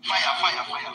Fire. Fire. Fire.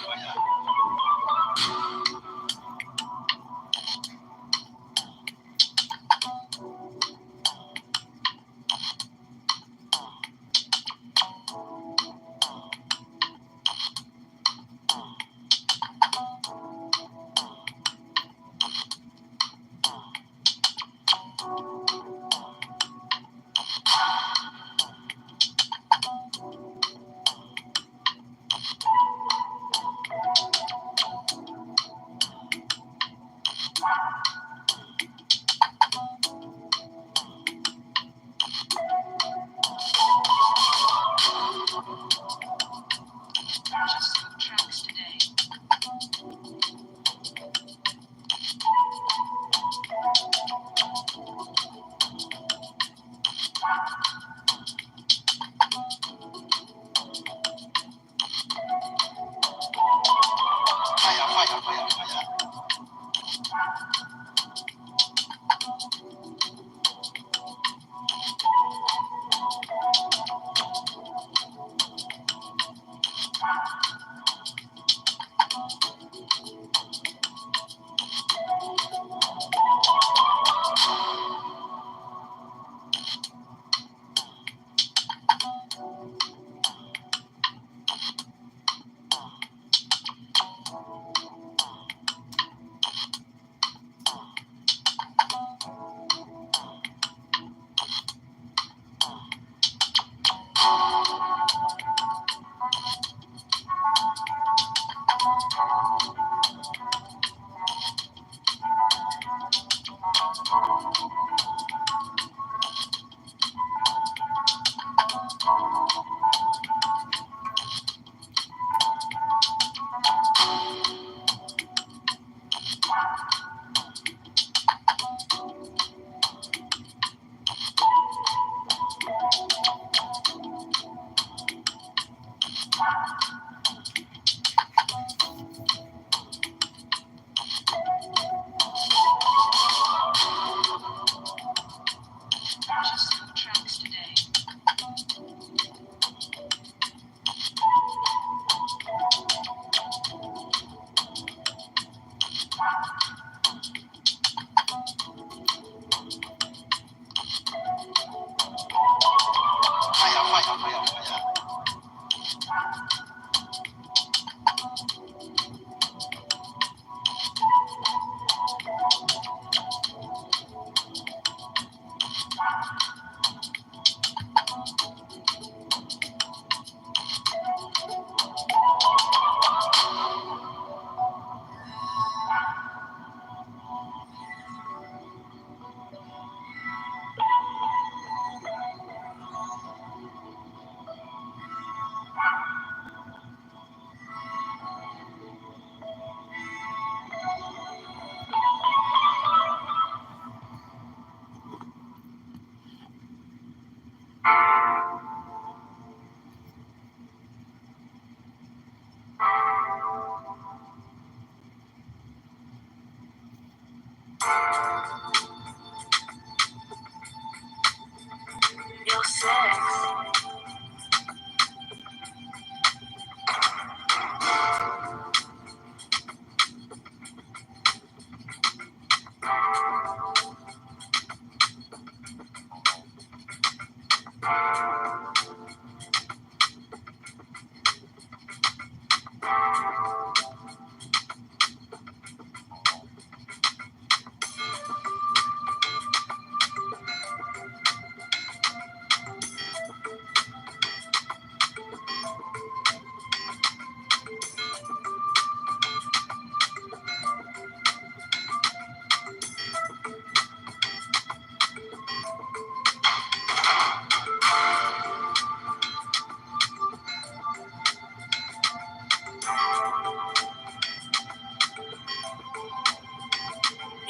Your sex.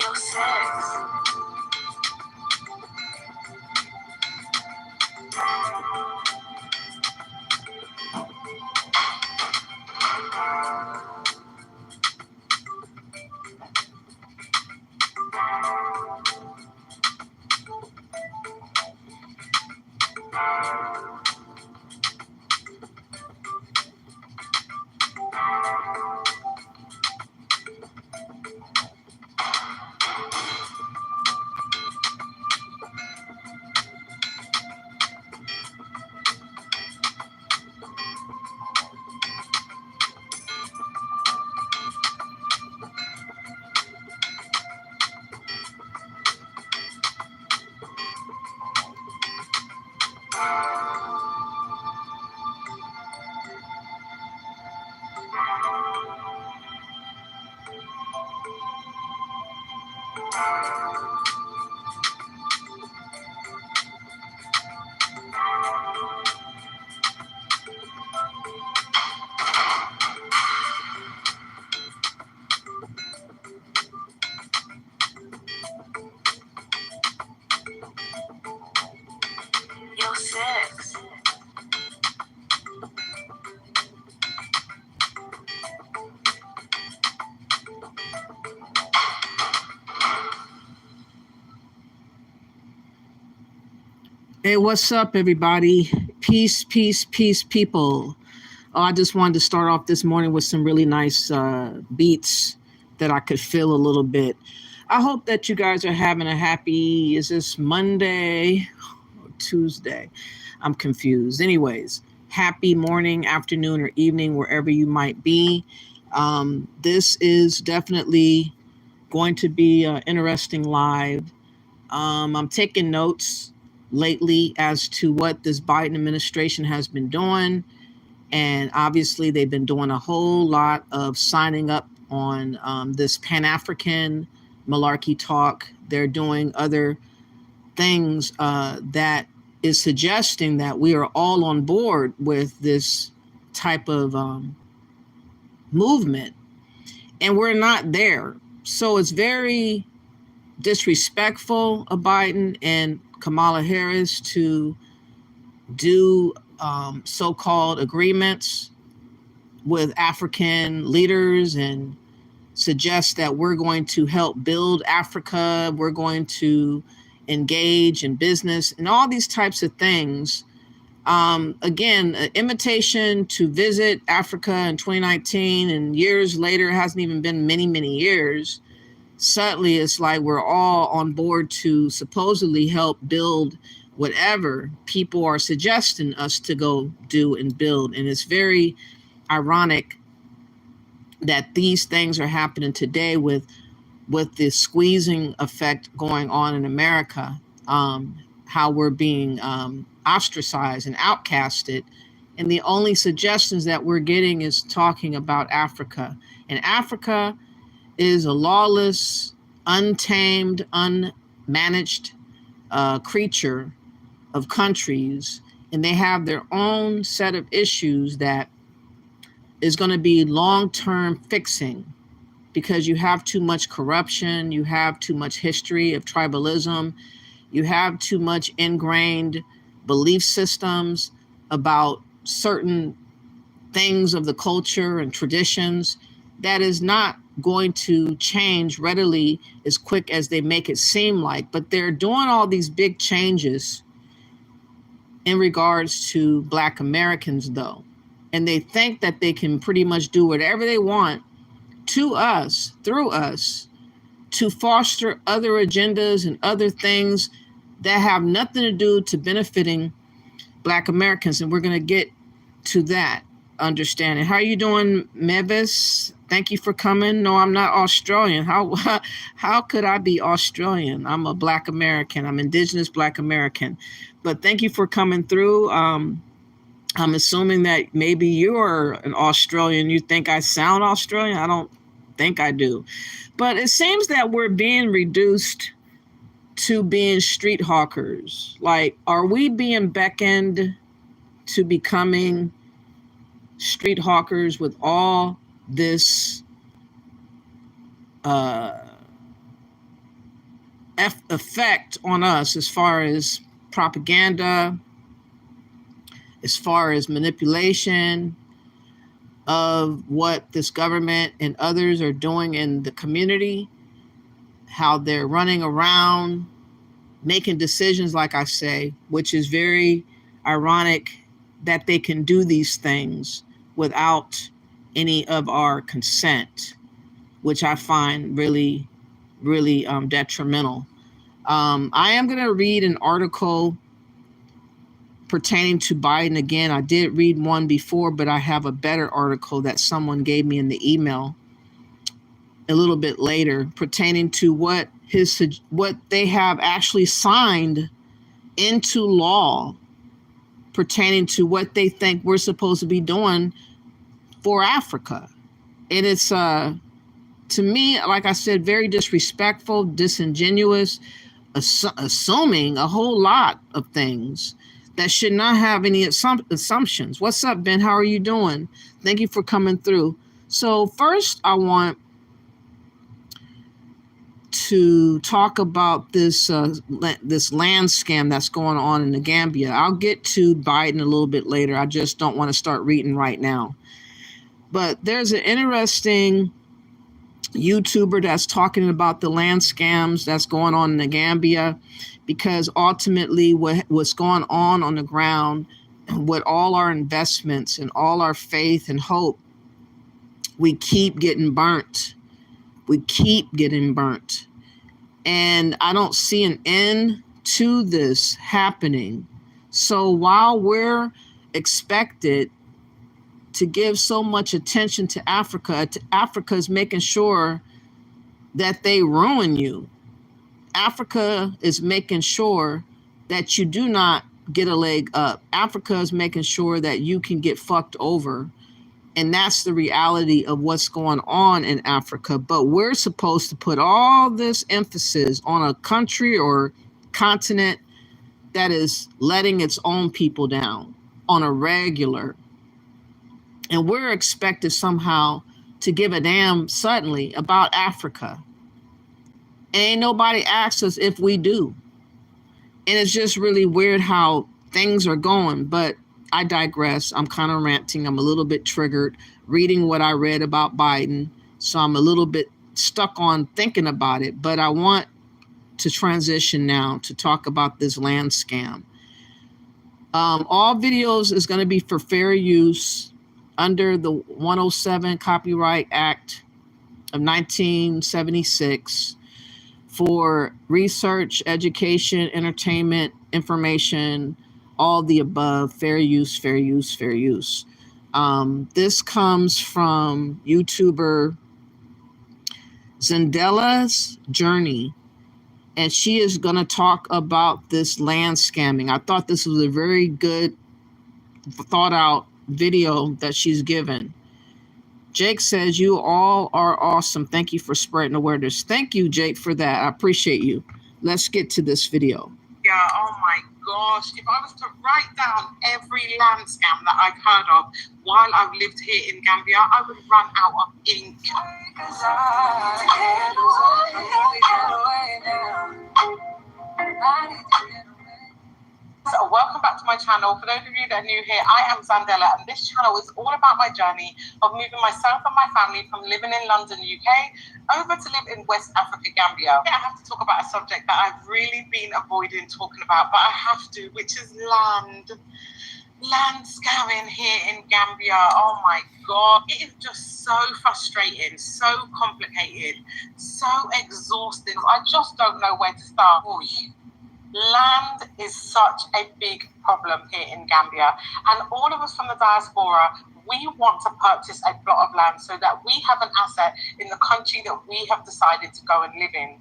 Your sex. your sex. Hey, what's up, everybody? Peace, peace, peace, people. I just wanted to start off this morning with some really nice beats that I could feel a little bit. I hope that you guys are having a happy, is this Monday or Tuesday? I'm confused. Anyways, happy morning, afternoon, or evening, wherever you might be. This is definitely going to be an interesting live. I'm taking notes lately as to what this Biden administration has been doing. And obviously, they've been doing a whole lot of signing up on this Pan-African malarkey talk. They're doing other things that is suggesting that we are all on board with this type of movement. And we're not there. So it's very disrespectful of Biden and Kamala Harris to do so-called agreements with African leaders and suggest that we're going to help build Africa, we're going to engage in business and all these types of things. Again, an invitation to visit Africa in 2019, and years later, it hasn't even been many, many years. Suddenly, it's like we're all on board to supposedly help build whatever people are suggesting us to go do and build. And it's very ironic that these things are happening today with the squeezing effect going on in America, how we're being ostracized and outcasted. And the only suggestions that we're getting is talking about Africa. And Africa is a lawless, untamed, unmanaged creature of countries, and they have their own set of issues that is going to be long-term fixing, because you have too much corruption, you have too much history of tribalism, you have too much ingrained belief systems about certain things of the culture and traditions that is not going to change readily as quick as they make it seem like. But they're doing all these big changes in regards to Black Americans, though. And they think that they can pretty much do whatever they want to us, through us, to foster other agendas and other things that have nothing to do to benefiting Black Americans. And we're going to get to that understanding. How are you doing, Mavis? Thank you for coming. No, I'm not Australian. How could I be Australian? I'm a Black American. I'm Indigenous Black American. But thank you for coming through. I'm assuming that maybe you're an Australian. You think I sound Australian? I don't think I do. But it seems that we're being reduced to being street hawkers. Like, are we being beckoned to becoming street hawkers with all this effect on us as far as propaganda, as far as manipulation of what this government and others are doing in the community, how they're running around making decisions, like I say, which is very ironic that they can do these things without any of our consent, which I find really, really detrimental. I am going to read an article pertaining to Biden again. I did read one before, but I have a better article that someone gave me in the email a little bit later pertaining to what they have actually signed into law pertaining to what they think we're supposed to be doing for Africa. And it's, to me, like I said, very disrespectful, disingenuous, assuming a whole lot of things that should not have any assumptions. What's up, Ben? How are you doing? Thank you for coming through. So first, I want to talk about this this land scam that's going on in the Gambia. I'll get to Biden a little bit later. I just don't want to start reading right now. But there's an interesting YouTuber that's talking about the land scams that's going on in the Gambia, because ultimately what's going on the ground with all our investments and all our faith and hope, we keep getting burnt. We keep getting burnt. And I don't see an end to this happening. So while we're expected to give so much attention to Africa is making sure that they ruin you. Africa is making sure that you do not get a leg up. Africa is making sure that you can get fucked over. And that's the reality of what's going on in Africa. But we're supposed to put all this emphasis on a country or continent that is letting its own people down on a regular. And we're expected somehow to give a damn suddenly about Africa. And ain't nobody asked us if we do. And it's just really weird how things are going. But I digress. I'm kind of ranting. I'm a little bit triggered reading what I read about Biden. So I'm a little bit stuck on thinking about it. But I want to transition now to talk about this land scam. All videos is going to be for fair use under the 107 Copyright Act of 1976 for research, education, entertainment, information, all the above, fair use, fair use, fair use. This comes from YouTuber Zendella's Journey, and she is going to talk about this land scamming. I thought this was a very good, thought out video that she's given. Jake says, you all are awesome. Thank you for spreading awareness. Thank you, Jake, for that. I appreciate you. Let's get to this video. Yeah, oh my gosh. If I was to write down every land scam that I've heard of while I've lived here in Gambia, I would run out of ink. So welcome back to my channel. For those of you that are new here, I am Zandela, and this channel is all about my journey of moving myself and my family from living in London, UK, over to live in West Africa, Gambia. I have to talk about a subject that I've really been avoiding talking about, but I have to, which is land scamming here in Gambia. Oh my God, it is just so frustrating, so complicated, so exhausting. I just don't know where to start. Land is such a big problem here in Gambia, and all of us from the diaspora, we want to purchase a plot of land so that we have an asset in the country that we have decided to go and live in.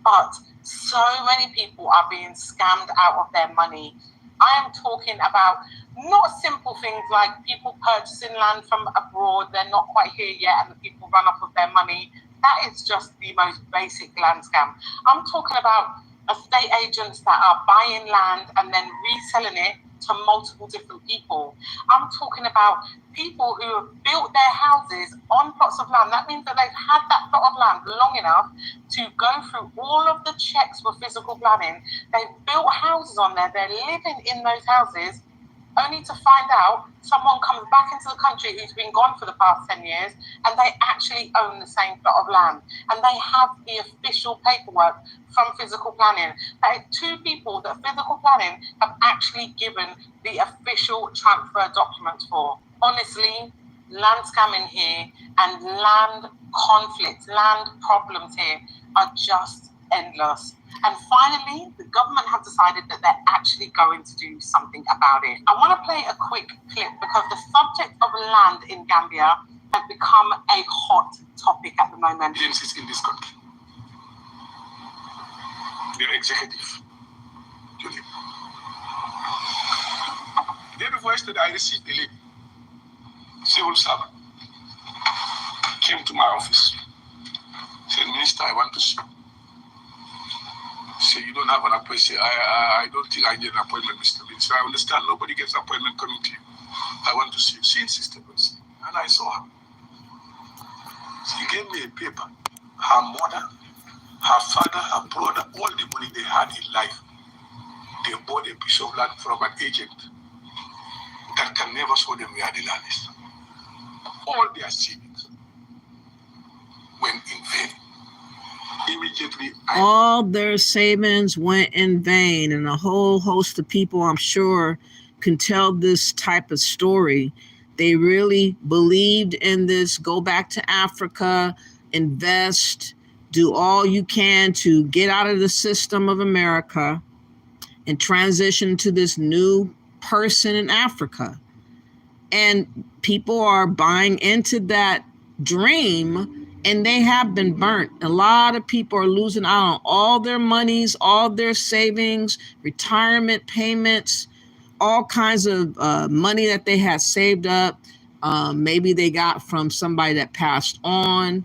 But so many people are being scammed out of their money. I am talking about not simple things like people purchasing land from abroad, they're not quite here yet, and the people run off of their money. That is just the most basic land scam. I'm talking about estate agents that are buying land and then reselling it to multiple different people. I'm talking about people who have built their houses on plots of land. That means that they've had that plot of land long enough to go through all of the checks for physical planning. They've built houses on there. They're living in those houses, only to find out someone comes back into the country who's been gone for the past 10 years, and they actually own the same plot of land. And they have the official paperwork from physical planning. That is two people that physical planning have actually given the official transfer documents for. Honestly, land scamming here and land conflicts, land problems here are just endless. And finally, the government have decided that they're actually going to do something about it. I want to play a quick clip because the subject of land in Gambia has become a hot topic at the moment. Agencies in this country, the executive, the day before yesterday, I received a lady, civil servant, came to my office, said, Minister, I want to see you. Say you don't have an appointment. I don't think I need an appointment, Mr. Minister. I understand nobody gets an appointment coming to you. I want to see you. She insisted on seeing me, and I saw her. She gave me a paper. Her mother her father, her brother, all the money they had in life, they bought a piece of land from an agent that can never show them where the land is. All their savings went in vain. Immediately, all their savings went in vain, and a whole host of people, I'm sure, can tell this type of story. They really believed in this. Go back to Africa, invest, do all you can to get out of the system of America and transition to this new person in Africa. And people are buying into that dream, and they have been burnt. A lot of people are losing out on all their monies, all their savings, retirement payments, all kinds of money that they had saved up. Maybe they got from somebody that passed on,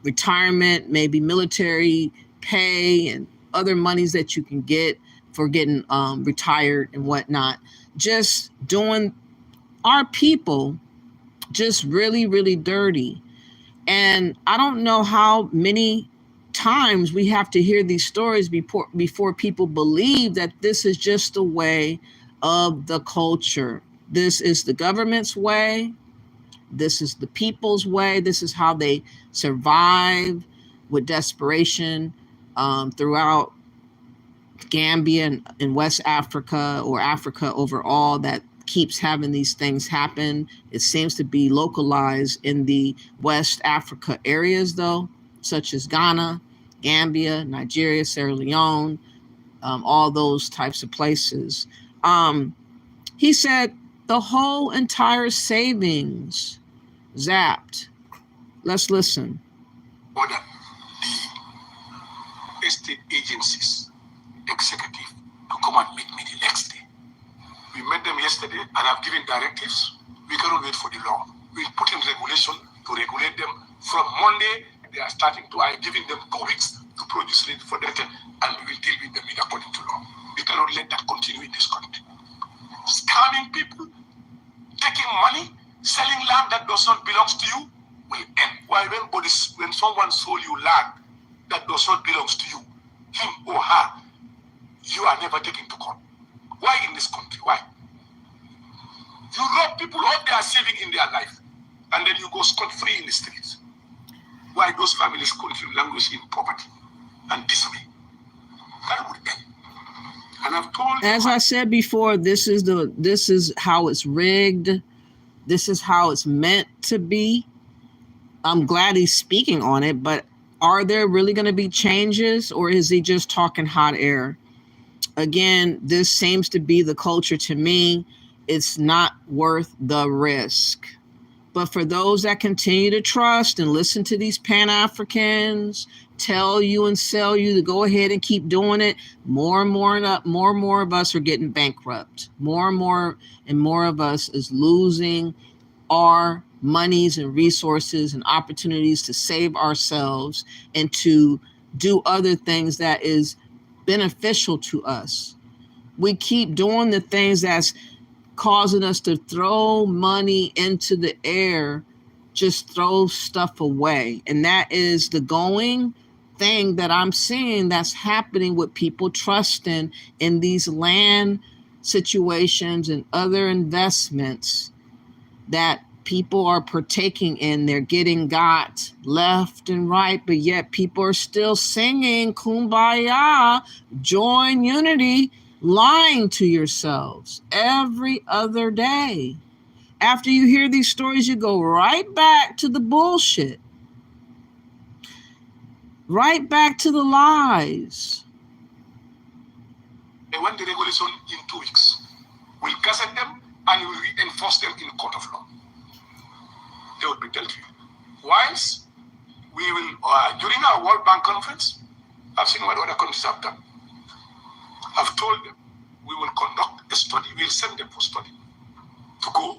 retirement, maybe military pay and other monies that you can get for getting retired and whatnot. Just doing our people just really, really dirty. And I don't know how many times we have to hear these stories before people believe that this is just the way of the culture. This is the government's way. This is the people's way. This is how they survive with desperation throughout Gambia and West Africa, or Africa overall, that keeps having these things happen. It seems to be localized in the West Africa areas, though, such as Ghana, Gambia, Nigeria, Sierra Leone, all those types of places. He said the whole entire savings zapped. Let's listen. Order the estate agencies executive to come and meet me the next day. We met them yesterday and have given directives. We cannot wait for the law. We put in regulation to regulate them. From Monday, they are starting to, I'm giving them 2 weeks to produce it for that, and we will deal with them according to law. We cannot let that continue in this country. Scamming people, taking money, selling land that does not belong to you will end. Why when someone sold you land that does not belong to you, him or her, you are never taken to court. Why in this country? Why? You rob people of their saving in their life, and then you go scot-free in the streets. Why those families continue languish in poverty and misery? That would end. And I've told As I said before, this is how it's rigged. This is how it's meant to be. I'm glad he's speaking on it, but are there really going to be changes, or is he just talking hot air? Again, this seems to be the culture to me. It's not worth the risk. But for those that continue to trust and listen to these Pan-Africans tell you and sell you to go ahead and keep doing it, more and more of us are getting bankrupt. More and more of us is losing our monies and resources and opportunities to save ourselves and to do other things that is beneficial to us. We keep doing the things that's causing us to throw money into the air, just throw stuff away. And that is the going thing that I'm seeing that's happening with people trusting in these land situations and other investments that people are partaking in. They're getting got left and right, but yet people are still singing Kumbaya, joy and unity, lying to yourselves every other day. After you hear these stories, you go right back to the bullshit, right back to the lies. They want the regulation in 2 weeks. We'll gazette them and we'll enforce them in court of law. They will be dealt with. Whilst we will, during our World Bank conference, I've seen what other countries have done. I've told them we will conduct a study, we'll send them for study to go,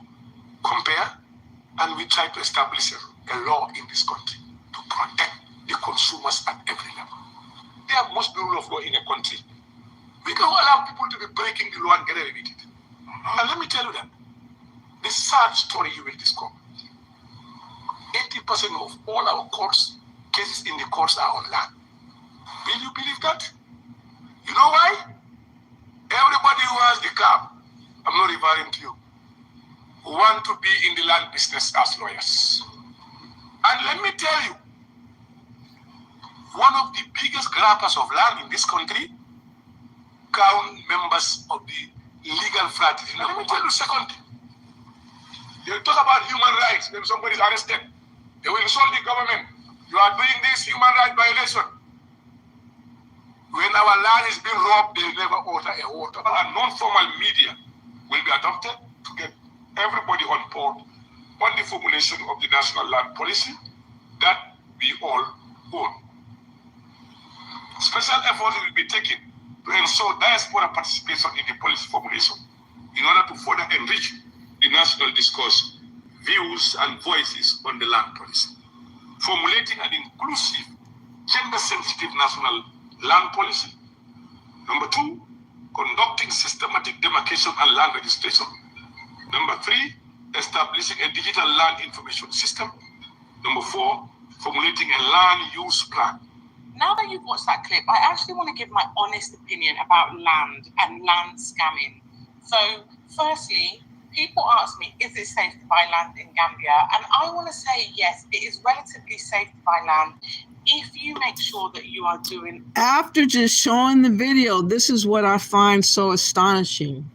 compare, and we try to establish a law in this country to protect the consumers at every level. There must be rule of law in a country. We can allow people to be breaking the law and get away with it. And let me tell you that the sad story you will discover, 80% of all our courts cases in the courts are on land. Will you believe that? You know why? Everybody who has the car, I'm not referring to you, want to be in the land business as lawyers. And let me tell you, one of the biggest grabbers of land in this country count members of the legal fraternity. Let me tell you second. They talk about human rights when somebody is arrested. They will insult the government. You are doing this human rights violation. When our land is being robbed, they never order a water. A non-formal media will be adopted to get everybody on board on the formulation of the national land policy that we all own. Special efforts will be taken to ensure diaspora participation in the policy formulation in order to further enrich the national discourse, views, and voices on the land policy. Formulating an inclusive, gender-sensitive national land policy. Number 2, conducting systematic demarcation and land registration. Number 3, establishing a digital land information system. Number 4, formulating a land use plan. Now that you've watched that clip, I actually want to give my honest opinion about land and land scamming. So, firstly, people ask me, is it safe to buy land in Gambia? And I want to say yes, it is relatively safe to buy land if you make sure that you are doing. After just showing the video, this is what I find so astonishing.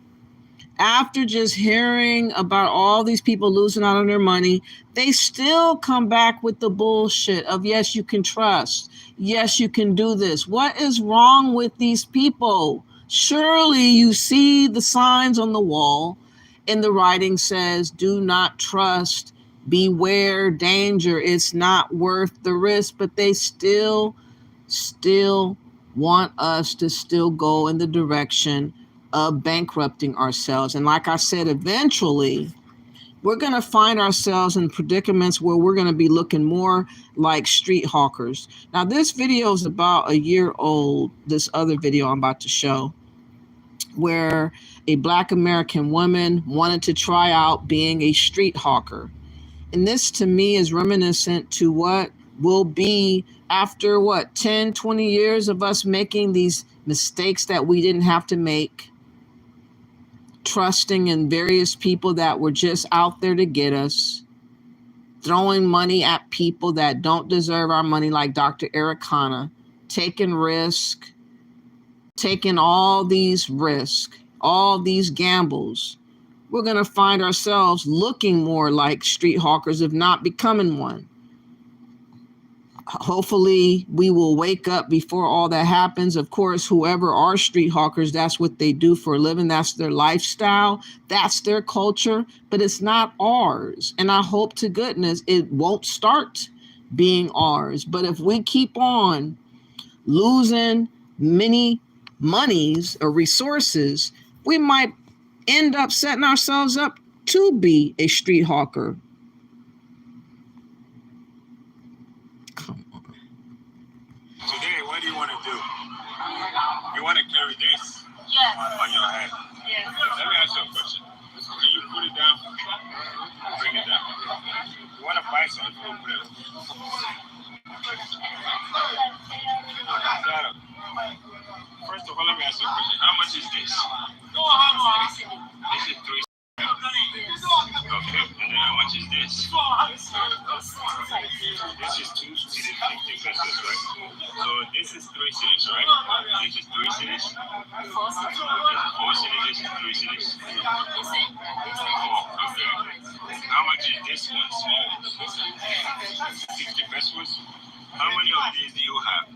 After just hearing about all these people losing out on their money, they still come back with the bullshit of, yes, you can trust. Yes, you can do this. What is wrong with these people? Surely you see the signs on the wall and the writing says, do not trust, beware, danger. It's not worth the risk, but they still want us to still go in the direction of bankrupting ourselves. And like I said, eventually we're going to find ourselves in predicaments where we're going to be looking more like street hawkers. Now, this video is about a year old, this other video I'm about to show, where a Black American woman wanted to try out being a street hawker. And this to me is reminiscent to what will be after 10, 20 years of us making these mistakes that we didn't have to make, trusting in various people that were just out there to get us, throwing money at people that don't deserve our money, like Dr. Eric Hanna, taking risk, taking all these risks, all these gambles. We're going to find ourselves looking more like street hawkers, if not becoming one. Hopefully we will wake up before all that happens. Of course, whoever are street hawkers, that's what they do for a living. That's their lifestyle. That's their culture, but it's not ours. And I hope to goodness it won't start being ours. But if we keep on losing many monies or resources, we might end up setting ourselves up to be a street hawker. Today, what do you want to do? You want to carry this on your head? Yes. Let me ask you a question. Can you put it down? Bring it down. You want to buy something? Put it. First of all, let me ask you a question. How much is this? This is 3. Okay, and then how much is this? This is 2 cities, 50 pesos, right? So this is 3 cities, right? This is 3 cities. 4 cities, this is 3 cities. 4, okay. How much is this one small? 50 pesos. How many of these do you have?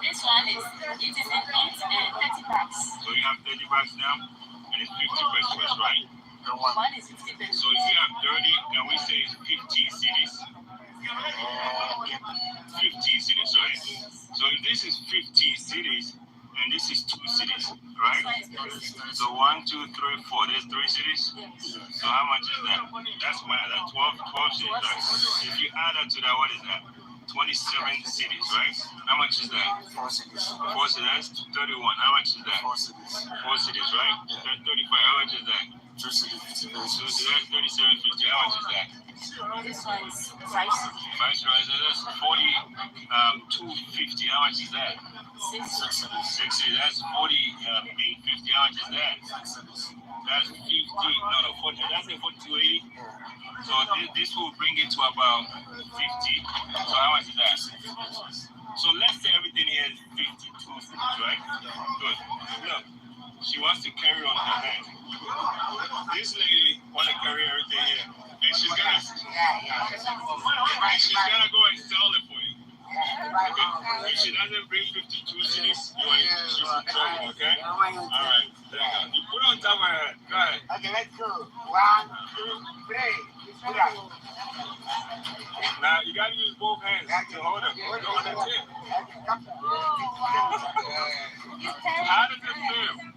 This one is 30 bucks. So you have 30 bucks now, and it's 50 pesos, right? One is 50 pesos. So if you have 30, and we say it's 15 cities, 15 cities, right? So if this is 15 cities, and this is 2 cities, right? So 1, 2, 3, 4. There's 3 cities. So how much is that? That's 12 cities, right? If you add up to that, what is that? 27 cities, right? How much is that? 4 cities. 4 cities. That's 31. How much is that? 4 cities. 4 cities, right? 35. How much is that? 2 cities. 50 So pesos. that's 37.50. How much is that? This one's pricey. Price rise, that's 250. How much is that? 60. That's 850. How much is that? That's 50. No, 40. That's a 4280. So this will bring it to about 50. So how much is that? So let's say everything here is 52 cities, right? Good. Look, she wants to carry on her hand. This lady wants to carry everything here, and she's gonna go and sell it for you. Okay. If she doesn't bring 52 cities, she's in trouble. Okay. All right. There you go. You put it on top of her head. Go ahead. Okay, let's go. 1, 2, 3. Put up. Now you gotta use both hands to hold it. Hold on the tip. How does it feel?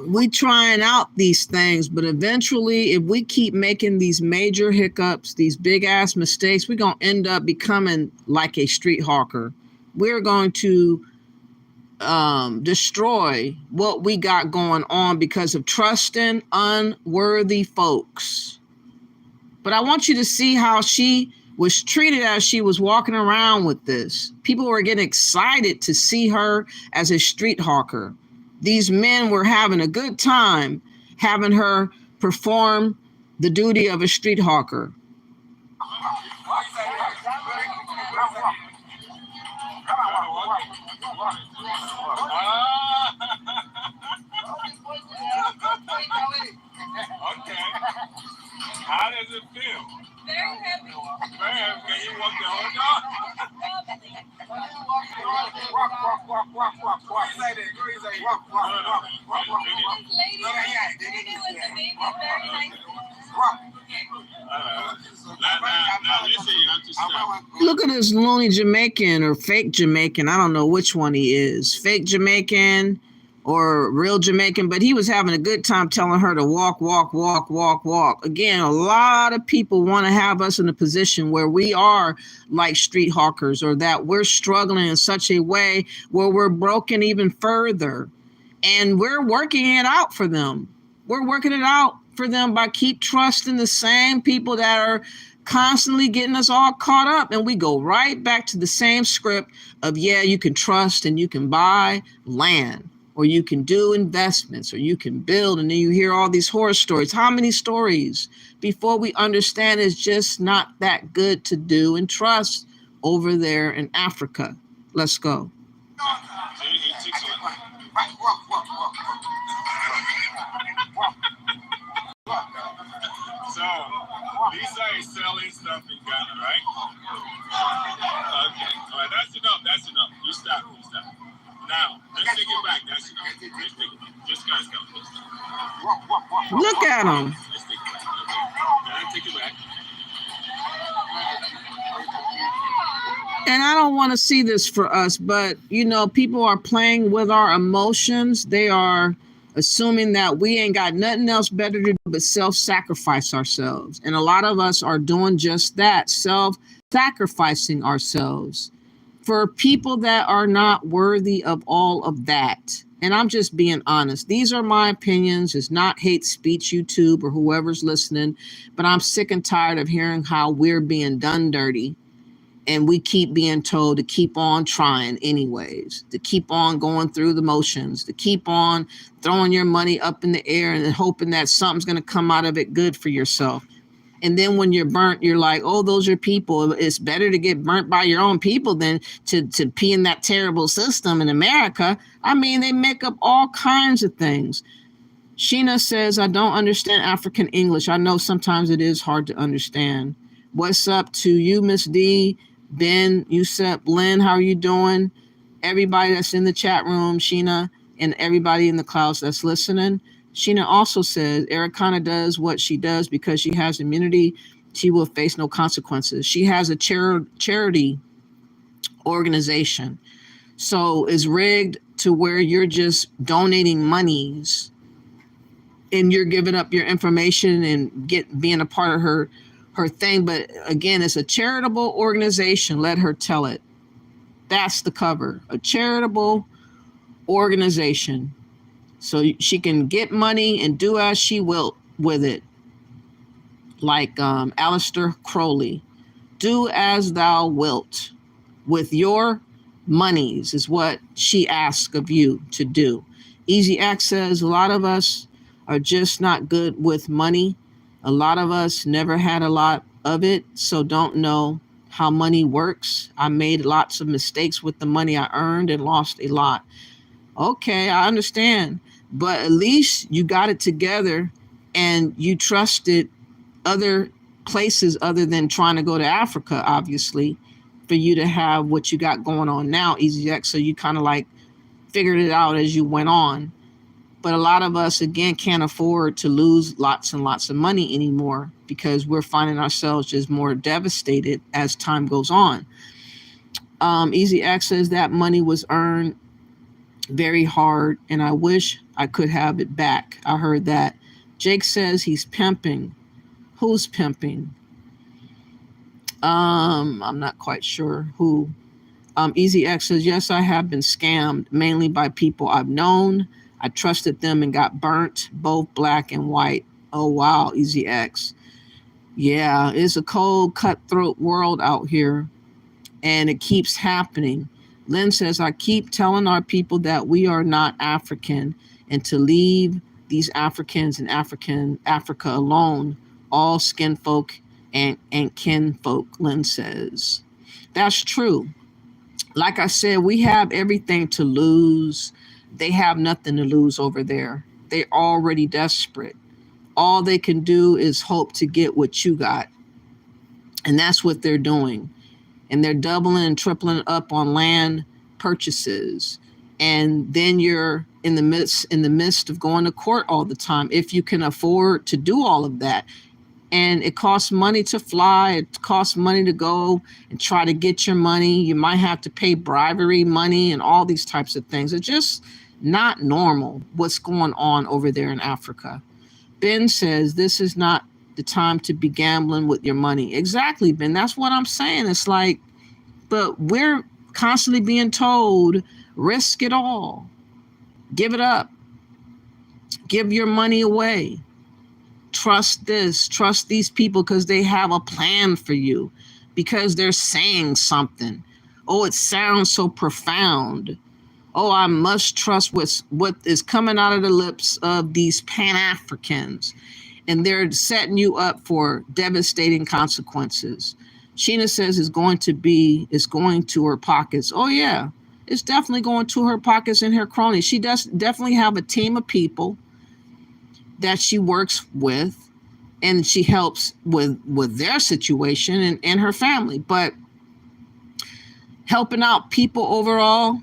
We trying out these things, but eventually if we keep making these major hiccups, these big ass mistakes, we're going to end up becoming like a street hawker. We're going to destroy what we got going on because of trusting unworthy folks. But I want you to see how she was treated as she was walking around with this. People were getting excited to see her as a street hawker. These men were having a good time having her perform the duty of a street hawker. Okay. How does it feel? Very happy. Very happy. Can you walk the whole dog? Look at this loony Jamaican or fake Jamaican. I don't know which one he is. Fake Jamaican or real Jamaican, but he was having a good time telling her to walk, walk, walk, walk, walk. Again, a lot of people want to have us in a position where we are like street hawkers, or that we're struggling in such a way where we're broken even further. And we're working it out for them. We're working it out for them by keep trusting the same people that are constantly getting us all caught up. And we go right back to the same script of, yeah, you can trust and you can buy land, or you can do investments, or you can build, and then you hear all these horror stories. How many stories before we understand it's just not that good to do and trust over there in Africa? Let's go. So, Lisa is selling stuff in Ghana, right? Okay. All right, that's enough. That's enough. You stop. Now, let's take it back. That's enough. Let's take it. Just guys come close. Look at him. Let's take it back. Okay. Now, take it back. And I don't want to see this for us, but, you know, people are playing with our emotions. They are assuming that we ain't got nothing else better to do but self-sacrifice ourselves. And a lot of us are doing just that, self-sacrificing ourselves for people that are not worthy of all of that. And I'm just being honest. These are my opinions. It's not hate speech, YouTube, or whoever's listening, but I'm sick and tired of hearing how we're being done dirty. And we keep being told to keep on trying anyways, to keep on going through the motions, to keep on throwing your money up in the air and hoping that something's going to come out of it good for yourself. And then when you're burnt, you're like, oh, those are people. It's better to get burnt by your own people than to pee in that terrible system in America. I mean, they make up all kinds of things. Sheena says, I don't understand African English. I know sometimes it is hard to understand. What's up to you, Miss D? Ben, Yusuf, Lynn, how are you doing? Everybody that's in the chat room, Sheena, and everybody in the clouds that's listening. Sheena also says Ericana does what she does because she has immunity. She will face no consequences. She has a charity organization. So it's rigged to where you're just donating monies and you're giving up your information and being a part of her thing. But again, it's a charitable organization. Let her tell it. That's the cover. A charitable organization. So she can get money and do as she will. with it. Like Aleister Crowley, do as thou wilt with your monies is what she asks of you to do. Easy X says a lot of us are just not good with money. A lot of us never had a lot of it, so don't know how money works. I made lots of mistakes with the money I earned and lost a lot. Okay, I understand, but at least you got it together and you trusted other places other than trying to go to Africa, obviously, for you to have what you got going on now, EasyX. So you kind of like figured it out as you went on. But a lot of us, again, can't afford to lose lots and lots of money anymore because we're finding ourselves just more devastated as time goes on. EasyX says that money was earned very hard and I wish I could have it back. I heard that. Jake says he's pimping. Who's pimping? I'm not quite sure who. Easy X says, yes, I have been scammed, mainly by people I've known. I trusted them and got burnt, both black and white. Oh, wow, Easy X. Yeah, it's a cold, cutthroat world out here, and it keeps happening. Lynn says, I keep telling our people that we are not African and to leave these Africans in Africa alone. All skin folk and kin folk, Lynn says. That's true. Like I said, we have everything to lose. They have nothing to lose over there. They're already desperate. All they can do is hope to get what you got. And that's what they're doing. And they're doubling and tripling up on land purchases. And then you're in the midst of going to court all the time if you can afford to do all of that. And it costs money to fly. It costs money to go and try to get your money. You might have to pay bribery money and all these types of things. It's just not normal what's going on over there in Africa. Ben says this is not the time to be gambling with your money. Exactly, Ben. That's what I'm saying. It's like, but we're constantly being told, risk it all. Give it up. Give your money away. Trust this, trust these people because they have a plan for you, because they're saying something. Oh, it sounds so profound. Oh, I must trust what is coming out of the lips of these Pan-Africans. And they're setting you up for devastating consequences. Sheena says it's going to her pockets. Oh, yeah, it's definitely going to her pockets and her cronies. She does definitely have a team of people that she works with and she helps with their situation and her family. But helping out people overall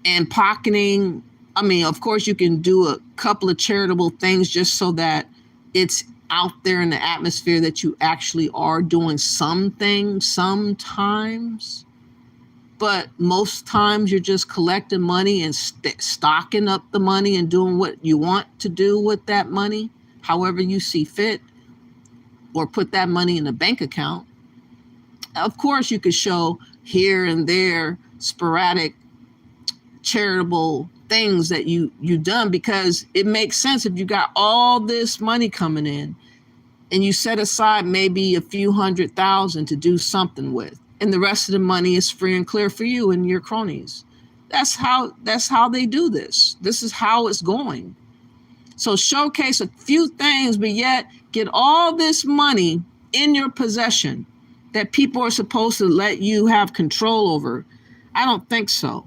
and pocketing, I mean, of course, you can do a couple of charitable things just so that it's out there in the atmosphere that you actually are doing something sometimes. But most times you're just collecting money and stocking up the money and doing what you want to do with that money, however you see fit, or put that money in a bank account. Of course, you could show here and there sporadic charitable things that you've done because it makes sense if you got all this money coming in and you set aside maybe a few $100,000 to do something with. And the rest of the money is free and clear for you and your cronies. That's how they do this. This is how it's going. So showcase a few things, but yet get all this money in your possession that people are supposed to let you have control over. I don't think so.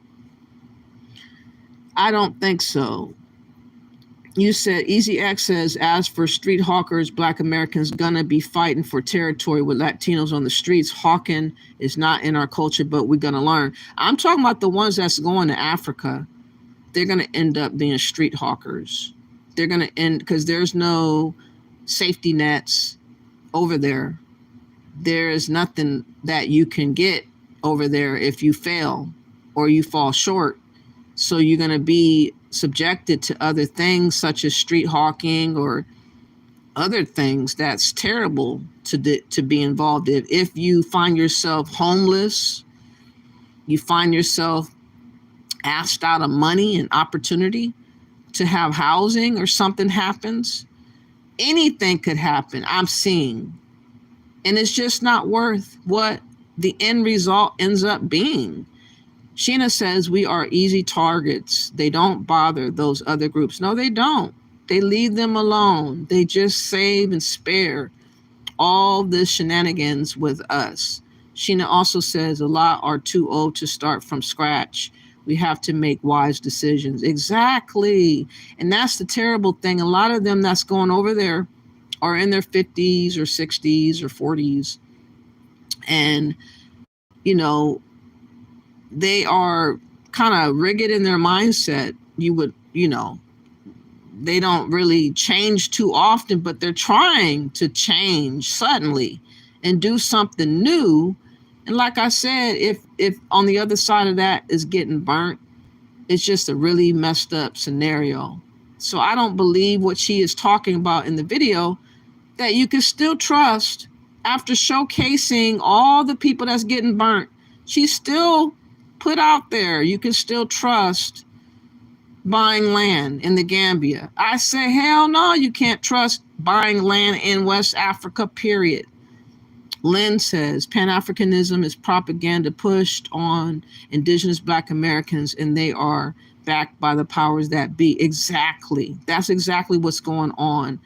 I don't think so. You said, Easy X says, as for street hawkers, Black Americans gonna be fighting for territory with Latinos on the streets. Hawking is not in our culture, but we're gonna learn. I'm talking about the ones that's going to Africa. They're gonna end up being street hawkers. They're gonna end because there's no safety nets over there. There is nothing that you can get over there if you fail or you fall short. So you're gonna be subjected to other things such as street hawking or other things that's terrible to be involved in. If you find yourself homeless, you find yourself asked out of money and opportunity to have housing or something happens, anything could happen. I'm seeing. And it's just not worth what the end result ends up being. Sheena says we are easy targets. They don't bother those other groups. No, they don't. They leave them alone. They just save and spare all the shenanigans with us. Sheena also says a lot are too old to start from scratch. We have to make wise decisions. Exactly. And that's the terrible thing. A lot of them that's going over there are in their 50s or 60s or 40s. And, you know, they are kind of rigid in their mindset. You would, you know, they don't really change too often, but they're trying to change suddenly and do something new. And like I said, if on the other side of that is getting burnt, it's just a really messed up scenario. So I don't believe what she is talking about in the video, that you can still trust after showcasing all the people that's getting burnt. She's still put out there, you can still trust buying land in the Gambia. I say, hell no, you can't trust buying land in West Africa, period. Lynn says Pan-Africanism is propaganda pushed on indigenous Black Americans, and they are backed by the powers that be. Exactly. That's exactly what's going on.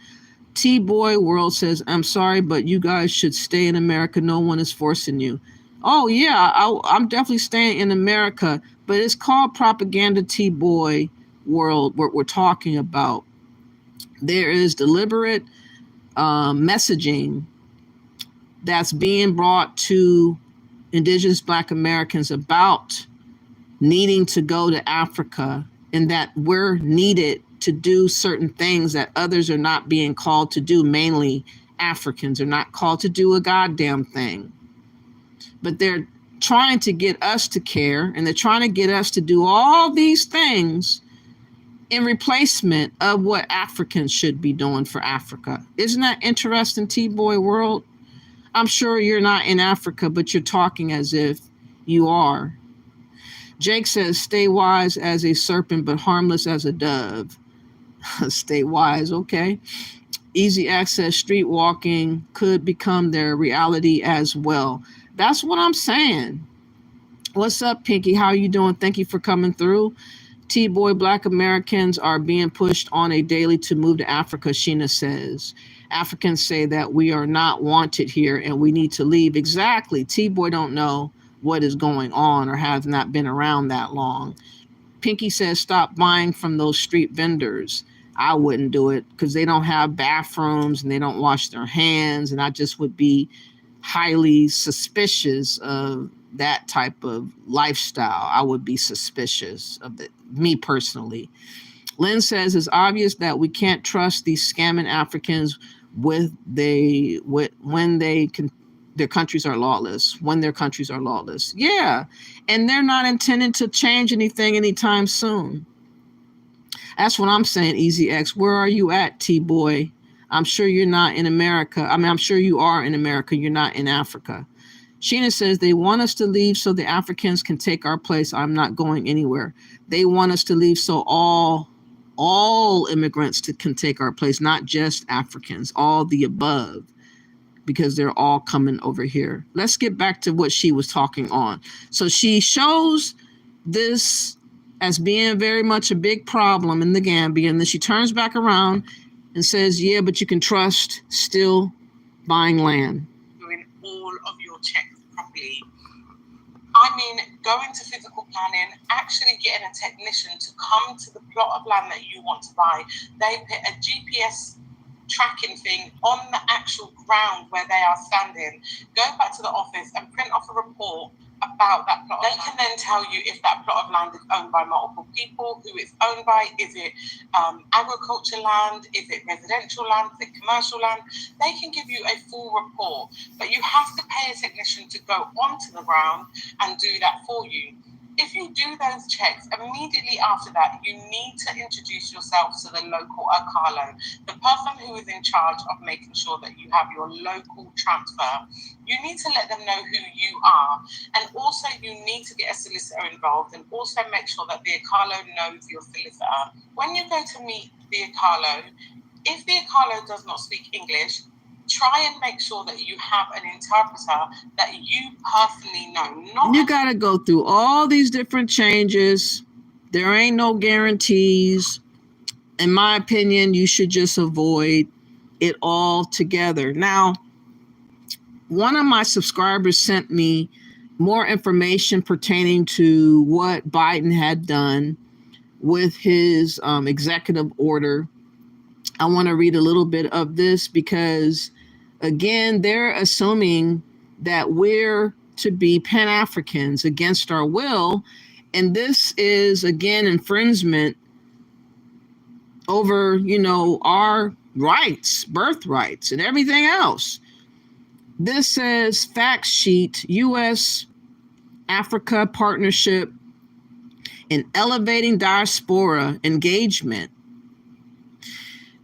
T-Boy World says, I'm sorry, but you guys should stay in America. No one is forcing you. Oh, yeah, I'm definitely staying in America, but it's called propaganda, T-Boy World, what we're talking about. There is deliberate messaging that's being brought to indigenous Black Americans about needing to go to Africa, and that we're needed to do certain things that others are not being called to do. Mainly Africans are not called to do a goddamn thing. But they're trying to get us to care, and they're trying to get us to do all these things in replacement of what Africans should be doing for Africa. Isn't that interesting, T-Boy World? I'm sure you're not in Africa, but you're talking as if you are. Jake says, stay wise as a serpent, but harmless as a dove. Stay wise, okay. Easy access street walking could become their reality as well. That's what I'm saying. What's up, Pinky? How are you doing? Thank you for coming through. T-Boy, Black Americans are being pushed on a daily to move to Africa, Sheena says. Africans say that we are not wanted here and we need to leave. Exactly. T-Boy don't know what is going on or have not been around that long. Pinky says, stop buying from those street vendors. I wouldn't do it because they don't have bathrooms and they don't wash their hands. And I just would be highly suspicious of that type of lifestyle. I would be suspicious of it, me personally. Lynn says, it's obvious that we can't trust these scamming Africans when their countries are lawless. Yeah. And they're not intending to change anything anytime soon. That's what I'm saying, Easy X. Where are you at, T-Boy? I'm sure you're not in America. I mean, I'm sure you are in America. You're not in Africa. Sheena says they want us to leave so the Africans can take our place. I'm not going anywhere. They want us to leave so all immigrants can take our place, not just Africans, all the above, because they're all coming over here. Let's get back to what she was talking on. So she shows this as being very much a big problem in the Gambia, and then she turns back around and says, yeah, but you can trust still buying land. Doing all of your checks properly. I mean, going to physical planning, actually getting a technician to come to the plot of land that you want to buy. They put a GPS tracking thing on the actual ground where they are standing. Go back to the office and print off a report about that plot. They can then tell you if that plot of land is owned by multiple people, who it's owned by, is it agriculture land, is it residential land, is it commercial land. They can give you a full report, but you have to pay a technician to go onto the ground and do that for you. If you do those checks, immediately after that, you need to introduce yourself to the local Akalo, the person who is in charge of making sure that you have your local transfer. You need to let them know who you are. And also you need to get a solicitor involved and also make sure that the Akalo knows your solicitor. When you go to meet the Akalo, If the Carlo does not speak English, try and make sure that you have an interpreter that you personally know. You got to go through all these different changes. There ain't no guarantees. In my opinion, you should just avoid it all together. Now, one of my subscribers sent me more information pertaining to what Biden had done with his executive order. I want to read a little bit of this because, again, they're assuming that we're to be Pan-Africans against our will. And this is, again, infringement over, our rights, birthrights, and everything else. This says fact sheet, U.S. Africa Partnership in Elevating Diaspora Engagement.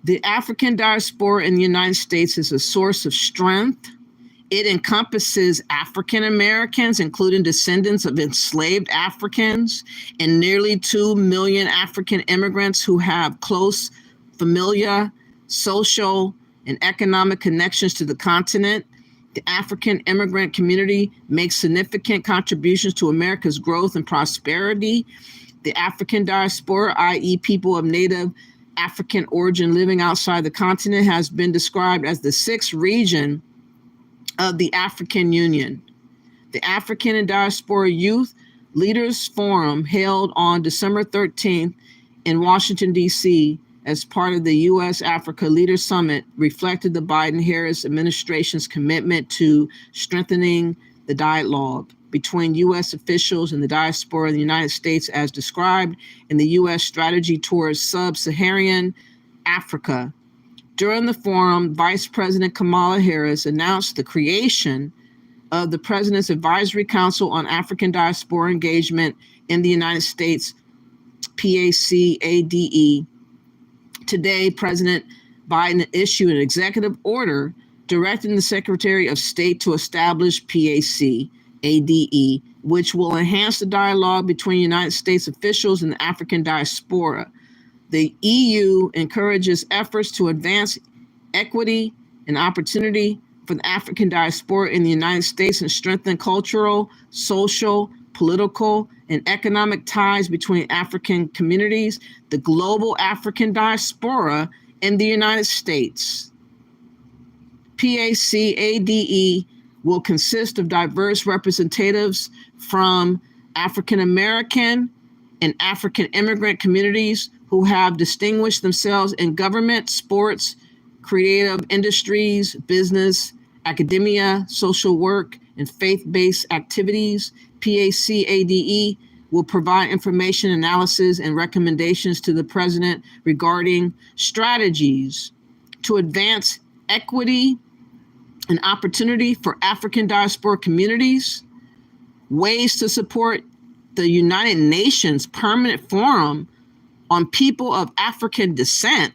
The African diaspora in the United States is a source of strength. It encompasses African Americans, including descendants of enslaved Africans, and nearly 2 million African immigrants who have close familial, social, and economic connections to the continent. The African immigrant community makes significant contributions to America's growth and prosperity. The African diaspora, i.e., people of Native African origin living outside the continent, has been described as the sixth region of the African Union. The African and Diaspora Youth Leaders Forum, held on December 13th in Washington, D.C., as part of the U.S. Africa Leaders Summit, reflected the Biden-Harris administration's commitment to strengthening the dialogue between U.S. officials and the diaspora in the United States, as described in the U.S. strategy towards sub-Saharan Africa. During the forum, Vice President Kamala Harris announced the creation of the President's Advisory Council on African Diaspora Engagement in the United States, PACADE. Today, President Biden issued an executive order directing the Secretary of State to establish PACADE, which will enhance the dialogue between United States officials and the African diaspora. The EU encourages efforts to advance equity and opportunity for the African diaspora in the United States and strengthen cultural, social, political, and economic ties between African communities. The global African diaspora in the United States, PACADE, will consist of diverse representatives from African American and African immigrant communities who have distinguished themselves in government, sports, creative industries, business, academia, social work, and faith-based activities. PACADE will provide information, analysis, and recommendations to the President regarding strategies to advance equity and opportunity for African diaspora communities, ways to support the United Nations Permanent Forum on People of African Descent,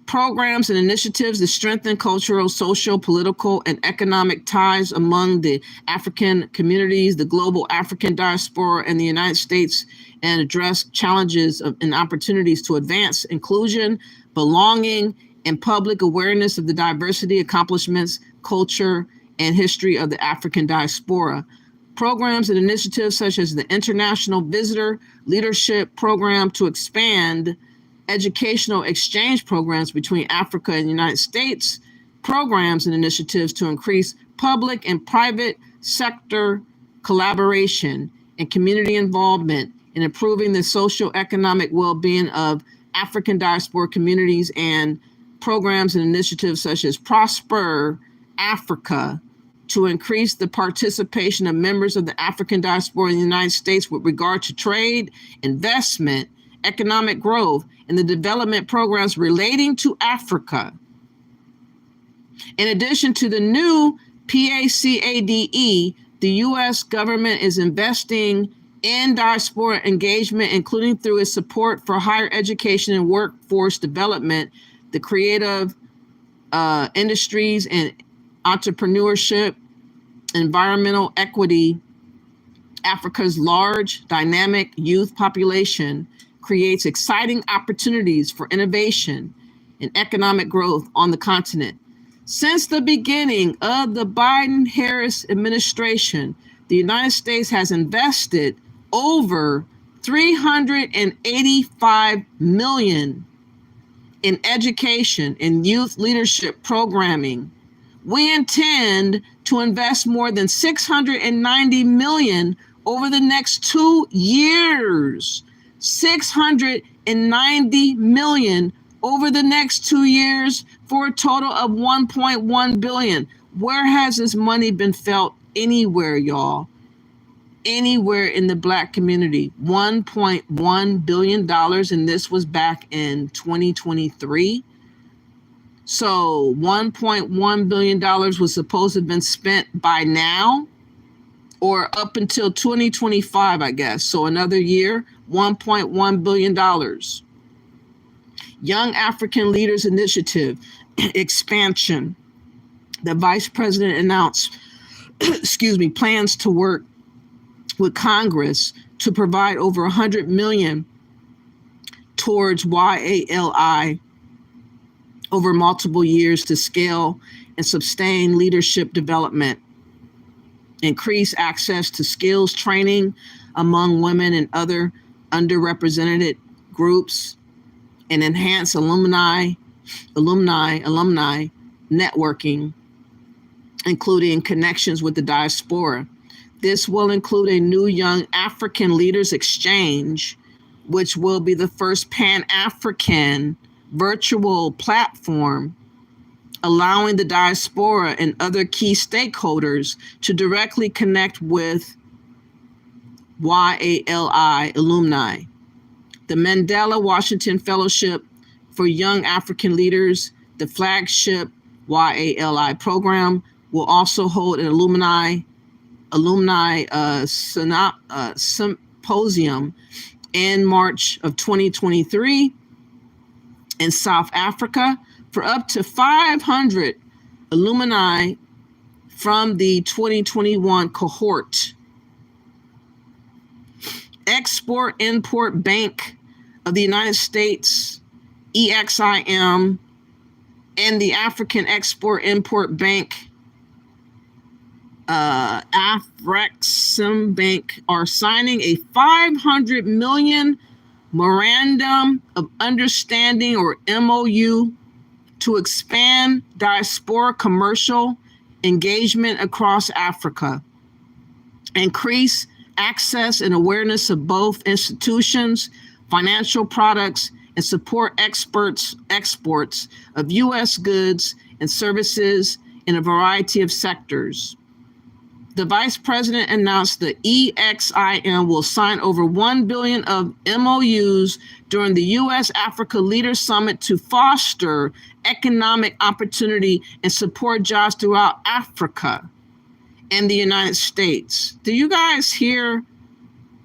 programs and initiatives to strengthen cultural, social, political, and economic ties among the African communities, the global African diaspora, and the United States, and address challenges and opportunities to advance inclusion, belonging, and public awareness of the diversity, accomplishments, culture, and history of the African diaspora. Programs and initiatives such as the International Visitor Leadership Program to expand educational exchange programs between Africa and the United States, programs and initiatives to increase public and private sector collaboration and community involvement in improving the social economic well-being of African diaspora communities, and programs and initiatives such as Prosper Africa to increase the participation of members of the African diaspora in the United States with regard to trade, investment, economic growth, and the development programs relating to Africa. In addition to the new PACADE, the U.S. government is investing in diaspora engagement, including through its support for higher education and workforce development, the creative industries and entrepreneurship, environmental equity. Africa's large, dynamic youth population creates exciting opportunities for innovation and economic growth on the continent. Since the beginning of the Biden-Harris administration, the United States has invested over $385 million in education and youth leadership programming. We intend to invest more than $690 million over the next 2 years. $690 million over the next 2 years for a total of $1.1 billion. Where has this money been felt anywhere, y'all? Anywhere in the Black community. $1.1 billion, and this was back in 2023. So $1.1 billion was supposed to have been spent by now, or up until 2025, I guess. So another year, $1.1 billion. Young African Leaders Initiative expansion. The Vice President announced, plans to work with Congress to provide over $100 million towards YALI over multiple years to scale and sustain leadership development, increase access to skills training among women and other underrepresented groups, and enhance alumni networking, including connections with the diaspora. This will include a new Young African Leaders Exchange, which will be the first Pan-African virtual platform, allowing the diaspora and other key stakeholders to directly connect with YALI alumni. The Mandela Washington Fellowship for Young African Leaders, the flagship YALI program, will also hold an alumni symposium in March of 2023 in South Africa for up to 500 alumni from the 2021 cohort. Export-Import Bank of the United States, EXIM, and the African Export-Import Bank, Afrexim Bank, are signing a $500 million Memorandum of Understanding, or MOU, to expand diaspora commercial engagement across Africa, increase access and awareness of both institutions, financial products, and support exports of U.S. goods and services in a variety of sectors. The Vice President announced the EXIM will sign over $1 billion of MOUs during the U.S.-Africa Leaders Summit to foster economic opportunity and support jobs throughout Africa and the United States. Do you guys hear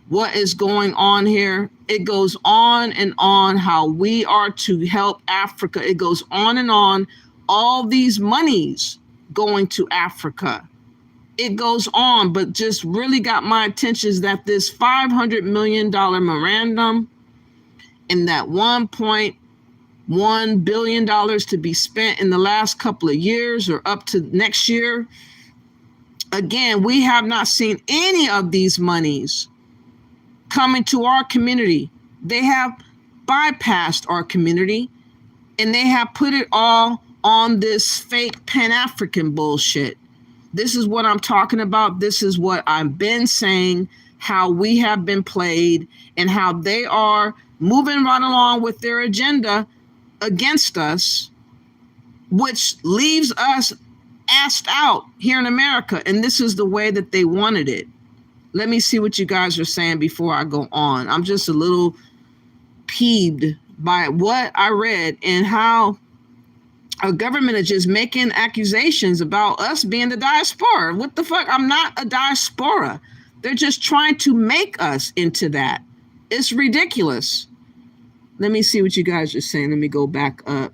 what is going on here? It goes on and on how we are to help Africa. It goes on and on. All these monies going to Africa. It goes on, but just really got my attention is that this $500 million memorandum and that $1.1 billion to be spent in the last couple of years or up to next year. Again, we have not seen any of these monies coming to our community. They have bypassed our community and they have put it all on this fake Pan-African bullshit. This is what I'm talking about. This is what I've been saying, how we have been played and how they are moving right along with their agenda against us, which leaves us assed out here in America. And this is the way that they wanted it. Let me see what you guys are saying before I go on. I'm just a little peeved by what I read and how our government is just making accusations about us being the diaspora. What the fuck? I'm not a diaspora. They're just trying to make us into that. It's ridiculous. Let me see what you guys are saying. Let me go back up.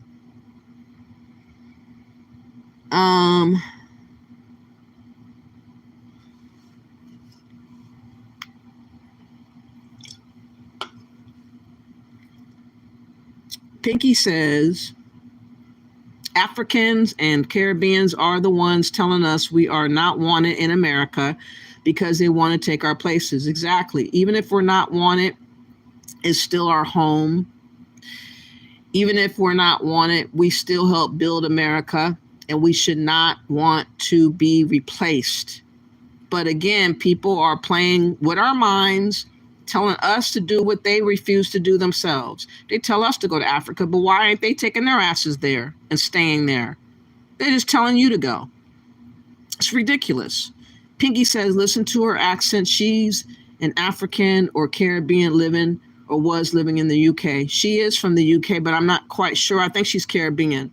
Pinky says, Africans and Caribbeans are the ones telling us we are not wanted in America because they want to take our places. Exactly. Even if we're not wanted, it's still our home. Even if we're not wanted, we still help build America, and we should not want to be replaced. But again, people are playing with our minds, telling us to do what they refuse to do themselves. They tell us to go to Africa, but why aren't they taking their asses there and staying there? They're just telling you to go. It's ridiculous. Pinky says, listen to her accent. She's an African or Caribbean living or was living in the UK. She is from the UK, but I'm not quite sure. I think she's Caribbean.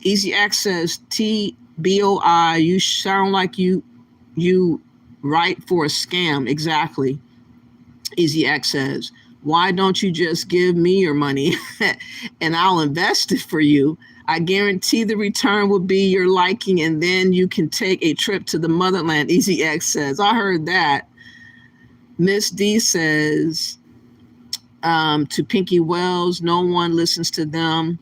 Easy X says, TBOI, you sound like you write for a scam. Exactly. Easy X says, why don't you just give me your money and I'll invest it for you? I guarantee the return will be your liking, and then you can take a trip to the motherland. Easy X says, I heard that. Miss D says, to Pinky Wells, no one listens to them.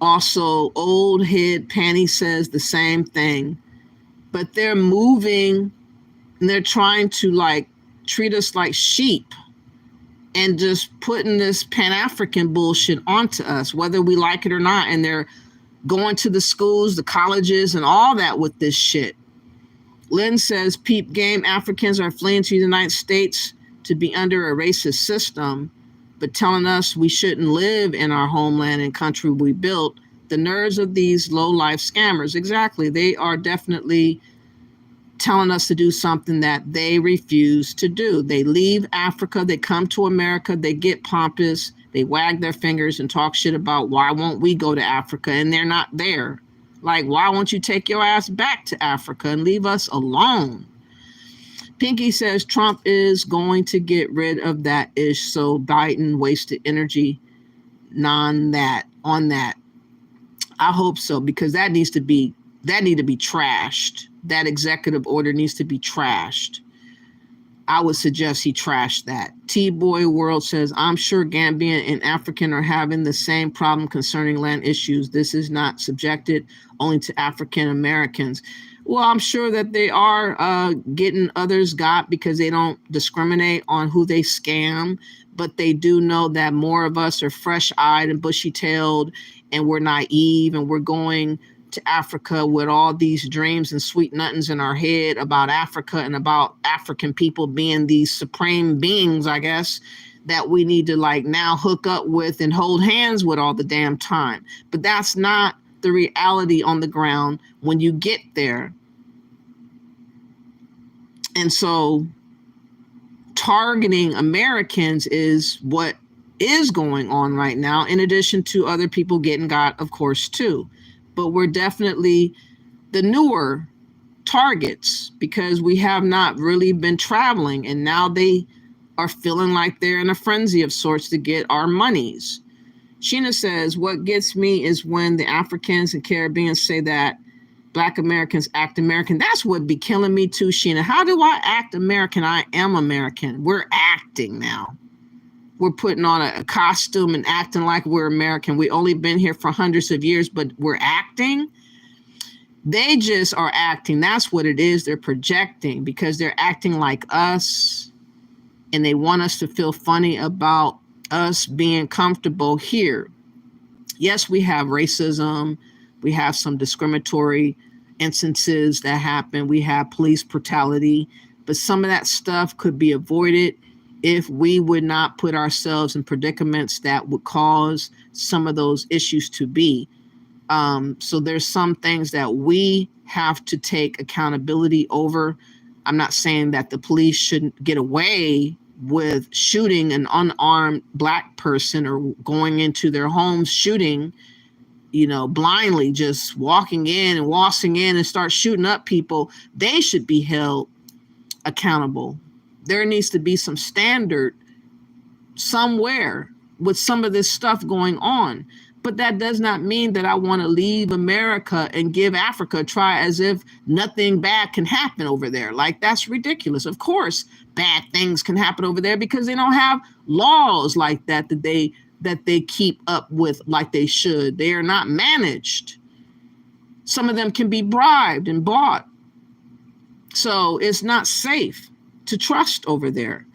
Also, Old Head Panty says the same thing. But they're moving and they're trying to like treat us like sheep and just putting this Pan-African bullshit onto us, whether we like it or not. And they're going to the schools, the colleges, and all that with this shit. Lynn says, peep game, Africans are fleeing to the United States to be under a racist system, but telling us we shouldn't live in our homeland and country we built. The nerves of these low-life scammers. Exactly. They are definitely telling us to do something that they refuse to do. They leave Africa, they come to America, they get pompous, they wag their fingers and talk shit about why won't we go to Africa, and they're not there. Like, why won't you take your ass back to Africa and leave us alone? Pinky says Trump is going to get rid of that ish, so Biden wasted energy on that. I hope so, because that need to be trashed. That executive order needs to be trashed. I would suggest he trash that. T-Boy World says, I'm sure Gambian and African are having the same problem concerning land issues. This is not subjected only to African Americans. Well, I'm sure that they are getting others got because they don't discriminate on who they scam, but they do know that more of us are fresh-eyed and bushy-tailed, and we're naive, and we're going to Africa with all these dreams and sweet nothings in our head about Africa and about African people being these supreme beings, I guess, that we need to like now hook up with and hold hands with all the damn time. But that's not the reality on the ground when you get there. And so targeting Americans is what is going on right now, in addition to other people getting got, of course, too. But we're definitely the newer targets because we have not really been traveling, and now they are feeling like they're in a frenzy of sorts to get our monies. Sheena says, what gets me is when the Africans and Caribbeans say that Black Americans act American. That's what be killing me too, Sheena. How do I act American? I am American. We're acting now. We're putting on a costume and acting like we're American. We've only been here for hundreds of years, but we're acting. They just are acting. That's what it is. They're projecting because they're acting like us, and they want us to feel funny about us being comfortable here. Yes, we have racism. We have some discriminatory instances that happen. We have police brutality, but some of that stuff could be avoided if we would not put ourselves in predicaments that would cause some of those issues to be. So there's some things that we have to take accountability over. I'm not saying that the police shouldn't get away with shooting an unarmed Black person or going into their homes shooting, blindly, just walking in and waltzing in and start shooting up people. They should be held accountable. There needs to be some standard somewhere with some of this stuff going on. But that does not mean that I want to leave America and give Africa a try as if nothing bad can happen over there. Like, that's ridiculous. Of course, bad things can happen over there because they don't have laws like that they that they keep up with like they should. They are not managed. Some of them can be bribed and bought. So it's not safe to trust over there.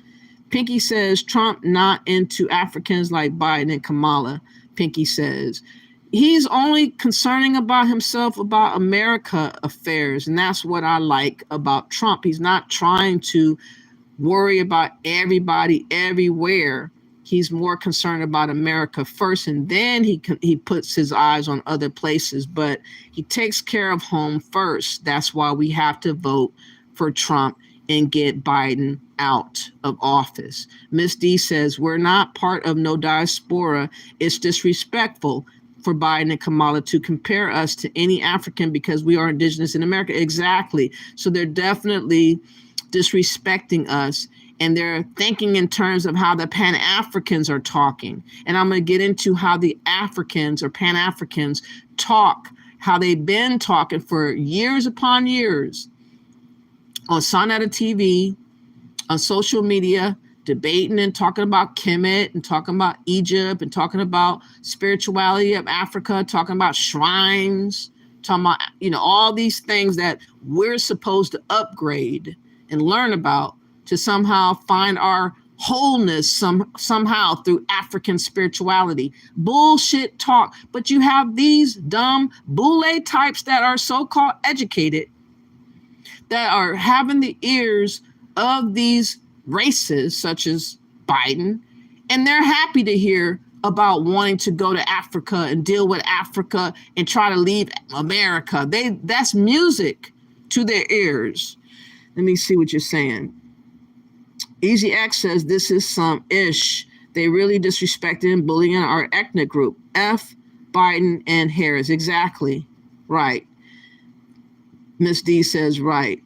Pinky says Trump not into Africans like Biden and Kamala. Pinky says he's only concerning about himself, about America affairs. And that's what I like about Trump. He's not trying to worry about everybody everywhere. He's more concerned about America first, and then he puts his eyes on other places, but he takes care of home first. That's why we have to vote for Trump and get Biden out of office. Miss D says, we're not part of no diaspora. It's disrespectful for Biden and Kamala to compare us to any African because we are indigenous in America. Exactly. So they're definitely disrespecting us. And they're thinking in terms of how the Pan-Africans are talking. And I'm going to get into how the Africans or Pan-Africans talk, how they've been talking for years upon years on Sonata TV, on social media, debating and talking about Kemet and talking about Egypt and talking about spirituality of Africa, talking about shrines, talking about, all these things that we're supposed to upgrade and learn about to somehow find our wholeness somehow through African spirituality. Bullshit talk. But you have these dumb boule types that are so-called educated that are having the ears of these races such as Biden, and they're happy to hear about wanting to go to Africa and deal with Africa and try to leave America. That's music to their ears. Let me see what you're saying. Easy X says this is some ish. They really disrespecting and bullying our ethnic group. F, Biden, and Harris. Exactly. Right. Miss D says right.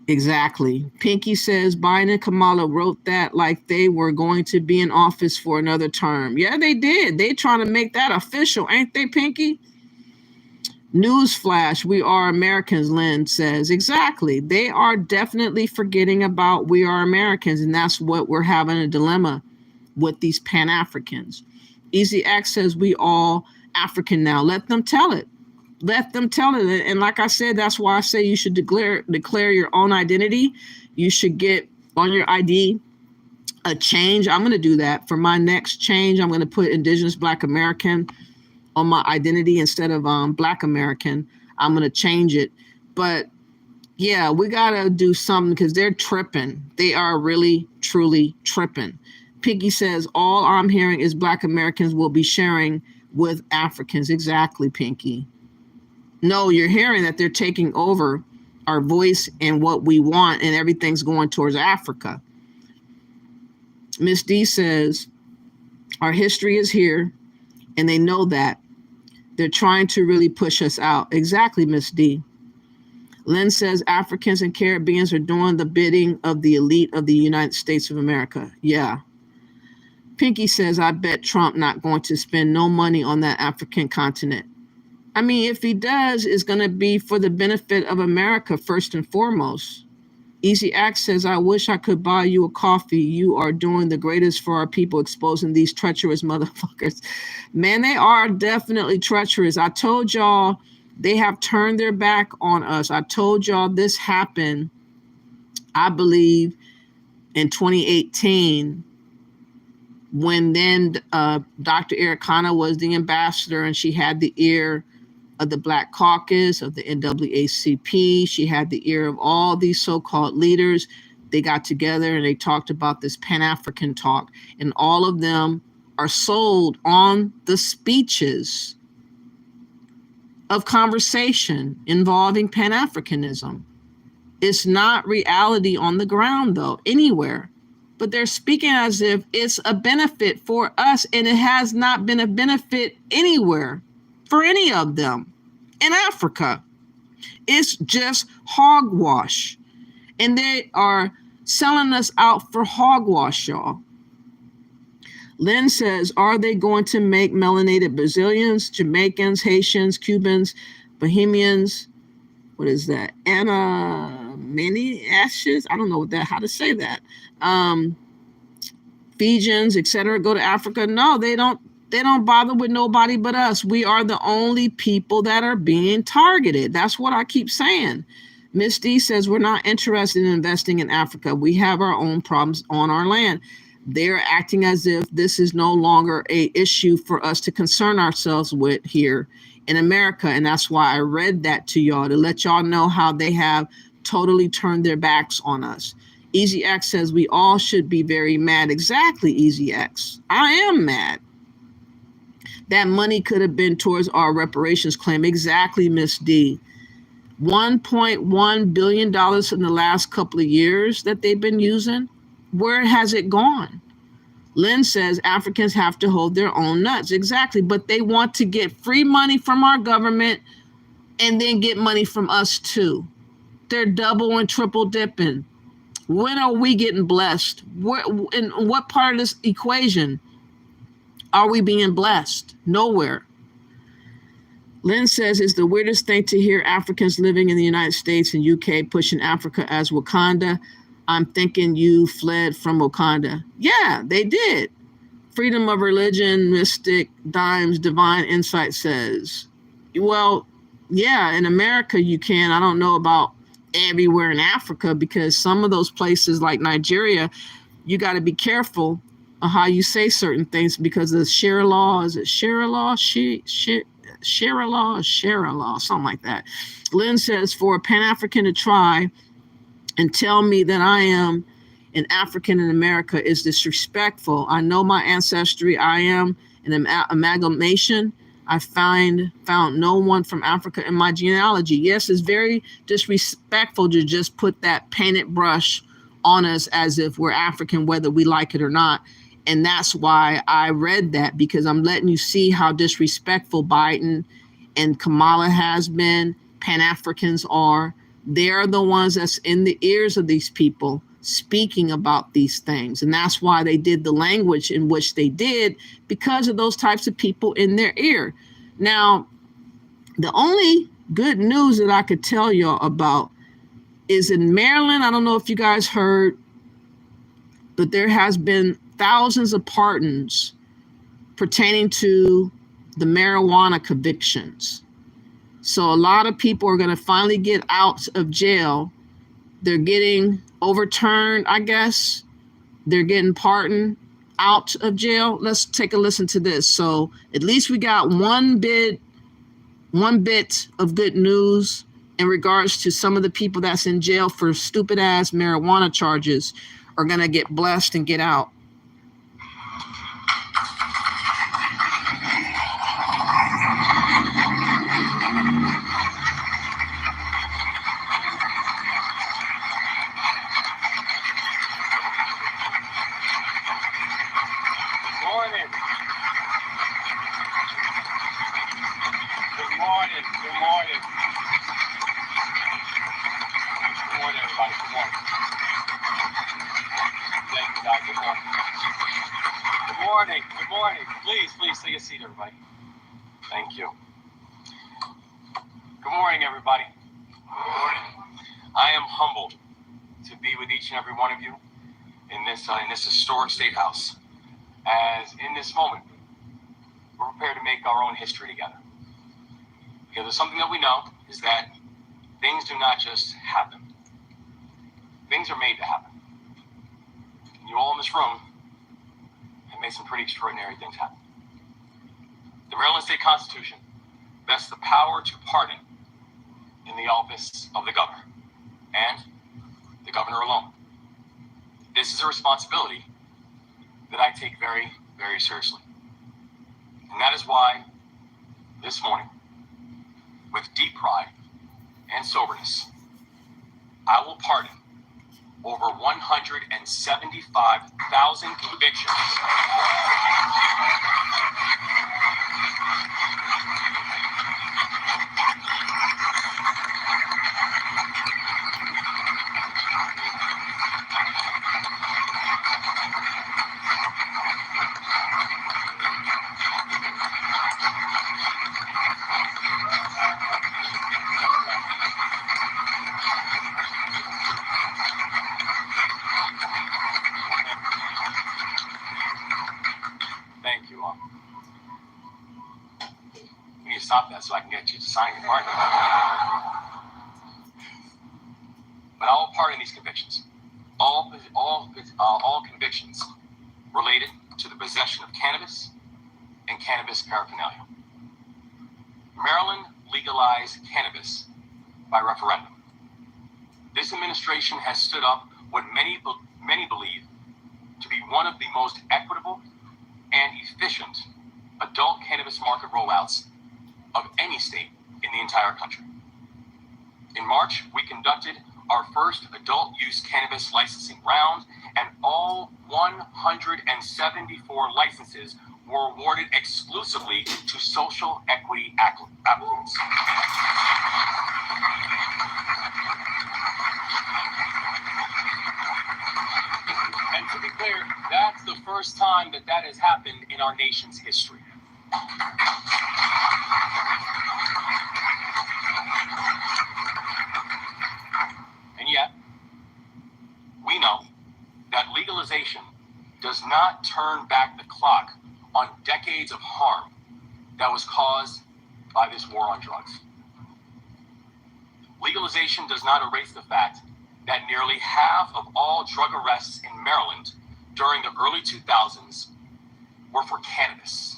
Exactly. Pinky says Biden and Kamala wrote that like they were going to be in office for another term. Yeah, they did. They trying to make that official, ain't they, Pinky? Newsflash, we are Americans, Lynn says. Exactly. They are definitely forgetting about we are Americans, and that's what we're having a dilemma with these Pan-Africans. Easy X says we all African now. Let them tell it. Let them tell it. And like I said, that's why I say you should declare your own identity. You should get on your ID a change. I'm going to do that. For my next change, I'm going to put Indigenous Black American on my identity instead of Black American. I'm going to change it. But yeah, we got to do something because they're tripping. They are really, truly tripping. Piggy says, all I'm hearing is Black Americans will be sharing with Africans. Exactly, Pinky. No, you're hearing that they're taking over our voice and what we want, and everything's going towards Africa. Miss D says, our history is here, and they know that. They're trying to really push us out. Exactly, Miss D. Lynn says Africans and Caribbeans are doing the bidding of the elite of the United States of America. Yeah. Pinky says, I bet Trump not going to spend no money on that African continent. I mean, if he does, it's going to be for the benefit of America first and foremost. Easy Act says, I wish I could buy you a coffee. You are doing the greatest for our people, exposing these treacherous motherfuckers. Man, they are definitely treacherous. I told y'all they have turned their back on us. I told y'all this happened, I believe, in 2018, when then Dr. Ericana was the ambassador, and she had the ear of the Black Caucus, of the NAACP. She had the ear of all these so-called leaders. They got together and they talked about this Pan-African talk, and all of them are sold on the speeches of conversation involving Pan-Africanism. It's not reality on the ground, though, anywhere. But they're speaking as if it's a benefit for us, and it has not been a benefit anywhere for any of them in Africa. It's just hogwash. And they are selling us out for hogwash, y'all. Lynn says, are they going to make melanated Brazilians, Jamaicans, Haitians, Cubans, Bohemians? What is that? Anna many ashes? I don't know how to say that. Fijians, etc., go to Africa. No, they don't bother with nobody but us. We are the only people that are being targeted. That's what I keep saying. Miss D says we're not interested in investing in Africa. We have our own problems on our land. They're acting as if this is no longer a issue for us to concern ourselves with here in America. And that's why I read that to y'all, to let y'all know how they have totally turned their backs on us. Easy X says we all should be very mad. Exactly, Easy X. I am mad. That money could have been towards our reparations claim. Exactly, Miss D. $1.1 billion in the last couple of years that they've been using. Where has it gone? Lynn says Africans have to hold their own nuts. Exactly, but they want to get free money from our government and then get money from us too. They're double and triple dipping. When are we getting blessed? In what part of this equation are we being blessed? Nowhere. Lynn says it's the weirdest thing to hear Africans living in the United States and UK pushing Africa as Wakanda. I'm thinking you fled from Wakanda. Yeah, they did. Freedom of religion, Mystic Dimes, Divine Insight says. Well, yeah, in America you can. I don't know about everywhere in Africa, because some of those places like Nigeria, you got to be careful of how you say certain things because of the Sharia law. Is it Sharia law? Sharia law, something like that. Lynn says, for a Pan-African to try and tell me that I am an African in America is disrespectful. I know my ancestry. I am an amalgamation. I found no one from Africa in my genealogy. Yes, it's very disrespectful to just put that painted brush on us as if we're African, whether we like it or not. And that's why I read that, because I'm letting you see how disrespectful Biden and Kamala has been. Pan-Africans are. They're the ones that's in the ears of these people speaking about these things. And that's why they did the language in which they did, because of those types of people in their ear. Now, the only good news that I could tell y'all about is in Maryland. I don't know if you guys heard, but there has been thousands of pardons pertaining to the marijuana convictions. So a lot of people are going to finally get out of jail. They're getting overturned, I guess. They're getting pardoned out of jail. Let's take a listen to this. So at least we got one bit of good news in regards to some of the people that's in jail for stupid ass marijuana charges are going to get blessed and get out. Good morning. Please take a seat, everybody. Thank you. Good morning, everybody. Good morning. I am humbled to be with each and every one of you in this historic state house. As in this moment, we're prepared to make our own history together. Because there's something that we know is that things do not just happen. Things are made to happen. And you all in this room have made some pretty extraordinary things happen. The Maryland State Constitution vests the power to pardon in the office of the governor and the governor alone. This is a responsibility that I take very, very seriously. And that is why this morning, with deep pride and soberness, I will pardon over 175,000 convictions. stop that so I can get you to sign your pardon. But I'll pardon these convictions. All convictions related to the possession of cannabis and cannabis paraphernalia. Maryland legalized cannabis by referendum. This administration has stood up what many believe to be one of the most equitable and efficient adult cannabis market rollouts of any state in the entire country. In March, we conducted our first adult use cannabis licensing round, and all 174 licenses were awarded exclusively to social equity applicants. And to be clear, that's the first time that has happened in our nation's history. And yet, we know that legalization does not turn back the clock on decades of harm that was caused by this war on drugs. Legalization does not erase the fact that nearly half of all drug arrests in Maryland during the early 2000s were for cannabis.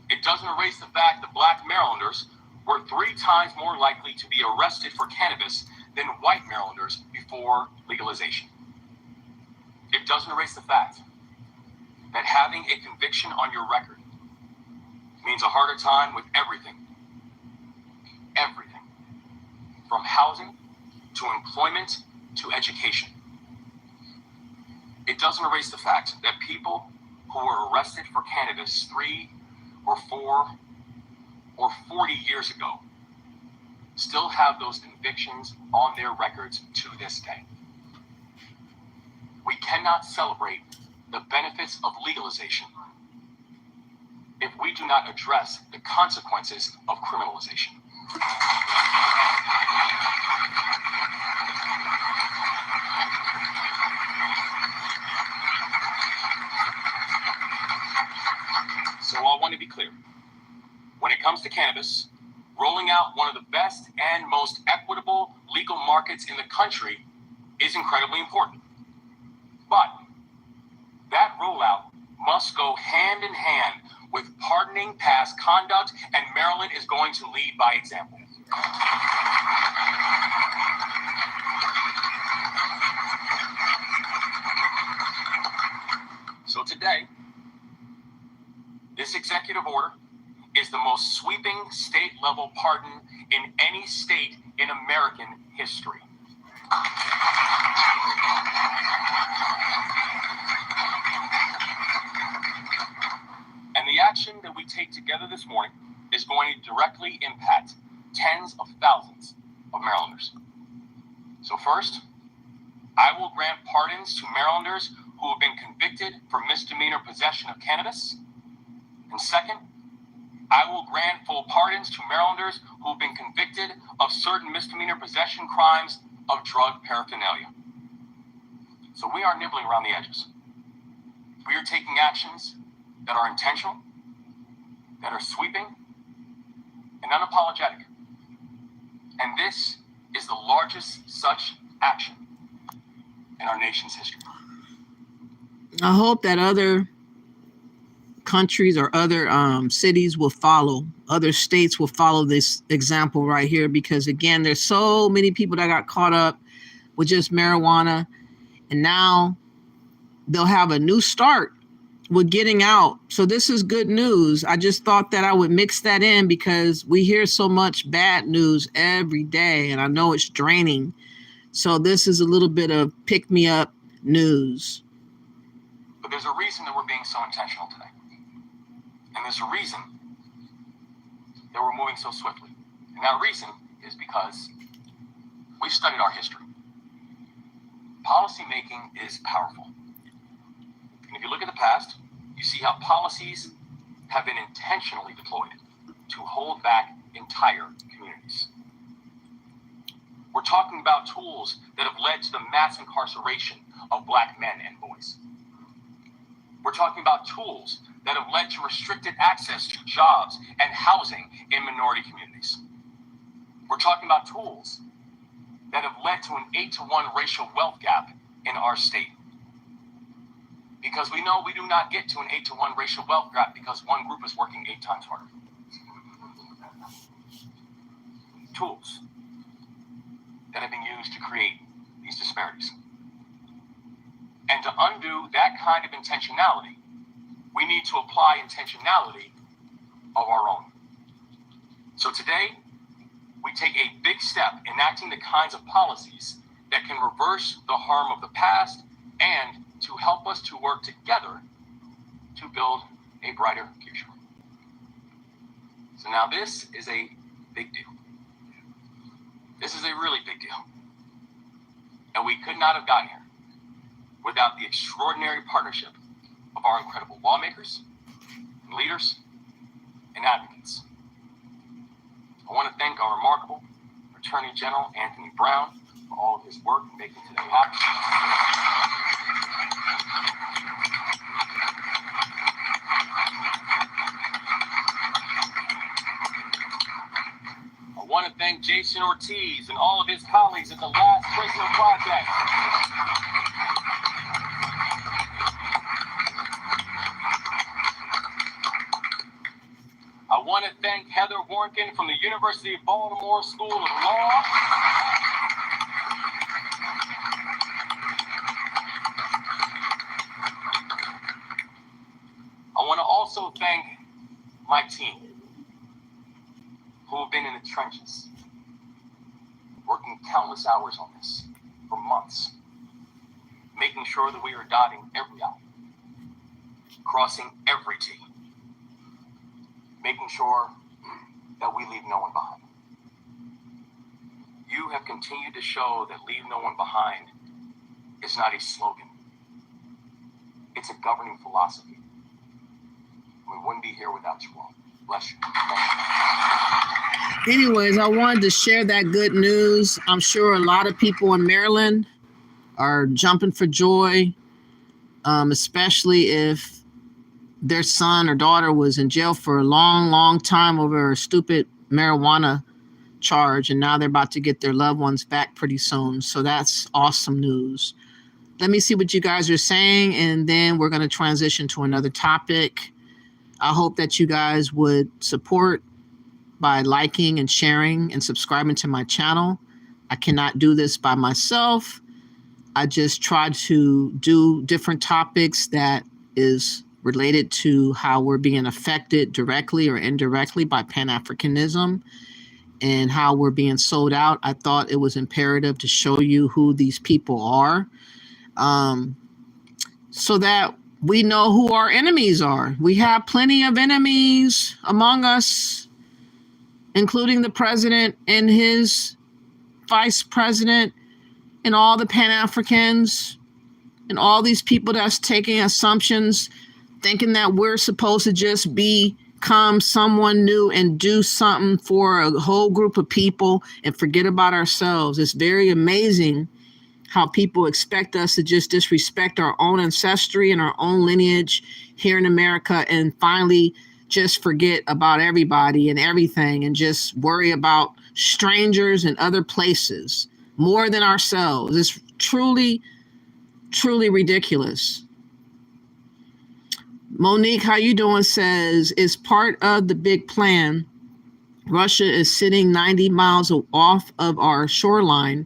It doesn't erase the fact that Black Marylanders were 3 times more likely to be arrested for cannabis than white Marylanders before legalization. It doesn't erase the fact that having a conviction on your record means a harder time with everything. Everything. From housing to employment to education. It doesn't erase the fact that people who were arrested for cannabis 3 or 4 or 40 years ago still have those convictions on their records to this day. We cannot celebrate the benefits of legalization if we do not address the consequences of criminalization. So I want to be clear. When it comes to cannabis, rolling out one of the best and most equitable legal markets in the country is incredibly important. But that rollout must go hand in hand with pardoning past conduct, and Maryland is going to lead by example. So today, this executive order is the most sweeping state-level pardon in any state in American history. And the action that we take together this morning is going to directly impact tens of thousands of Marylanders. So first, I will grant pardons to Marylanders who have been convicted for misdemeanor possession of cannabis. And second, I will grant full pardons to Marylanders who have been convicted of certain misdemeanor possession crimes of drug paraphernalia. So we are nibbling around the edges. We are taking actions that are intentional, that are sweeping, and unapologetic. And this is the largest such action in our nation's history. I hope that other countries or other cities will follow, other states will follow this example right here, because again, there's so many people that got caught up with just marijuana, and now they'll have a new start with getting out. So this is good news. I just thought that I would mix that in because we hear so much bad news every day, and I know it's draining. So this is a little bit of pick-me-up news. But there's a reason that we're being so intentional today. And there's a reason that we're moving so swiftly. And that reason is because we've studied our history. Policy making is powerful. And if you look at the past, you see how policies have been intentionally deployed to hold back entire communities. We're talking about tools that have led to the mass incarceration of Black men and boys. We're talking about tools that have led to restricted access to jobs and housing in minority communities. We're talking about tools that have led to an 8-to-1 racial wealth gap in our state. Because we know we do not get to an 8-to-1 racial wealth gap because one group is working 8 times harder. Tools that have been used to create these disparities. And to undo that kind of intentionality, we need to apply intentionality of our own. So today, we take a big step enacting the kinds of policies that can reverse the harm of the past and to help us to work together to build a brighter future. So now this is a big deal. This is a really big deal. And we could not have gotten here without the extraordinary partnership of our incredible lawmakers, leaders, and advocates. I want to thank our remarkable Attorney General Anthony Brown for all of his work in making today happen. I want to thank Jason Ortiz and all of his colleagues at the Last Prisoner Project. I want to thank Heather Warnken from the University of Baltimore School of Law. I want to also thank my team, who have been in the trenches, working countless hours on this for months, making sure that we are dotting every I, crossing every T, making sure that we leave no one behind. You have continued to show that leave no one behind is not a slogan. It's a governing philosophy. We wouldn't be here without you all. Bless you. Anyways, I wanted to share that good news. I'm sure a lot of people in Maryland are jumping for joy, especially if their son or daughter was in jail for a long, long time over a stupid marijuana charge, and now they're about to get their loved ones back pretty soon. So that's awesome news. Let me see what you guys are saying, and then we're going to transition to another topic. I hope that you guys would support by liking and sharing and subscribing to my channel. I cannot do this by myself. I just try to do different topics that is related to how we're being affected directly or indirectly by Pan-Africanism and how we're being sold out. I thought it was imperative to show you who these people are, so that we know who our enemies are. We have plenty of enemies among us, including the president and his vice president and all the Pan-Africans and all these people that's taking assumptions, thinking that we're supposed to just become someone new and do something for a whole group of people and forget about ourselves. It's very amazing how people expect us to just disrespect our own ancestry and our own lineage here in America and finally just forget about everybody and everything and just worry about strangers and other places more than ourselves. It's truly, truly ridiculous. Monique, how you doing, says, is part of the big plan. Russia is sitting 90 miles off of our shoreline,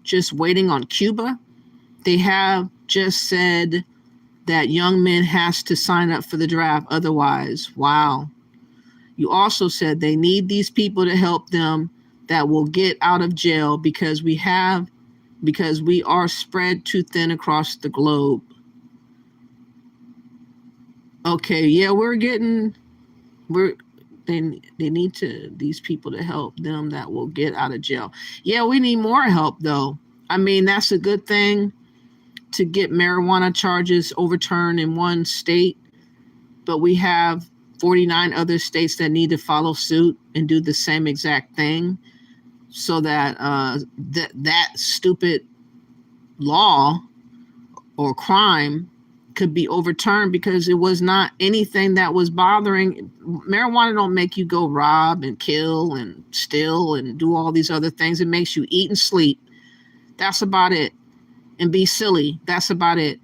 just waiting on Cuba. They have just said that young men has to sign up for the draft otherwise. Wow. You also said they need these people to help them that will get out of jail because we are spread too thin across the globe. Okay, yeah, they need these people to help them that will get out of jail. Yeah, we need more help though. I mean, that's a good thing to get marijuana charges overturned in one state, but we have 49 other states that need to follow suit and do the same exact thing so that that stupid law or crime could be overturned because it was not anything that was bothering. Marijuana don't make you go rob and kill and steal and do all these other things. It makes you eat and sleep. That's about it. And be silly. That's about it.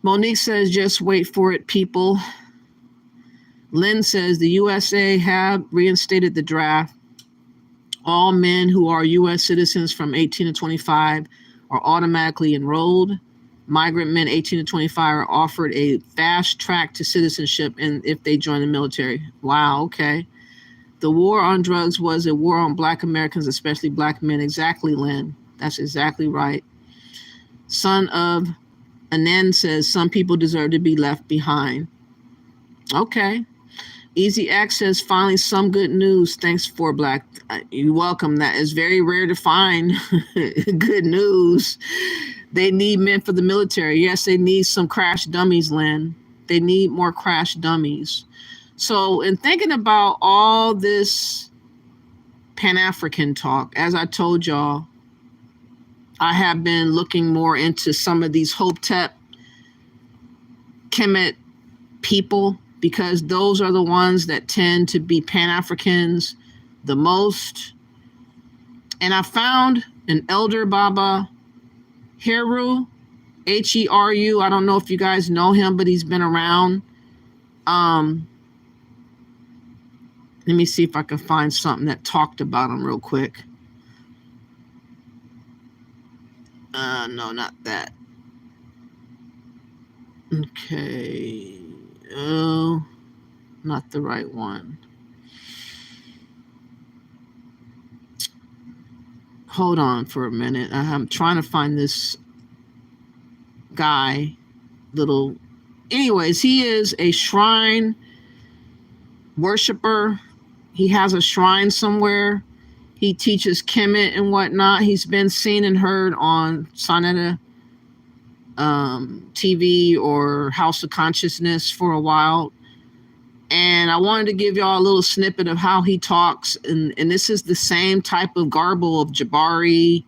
Monique says, just wait for it, people. Lynn says, the USA have reinstated the draft. All men who are U.S. citizens from 18 to 25 are automatically enrolled. Migrant men 18 to 25 are offered a fast track to citizenship and if they join the military. Wow, okay. The war on drugs was a war on Black Americans, especially Black men. Exactly, Lynn. That's exactly right. Son of Anan says some people deserve to be left behind. Okay. Easy Access, finally some good news. Thanks for Black. You're welcome. That is very rare to find good news. They need men for the military. Yes, they need some crash dummies, Lynn. They need more crash dummies. So in thinking about all this Pan-African talk, as I told y'all, I have been looking more into some of these Hotep Kemet people because those are the ones that tend to be Pan-Africans the most. And I found an Elder Baba Heru, Heru. I don't know if you guys know him, but he's been around. Let me see if I can find something that talked about him real quick. No, not that. Okay. Oh, not the right one. Hold on for a minute. I'm trying to find this guy. Anyways, he is a shrine worshiper. He has a shrine somewhere. He teaches Kemet and whatnot. He's been seen and heard on Sonetta TV or House of Consciousness for a while. And I wanted to give y'all a little snippet of how he talks. And this is the same type of garble of Jabari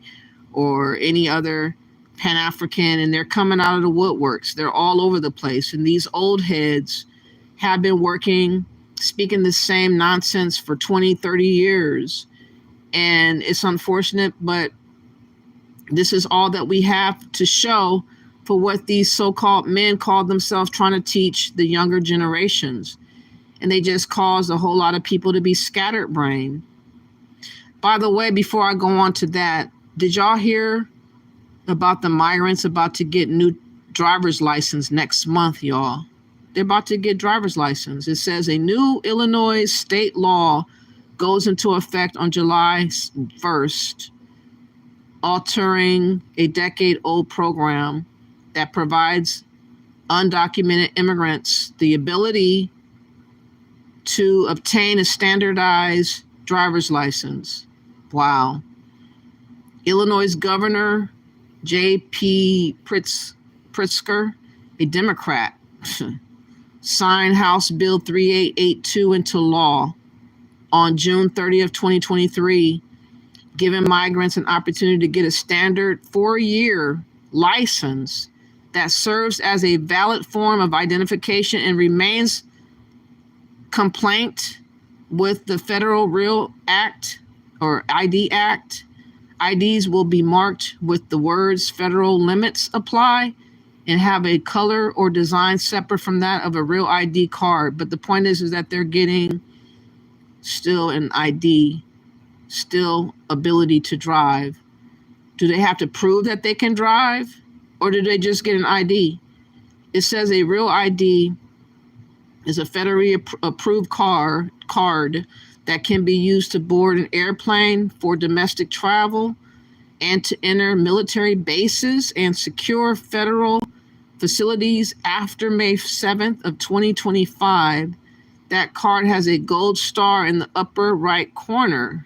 or any other Pan-African. And they're coming out of the woodworks. They're all over the place. And these old heads have been speaking the same nonsense for 20, 30 years. And it's unfortunate, but this is all that we have to show for what these so-called men call themselves trying to teach the younger generations. And they just cause a whole lot of people to be scatterbrained. By the way, before I go on to that, did y'all hear about the migrants about to get new driver's license next month, y'all? They're about to get driver's license. It says a new Illinois state law goes into effect on July 1st, altering a decade-old program that provides undocumented immigrants the ability to obtain a standardized driver's license. Wow. Illinois Governor J.P. Pritzker, a Democrat, signed House Bill 3882 into law on June 30th, 2023, giving migrants an opportunity to get a standard 4-year license that serves as a valid form of identification and remains compliant with the Federal Real Act or ID Act. IDs will be marked with the words federal limits apply and have a color or design separate from that of a real ID card. But the point is that they're getting still an ID, still ability to drive. Do they have to prove that they can drive, or do they just get an ID? It says a real ID is a federally approved card that can be used to board an airplane for domestic travel and to enter military bases and secure federal facilities after May 7th of 2025. That card has a gold star in the upper right corner.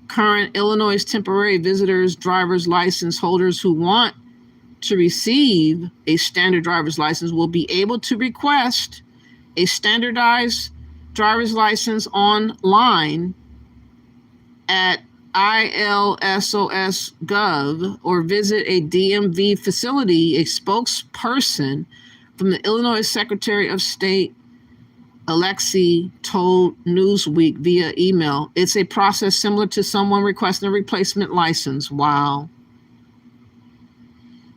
Current Illinois temporary visitors driver's license holders who want to receive a standard driver's license will be able to request a standardized driver's license online at ilsos.gov or visit a DMV facility. A spokesperson from the Illinois Secretary of State, Alexi, told Newsweek via email, it's a process similar to someone requesting a replacement license. Wow.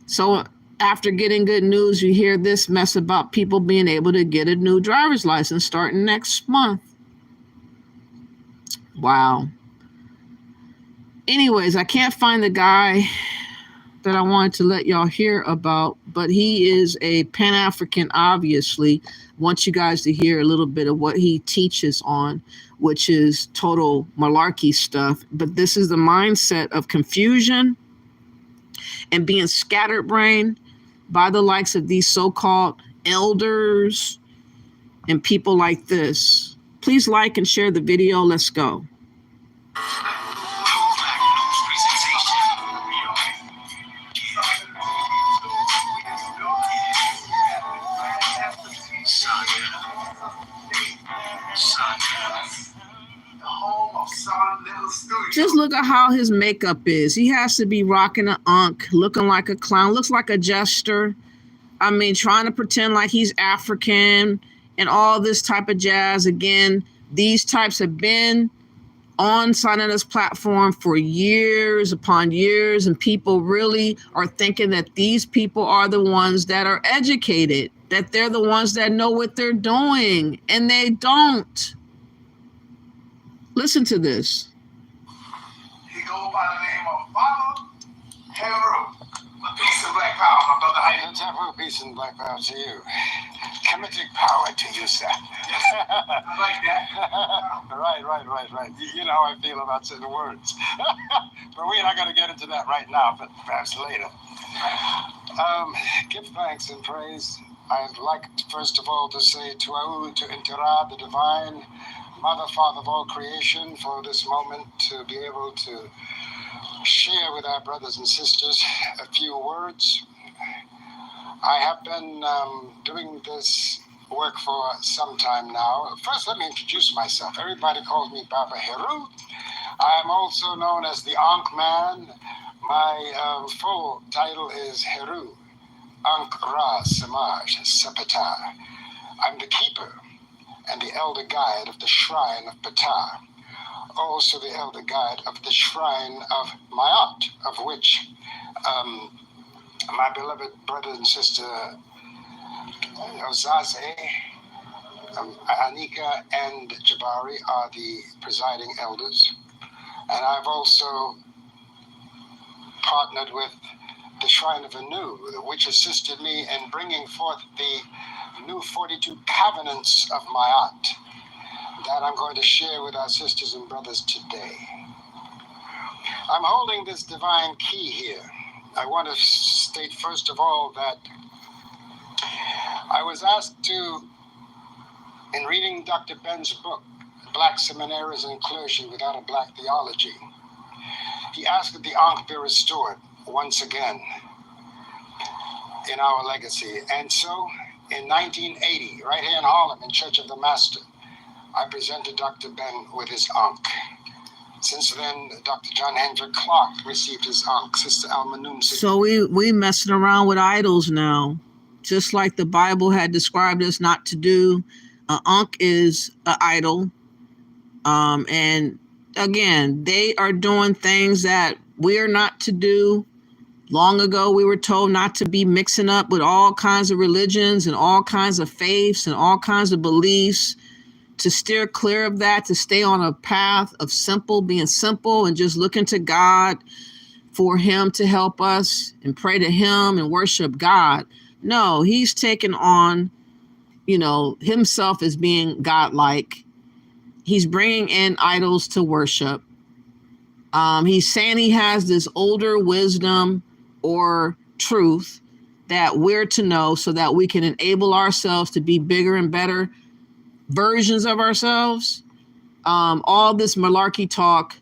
So after getting good news, you hear this mess about people being able to get a new driver's license starting next month. Wow. Anyways, I can't find the guy that I wanted to let y'all hear about, but he is a Pan-African, obviously. Want you guys to hear a little bit of what he teaches on, which is total malarkey stuff. But this is the mindset of confusion and being scatterbrained by the likes of these so-called elders and people like this. Please like and share the video. Let's go. Just look at how his makeup is. He has to be rocking an unk, looking like a clown, looks like a jester. I mean, trying to pretend like he's African and all this type of jazz. Again, these types have been on Sanela's platform for years upon years, and people really are thinking that these people are the ones that are educated, that they're the ones that know what they're doing, and they don't. Listen to this. He goes by the name of Father Heru. Peace and black power, my brother. Peace and black power to you. Kemetic power to you, sir. I like that. Right. You know how I feel about certain words. But we're not going to get into that right now, but perhaps later. Give thanks and praise. I'd like, first of all, to say Tuau to Intera, the divine Mother, Father of all creation, for this moment to be able to share with our brothers and sisters a few words. I have been doing this work for some time now. First, let me introduce myself. Everybody calls me Baba Heru. I am also known as the Ankh Man. My full title is Heru Ankh Ra Samaj Sapata. I'm the keeper and the elder guide of the shrine of Ptah, also the elder guide of the shrine of Mayat, of which my beloved brother and sister Ozaze, Anika, and Jabari are the presiding elders. And I've also partnered with the Shrine of Anu, which assisted me in bringing forth the new 42 covenants of Mayat that I'm going to share with our sisters and brothers today. I'm holding this divine key here. I want to state first of all that I was asked to, in reading Dr. Ben's book, Black Seminaries and Clergy Without a Black Theology, he asked that the Ankh be restored once again in our legacy. And so in 1980, right here in Harlem, in Church of the Master, I presented Dr. Ben with his Ankh. Since then, Dr. John Hendrick Clark received his Ankh. Sister Alma Noom. So we messing around with idols now, just like the Bible had described us not to do. Ankh is an idol. And again, they are doing things that we're not to do. Long ago, we were told not to be mixing up with all kinds of religions and all kinds of faiths and all kinds of beliefs, to steer clear of that, to stay on a path of being simple and just looking to God for him to help us and pray to him and worship God. No, he's taken on, himself as being godlike. He's bringing in idols to worship. He's saying he has this older wisdom or truth that we're to know so that we can enable ourselves to be bigger and better versions of ourselves. All this malarkey talk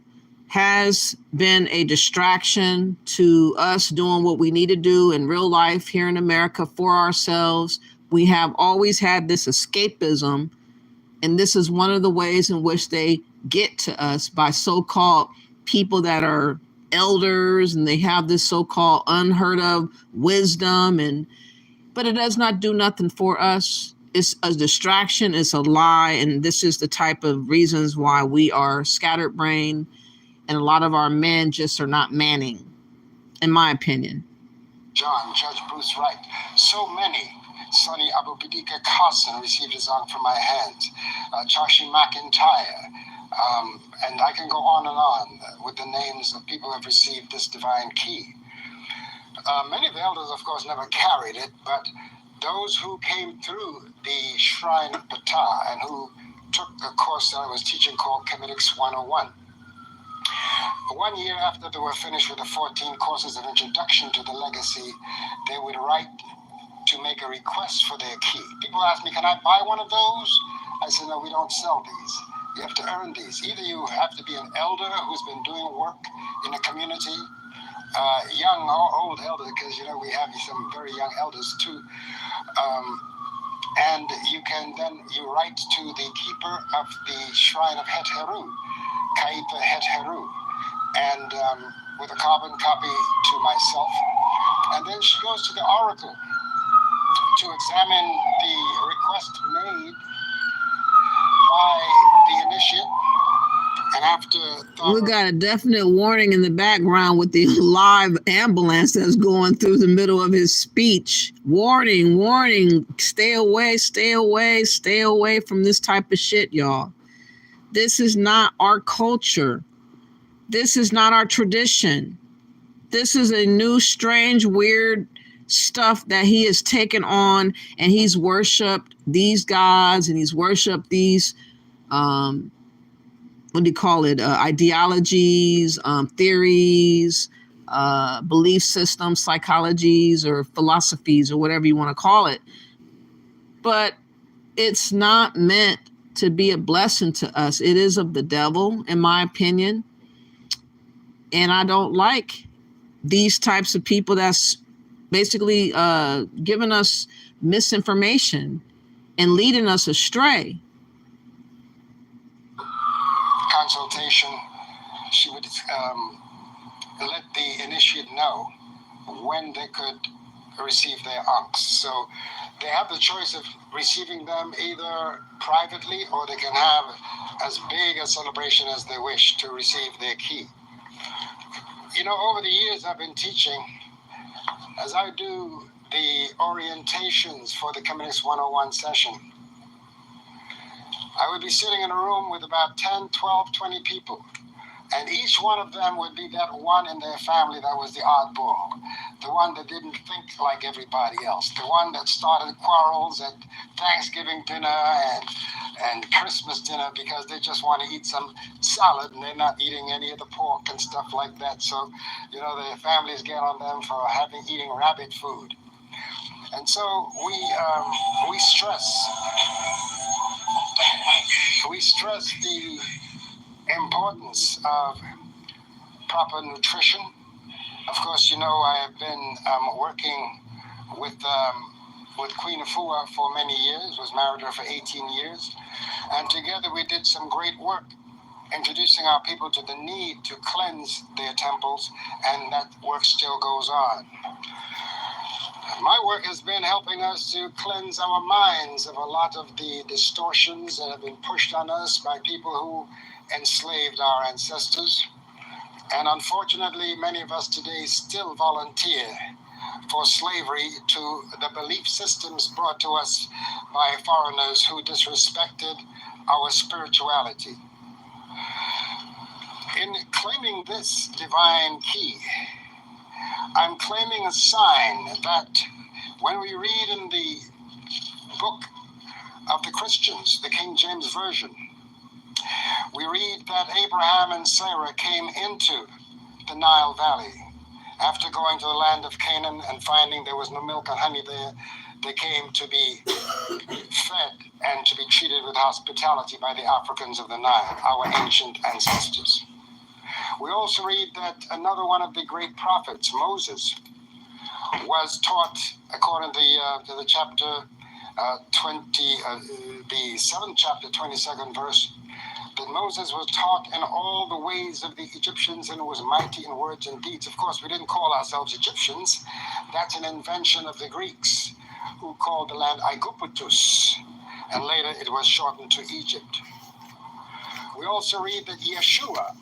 has been a distraction to us doing what we need to do in real life here in America for ourselves. We have always had this escapism, and this is one of the ways in which they get to us by so-called people that are elders and they have this so-called unheard of wisdom, but it does not do nothing for us. It's a distraction, it's a lie, and this is the type of reasons why we are scatterbrained, and a lot of our men just are not manning, in my opinion. John, Judge Bruce Wright, so many. Sonny Abubidika Carson received his arm from my hands. Chashi McIntyre. And I can go on and on with the names of people who have received this divine key. Many of the elders, of course, never carried it, but those who came through the Shrine of Ptah and who took a course that I was teaching called Comedics 101. 1 year after they were finished with the 14 courses of introduction to the legacy, they would write to make a request for their key. People ask me, can I buy one of those? I said, no, we don't sell these. You have to earn these. Either you have to be an elder who's been doing work in a community, young or old elder, because, we have some very young elders too. And you write to the keeper of the Shrine of Het Heru, Kaipa Het Heru, and with a carbon copy to myself. And then she goes to the oracle to examine the request made by the initiate. And after we got a definite warning in the background with the live ambulance that's going through the middle of his speech. Warning, warning, stay away, stay away, stay away from this type of shit, y'all. This is not our culture. This is not our tradition. This is a new, strange, weird stuff that he has taken on, and he's worshipped these gods and he's worshipped these ideologies, theories, belief systems, psychologies, or philosophies, or whatever you want to call it. But it's not meant to be a blessing to us. It is of the devil, in my opinion. And I don't like these types of people that's basically giving us misinformation and leading us astray. Consultation, she would let the initiate know when they could receive their unks. So they have the choice of receiving them either privately, or they can have as big a celebration as they wish to receive their key. Over the years I've been teaching, as I do the orientations for the Comedics 101 session, I would be sitting in a room with about 10, 12, 20 people. And each one of them would be that one in their family that was the oddball, the one that didn't think like everybody else, the one that started quarrels at Thanksgiving dinner and Christmas dinner because they just want to eat some salad and they're not eating any of the pork and stuff like that. So, their families get on them for eating rabbit food. And so we stress the importance of proper nutrition. Of course, I have been working with Queen Afua for many years, was married to her for 18 years. And together we did some great work introducing our people to the need to cleanse their temples, and that work still goes on. My work has been helping us to cleanse our minds of a lot of the distortions that have been pushed on us by people who enslaved our ancestors. And unfortunately, many of us today still volunteer for slavery to the belief systems brought to us by foreigners who disrespected our spirituality. In claiming this divine key, I'm claiming a sign that when we read in the book of the Christians, the King James Version, we read that Abraham and Sarah came into the Nile Valley. After going to the land of Canaan and finding there was no milk and honey there, they came to be fed and to be treated with hospitality by the Africans of the Nile, our ancient ancestors. We also read that another one of the great prophets, Moses, was taught, according to the chapter 20, the 7th chapter, 22nd verse, that Moses was taught in all the ways of the Egyptians and was mighty in words and deeds. Of course, we didn't call ourselves Egyptians. That's an invention of the Greeks, who called the land Aegyptus, and later it was shortened to Egypt. We also read that Yeshua,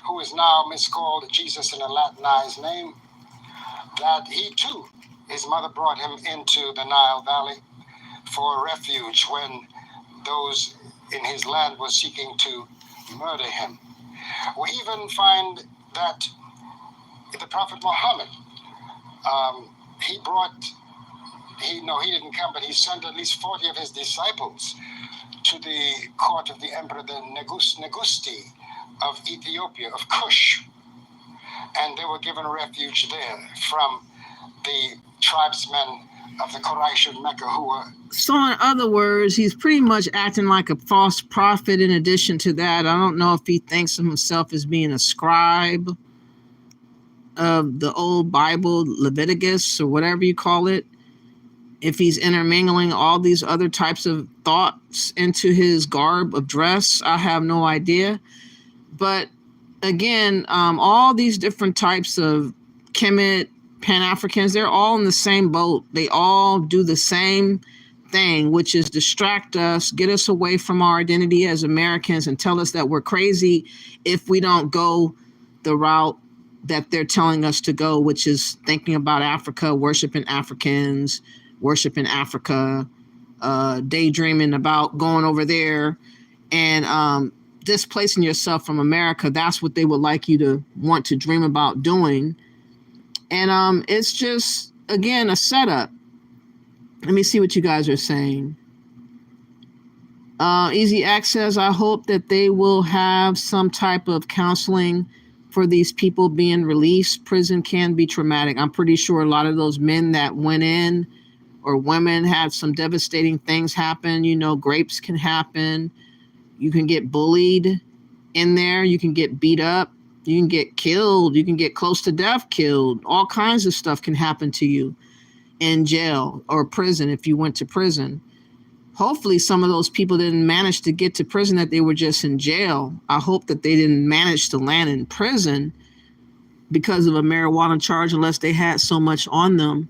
who is now miscalled Jesus in a Latinized name, that he too, his mother brought him into the Nile Valley for refuge when those in his land were seeking to murder him. We even find that the Prophet Muhammad, he didn't come, but he sent at least 40 of his disciples to the court of the emperor, the Negusti of Ethiopia, of Kush, and they were given refuge there from the tribesmen of the Quraysh in Mecca who were. So in other words, he's pretty much acting like a false prophet. In addition to that, I don't know if he thinks of himself as being a scribe of the old Bible, Leviticus, or whatever you call it. If he's intermingling all these other types of thoughts into his garb of dress, I have no idea. But again, all these different types of Kemet, Pan-Africans, they're all in the same boat. They all do the same thing, which is distract us, get us away from our identity as Americans, and tell us that we're crazy if we don't go the route that they're telling us to go, which is thinking about Africa, worshiping Africans, worshiping Africa, daydreaming about going over there, and displacing yourself from America. That's what they would like you to want to dream about doing. And it's just, again, a setup. Let me see what you guys are saying. Easy Access, I hope that they will have some type of counseling for these people being released. Prison can be traumatic. I'm pretty sure a lot of those men that went in, or women, had some devastating things happen. You know, grapes can happen. You can get bullied in there. You can get beat up. You can get killed. You can get close to death killed. All kinds of stuff can happen to you in jail or prison if you went to prison. Hopefully some of those people didn't manage to get to prison, that they were just in jail. I hope that they didn't manage to land in prison because of a marijuana charge, unless they had so much on them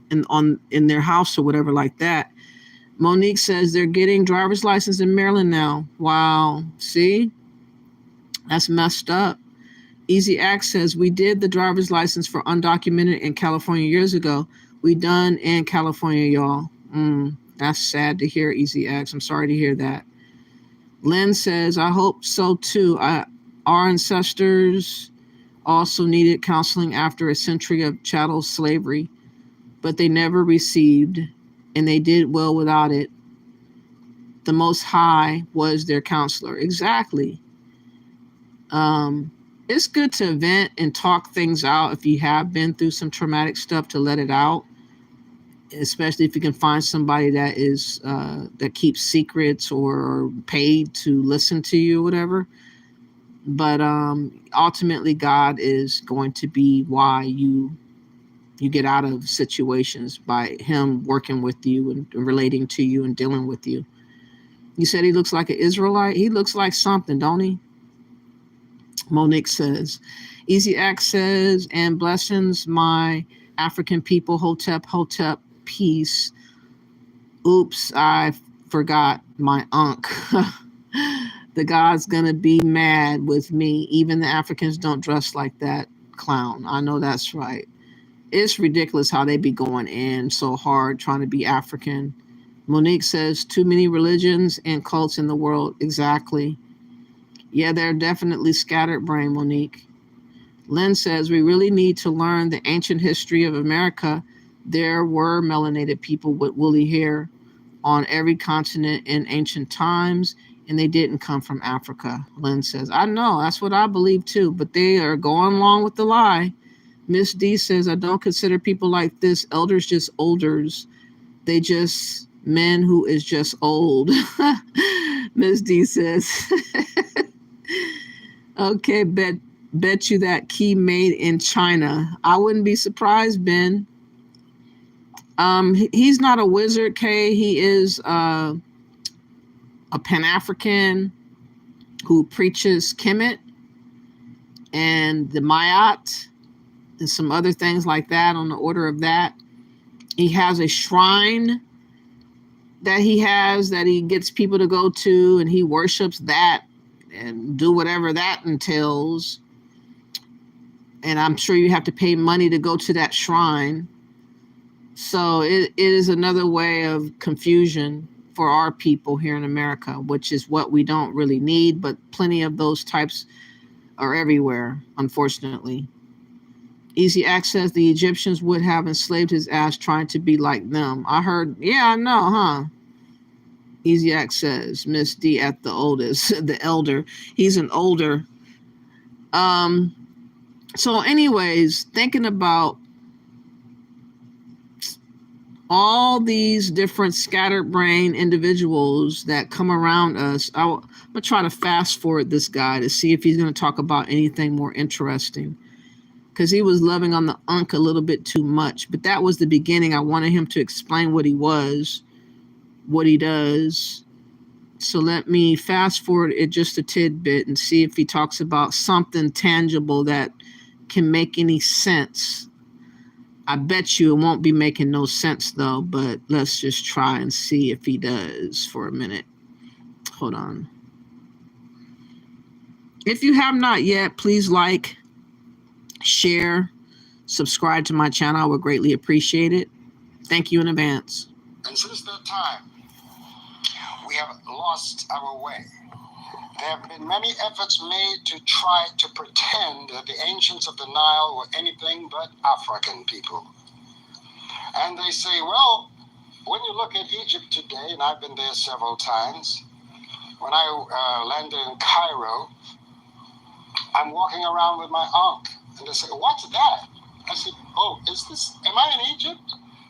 in their house or whatever like that. Monique says they're getting driver's license in Maryland now. Wow. See? That's messed up. Easy Access, we did the driver's license for undocumented in California years ago. We done in California, y'all. That's sad to hear, Easy X. I'm sorry to hear that. Lynn says, I hope so too. Our ancestors also needed counseling after a century of chattel slavery, but they never received, and they did well without it. The Most High was their counselor. Exactly. It's good to vent and talk things out if you have been through some traumatic stuff, to let it out, especially if you can find somebody that is that keeps secrets or paid to listen to you or whatever. But ultimately, God is going to be why you get out of situations, by him working with you and relating to you and dealing with you. You said he looks like an Israelite. He looks like something, don't he? Monique says, Easy Access and blessings, my African people. Hotep, peace. Oops, I forgot my Ankh. The God's gonna be mad with me. Even the Africans don't dress like that clown. I know that's right. It's ridiculous how they be going in so hard trying to be African. Monique says, too many religions and cults in the world. Exactly. Yeah, they're definitely scattered brain, Monique. Lynn says, we really need to learn the ancient history of America. There were melanated people with woolly hair on every continent in ancient times, and they didn't come from Africa, Lynn says. I know, that's what I believe too, but they are going along with the lie. Miss D says, I don't consider people like this elders, just olders. They just men who is just old. Miss D says, okay, bet you that key made in China. I wouldn't be surprised, Ben. He's not a wizard, Kay. He is a Pan-African. who preaches Kemet and the Mayat and some other things like that on the order of that. He has a shrine that he gets people to go to, and he worships that and do whatever that entails. And I'm sure you have to pay money to go to that shrine. So it is another way of confusion for our people here in America, which is what we don't really need, but plenty of those types are everywhere, unfortunately. Easy access, the Egyptians would have enslaved his ass trying to be like them. I heard, yeah, I know, huh? Easy access, Miss D at the oldest, the elder. He's an older. So anyways, thinking about all these different scattered brain individuals that come around us, I'm going to try to fast forward this guy to see if he's going to talk about anything more interesting. Because he was loving on the unk a little bit too much. But that was the beginning. I wanted him to explain what he was, what he does. So let me fast forward it just a tidbit and see if he talks about something tangible that can make any sense. I bet you it won't be making no sense though, but let's just try and see if he does for a minute. Hold on. If you have not yet, please like, share, subscribe to my channel. I would greatly appreciate it. Thank you in advance. And since that time, we have lost our way. There have been many efforts made to try to pretend that the ancients of the Nile were anything but African people. And they say, well, when you look at Egypt today, and I've been there several times, when I landed in Cairo, I'm walking around with my aunt. And they say, what's that? I said, oh, am I in Egypt?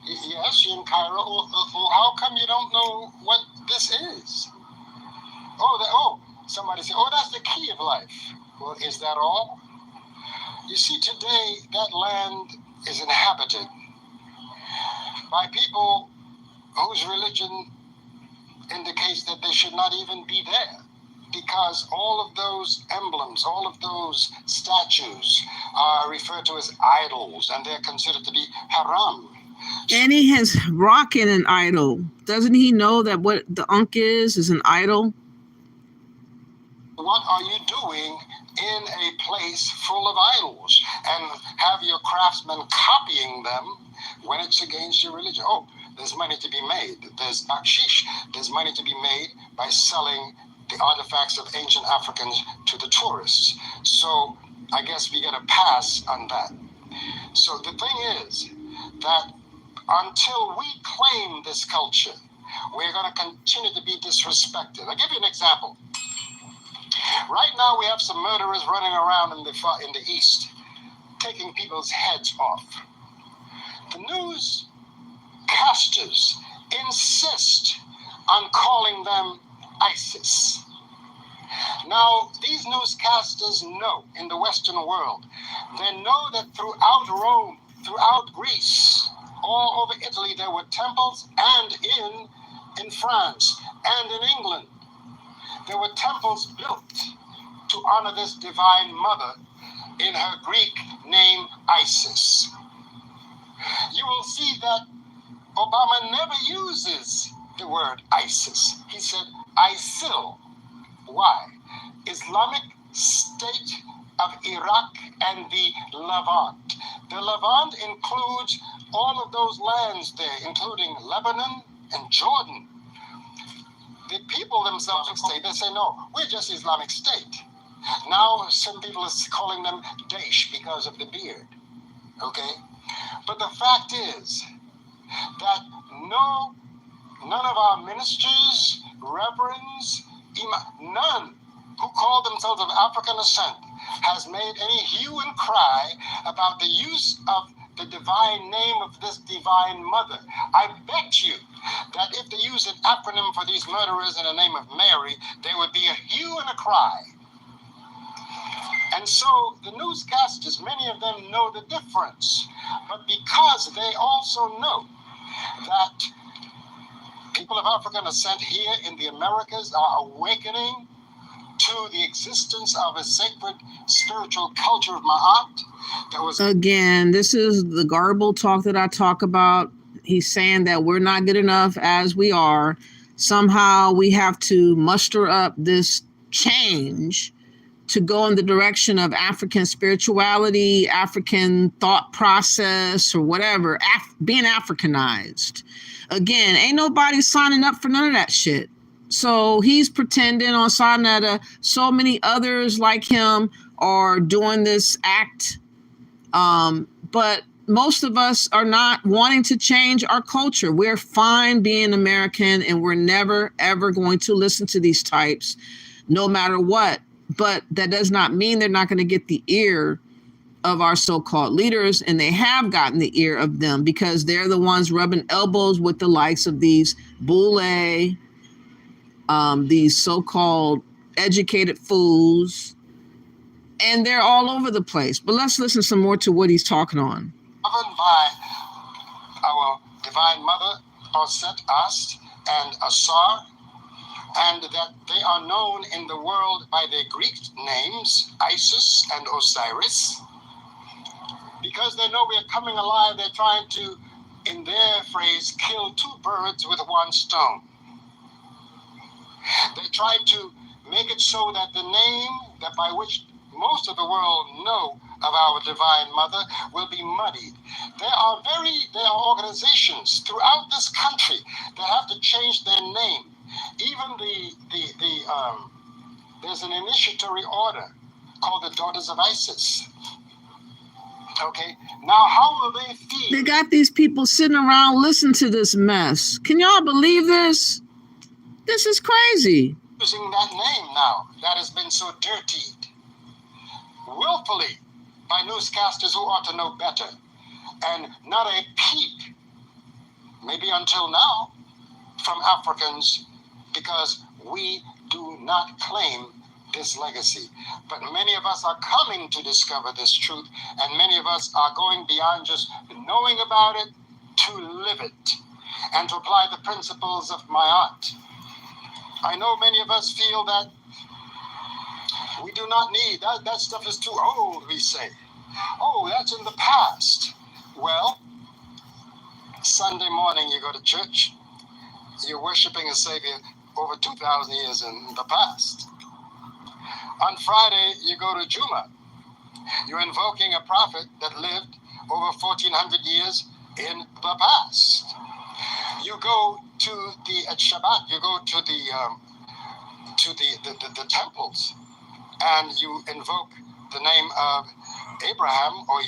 Yes, you're in Cairo. Oh, how come you don't know what this is? Somebody said, oh, that's the key of life. Well, is that all? You see, today, that land is inhabited by people whose religion indicates that they should not even be there. Because all of those emblems, all of those statues are referred to as idols, and they're considered to be haram. And he has rocking an idol. Doesn't he know that what the Ankh is an idol? What are you doing in a place full of idols? And have your craftsmen copying them when it's against your religion? Oh, there's money to be made. There's bakshish. There's money to be made by selling the artifacts of ancient Africans to the tourists. So I guess we get a pass on that. So the thing is that until we claim this culture, we're going to continue to be disrespected. I'll give you an example. Right now we have some murderers running around in the East, taking people's heads off. The newscasters insist on calling them ISIS. Now, these newscasters know in the Western world, they know that throughout Rome, throughout Greece, all over Italy, there were temples, and in France and in England, there were temples built to honor this divine mother in her Greek name Isis. You will see that Obama never uses the word ISIS. He said ISIL. Why? Islamic State of Iraq and the Levant. The Levant includes all of those lands there, including Lebanon and Jordan. The people themselves say, they say, no, we're just Islamic State. Now some people are calling them Daesh because of the beard. Okay? But the fact is that none of our ministers, reverends, none who call themselves of African descent has made any hue and cry about the use of the divine name of this divine mother. I bet you that if they use an acronym for these murderers in the name of Mary, there would be a hue and a cry. And so the newscasters, many of them know the difference. But because they also know that people of African descent here in the Americas are awakening to the existence of a sacred spiritual culture of Ma'at that was... Again, this is the garbled talk that I talk about. He's saying that we're not good enough as we are. Somehow we have to muster up this change to go in the direction of African spirituality, African thought process, or whatever, being Africanized. Again, ain't nobody signing up for none of that shit. So he's pretending on Sarnetta. So many others like him are doing this act. But most of us are not wanting to change our culture. We're fine being American, and we're never, ever going to listen to these types, no matter what. But that does not mean they're not going to get the ear of our so-called leaders, and they have gotten the ear of them because they're the ones rubbing elbows with the likes of these boule, these so-called educated fools, and they're all over the place. But let's listen some more to what he's talking on. Governed by our Divine Mother, Oset, Ast, and Asar, and that they are known in the world by their Greek names, Isis and Osiris. Because they know we are coming alive, they're trying to, in their phrase, kill two birds with one stone. They try to make it so that the name that by which most of the world know of our Divine Mother will be muddied. There are organizations throughout this country that have to change their name. Even there's an initiatory order called the Daughters of Isis. Okay, now how will they feel? They got these people sitting around listening to this mess. Can y'all believe this? This is crazy. Using that name now that has been so dirtied willfully by newscasters who ought to know better, and not a peep, maybe until now, from Africans, because we do not claim this legacy. But many of us are coming to discover this truth, and many of us are going beyond just knowing about it to live it and to apply the principles of Ma'at. I know many of us feel that we do not need, that stuff is too old, we say. Oh, that's in the past. Well, Sunday morning you go to church, you're worshiping a Savior over 2,000 years in the past. On Friday, you go to Juma. You're invoking a prophet that lived over 1,400 years in the past. You go to at Shabbat, you go to the temples, and you invoke the name of Abraham or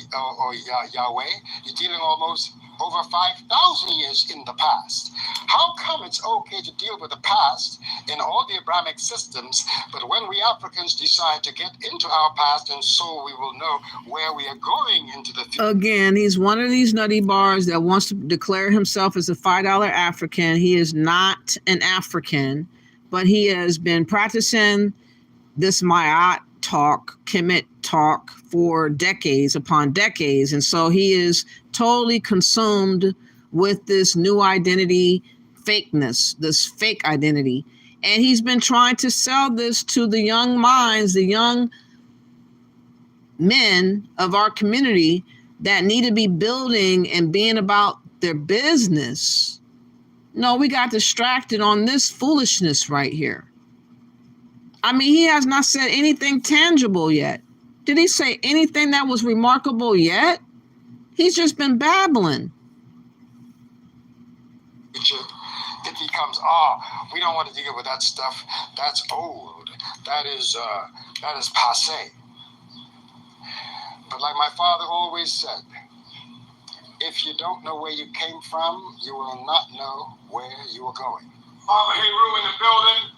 Yahweh. You're dealing almost over 5,000 years in the past. How come it's okay to deal with the past in all the Abrahamic systems, but when we Africans decide to get into our past, and so we will know where we are going into the future? Again, he's one of these nutty bars that wants to declare himself as a $5 African. He is not an African, but he has been practicing this Ma'at talk, Kemet talk for decades upon decades. And so he is totally consumed with this new identity, fakeness, this fake identity. And he's been trying to sell this to the young minds, the young men of our community that need to be building and being about their business. No, we got distracted on this foolishness right here. I mean, he has not said anything tangible yet. Did he say anything that was remarkable yet? He's just been babbling. It becomes, we don't want to deal with that stuff. That's old. That is passé. But like my father always said, if you don't know where you came from, you will not know where you are going. Father Heru in the building.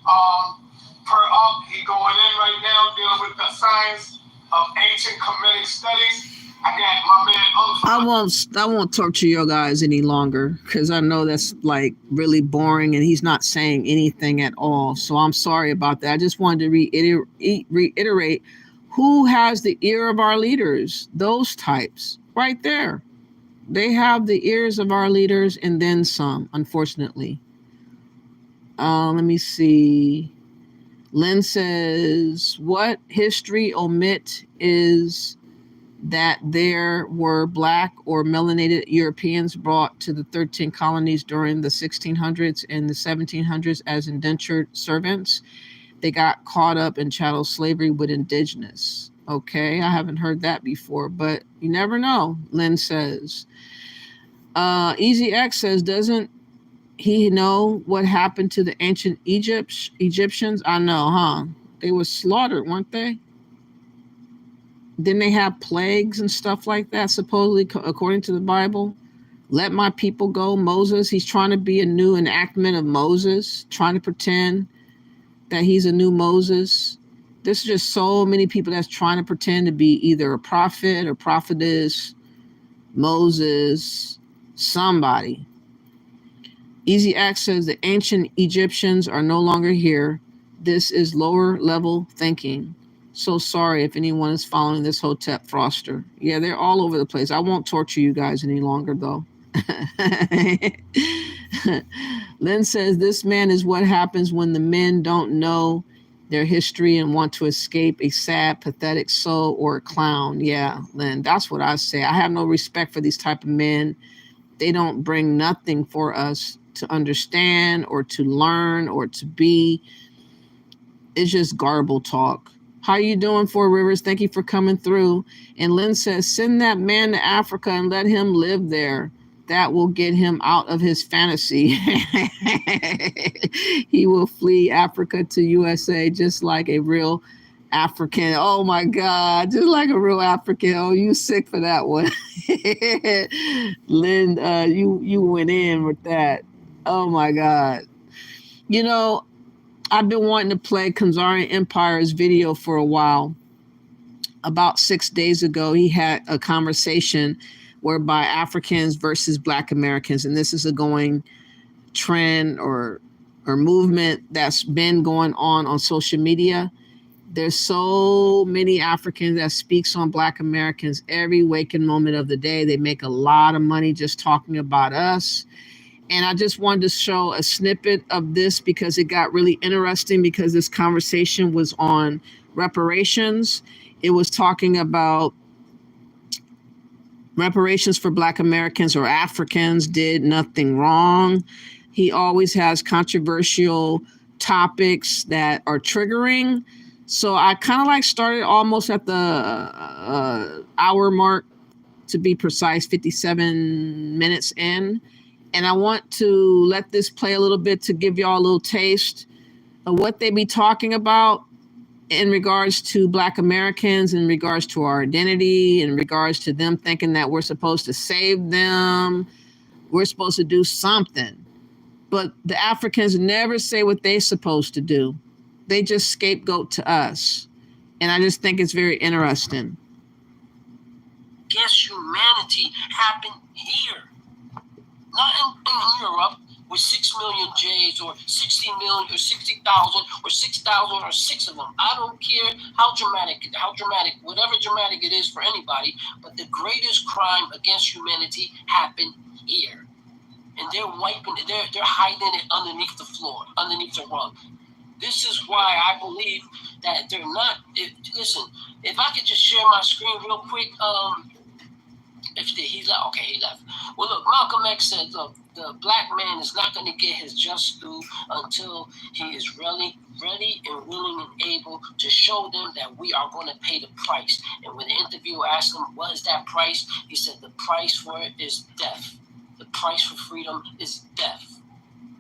He going in right now dealing with the science of ancient Kemetic studies. I got my man. I won't torture you guys any longer because I know that's like really boring and he's not saying anything at all. So I'm sorry about that. I just wanted to reiterate who has the ear of our leaders. Those types right there. They have the ears of our leaders and then some, unfortunately. Let me see. Lynn says, what history omit is that there were black or melanated Europeans brought to the 13 colonies during the 1600s and the 1700s as indentured servants. They got caught up in chattel slavery with indigenous. Okay, I haven't heard that before, but you never know, Lynn says. Easy X says, doesn't he know what happened to the ancient Egyptians? I know, huh? They were slaughtered, weren't they? Didn't they have plagues and stuff like that, supposedly, according to the Bible? Let my people go, Moses. He's trying to be a new enactment of Moses, trying to pretend that he's a new Moses. There's just so many people that's trying to pretend to be either a prophet or prophetess, Moses, somebody. Easy X says the ancient Egyptians are no longer here. This is lower level thinking. So sorry if anyone is following this Hotep Froster. Yeah, they're all over the place. I won't torture you guys any longer, though. Lynn says this man is what happens when the men don't know their history and want to escape a sad, pathetic soul or a clown. Yeah, Lynn, that's what I say. I have no respect for these type of men. They don't bring nothing for us to understand or to learn or to be. It's just garble talk. How you doing, Four Rivers? Thank you for coming through. And Lynn says, send that man to Africa and let him live there. That will get him out of his fantasy. He will flee Africa to USA just like a real African. Oh my God, just like a real African. Oh, you sick for that one. Lynn, you went in with that. Oh my God. You know, I've been wanting to play Kanzarian Empire's video for a while. About 6 days ago, he had a conversation whereby Africans versus Black Americans, and this is a going trend or movement that's been going on social media. There's so many Africans that speaks on Black Americans every waking moment of the day. They make a lot of money just talking about us. And I just wanted to show a snippet of this because it got really interesting because this conversation was on reparations. It was talking about reparations for Black Americans or Africans did nothing wrong. He always has controversial topics that are triggering. So I kind of like started almost at the hour mark, to be precise, 57 minutes in. And I want to let this play a little bit to give y'all a little taste of what they be talking about in regards to Black Americans, in regards to our identity, in regards to them thinking that we're supposed to save them. We're supposed to do something. But the Africans never say what they're supposed to do. They just scapegoat to us. And I just think it's very interesting. Against humanity happened here. Not in Europe with 6 million J's or 60 million or 60,000 or 6,000 or 6 of them. I don't care how dramatic, whatever dramatic it is for anybody, but the greatest crime against humanity happened here. And they're wiping it, they're hiding it underneath the floor, underneath the rug. This is why I believe that they're not, listen, if I could just share my screen real quick, he left. Okay, he left. Well, look, Malcolm X said, look, the Black man is not going to get his just due until he is really ready and willing and able to show them that we are going to pay the price. And when the interviewer asked him, what is that price? He said, the price for it is death. The price for freedom is death.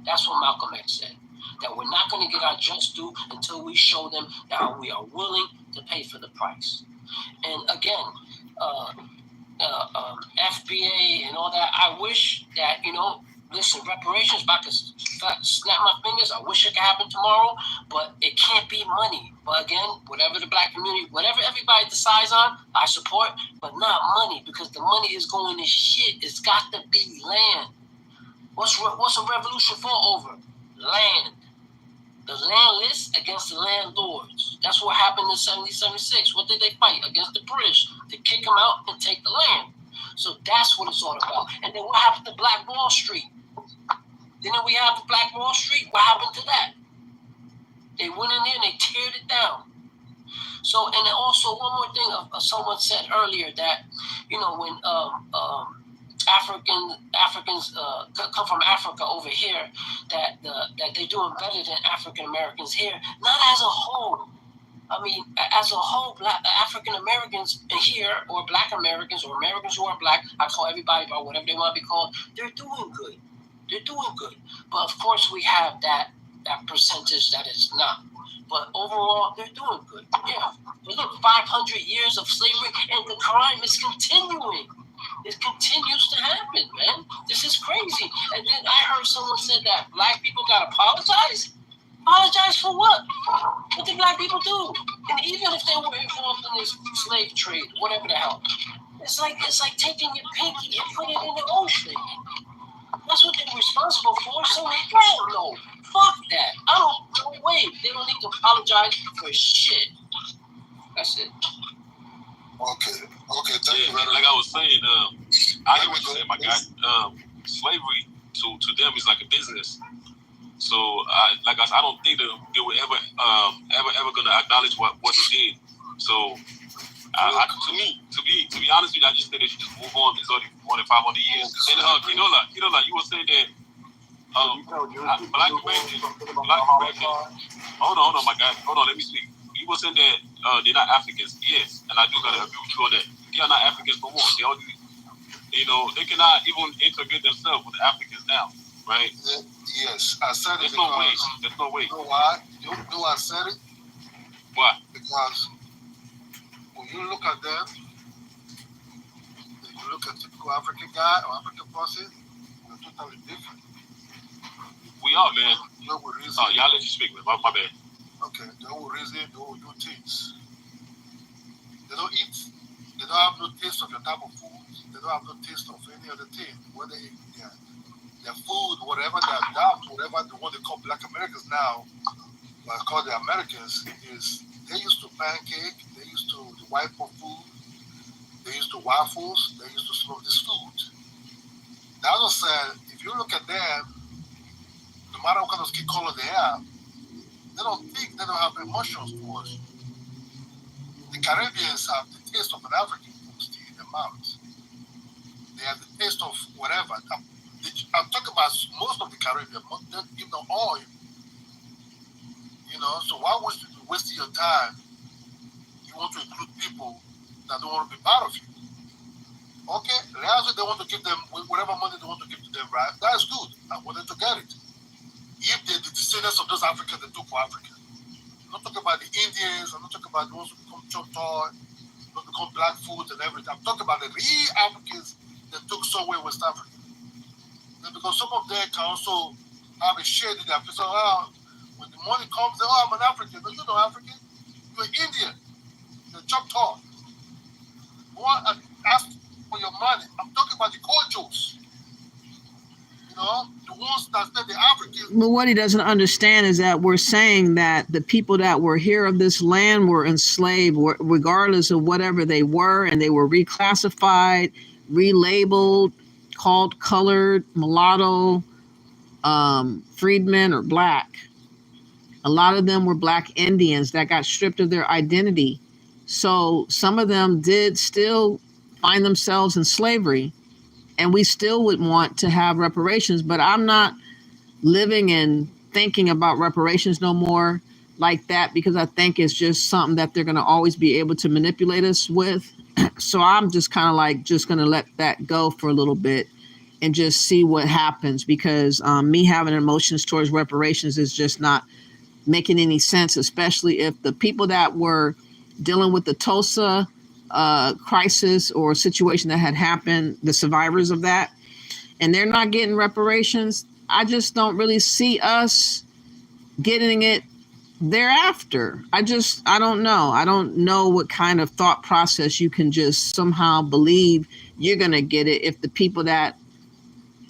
That's what Malcolm X said. That we're not going to get our just due until we show them that we are willing to pay for the price. And again, FBA and all that, I wish that, listen, reparations, if I could snap my fingers, I wish it could happen tomorrow, but it can't be money. But again, whatever the Black community, whatever everybody decides on, I support, but not money, because the money is going to shit. It's got to be land. What's a revolution for over? Land. The landless against the landlords. That's what happened in 1776. What did they fight? Against the British. To kick them out and take the land. So that's what it's all about. And then what happened to Black Wall Street? Didn't we have the Black Wall Street? What happened to that? They went in there and they scared it down. So, and then also one more thing, someone said earlier that, you know, when Africans come from Africa over here, that they're doing better than African Americans here. Not as a whole. I mean, as a whole, African Americans here, or Black Americans, or Americans who are Black, I call everybody by whatever they want to be called, they're doing good. They're doing good. But of course, we have that percentage that is not. But overall, they're doing good. Yeah. But look, 500 years of slavery, and the crime is continuing. It continues to happen, man. This is crazy. And then I heard someone said that Black people got to apologize. Apologize for what? What did Black people do? And even if they were involved in this slave trade, whatever the hell, it's like taking your pinky and put it in the ocean. That's what they're responsible for. So hell no, fuck that. No way. They don't need to apologize for shit. That's it. Okay. Thank you. Like I was saying, I hear what you say, my guy. Slavery to them is like a business. So, like I said, I don't think they were ever gonna acknowledge what they did. So, to be honest with you, I just think they should just move on. It's already more than 500 years. And Kinola, you were saying that Black Americans. Hold on, my guy. Hold on, let me speak. You were saying that they're not Africans. Yes, and I do gotta agree with you on that. They are not Africans for one. They all, they cannot even integrate themselves with the Africans now, right? Yes, I said it. There's no way. You know why? You know why I said it? Why? Because when you look at them, and you look at typical African guy or African person, they're totally different. We are, man. Y'all let you speak, man. My bad. Okay, they will reason, they will do things. They don't eat. They don't have no taste of your type of food. They don't have no taste of any other thing. Whether their food, whatever their diet, whatever the one they call Black Americans now, but call the Americans, is they used to pancake, they used to the white for food, they used to waffles, they used to some of this food. The other side, if you look at them, no matter what kind of skin color they have, they don't have emotions towards you. The Caribbeans have the taste of an African food still in their mouths. They have the taste of whatever. I'm talking about most of the Caribbean, even all. So why waste wasting your time? You want to include people that don't want to be part of you. Okay, that's what they want to give them, whatever money they want to give to them, right? That's good. I want them to get it. If they're the descendants of those Africans that took for Africa. I'm not talking about the Indians, I'm not talking about the ones who become Choctaw, who become Black food and everything. I'm talking about the real Africans that took somewhere in West Africa. And because some of them can also have a shade in their face. So, when the money comes, I'm an African. No, you're not African. You're Indian. You're Choctaw. Ask for your money. I'm talking about the cultures. The ones that said the Africans. But what he doesn't understand is that we're saying that the people that were here of this land were enslaved, regardless of whatever they were, and they were reclassified, relabeled, called colored, mulatto, freedmen, or Black. A lot of them were Black Indians that got stripped of their identity. So some of them did still find themselves in slavery. And we still would want to have reparations, but I'm not living and thinking about reparations no more like that, because I think it's just something that they're going to always be able to manipulate us with. So I'm just kind of just going to let that go for a little bit and just see what happens, because me having emotions towards reparations is just not making any sense, especially if the people that were dealing with the Tulsa crisis or situation that had happened, the survivors of that, and they're not getting reparations. I just don't really see us getting it thereafter. I don't know. I don't know what kind of thought process you can just somehow believe you're going to get it if the people that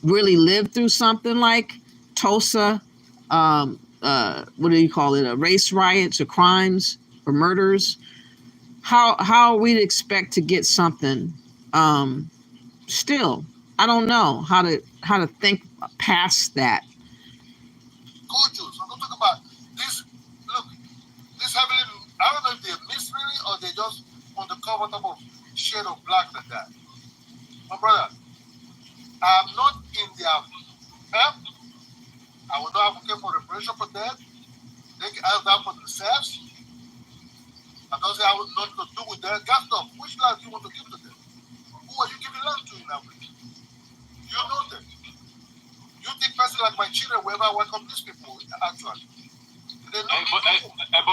really lived through something like Tulsa, what do you call it? Race riots or crimes or murders. How we'd expect to get something still. I don't know how to think past that. Cultures. I'm not talking about this. Look, this have ask them for themselves. And don't say I would not to do with their gas stuff. Which land do you want to give to them? Who are you giving land to in Africa? You know them. You think person like my children will ever welcome these people, actually? They know but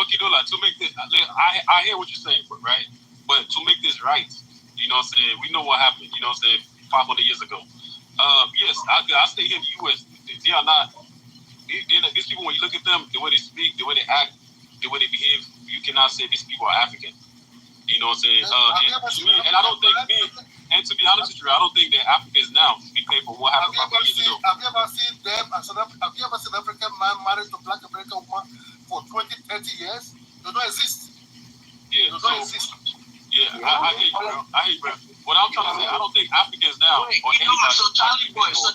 Kidola, to make this, I hear what you're saying, right? But to make this right, you know what I'm saying, we know what happened, you know what I'm saying, 500 years ago. Yes, I stay here in the U.S. They are not, these people, when you look at them, the way they speak, the way they act, the way they behave, you cannot say these people are African. You know what I'm saying? And I don't think and to be honest with you, I don't think they're Africans now to be paid for what happened 500 years ago. Have you ever seen them? Have you ever seen an African man married to a Black American woman for 20, 30 years? They don't exist. Yeah, they don't exist. Yeah, I hate you, bro. I hate, bro. What I'm trying to say, I don't think Africans now or anybody. So Charlie boy, wait,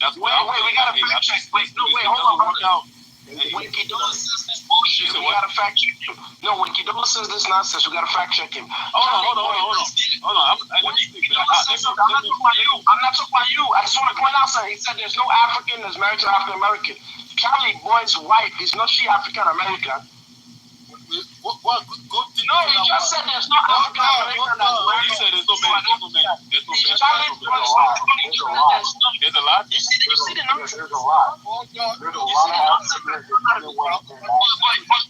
That's what we gotta fact check. Hold on. When Kidola says this bullshit, we gotta fact check him. No, when Kidola says this nonsense, we gotta fact check him. Hold on. I'm not talking about you. I just want to point out something. He said there's no African that's married to African American. Charlie Boy's wife is not she African American. No, he just said there's no African American that's married. He said there's no man. Charlie Boy's wife. There's a lot. You see the numbers. There's a lot. There's a lot of African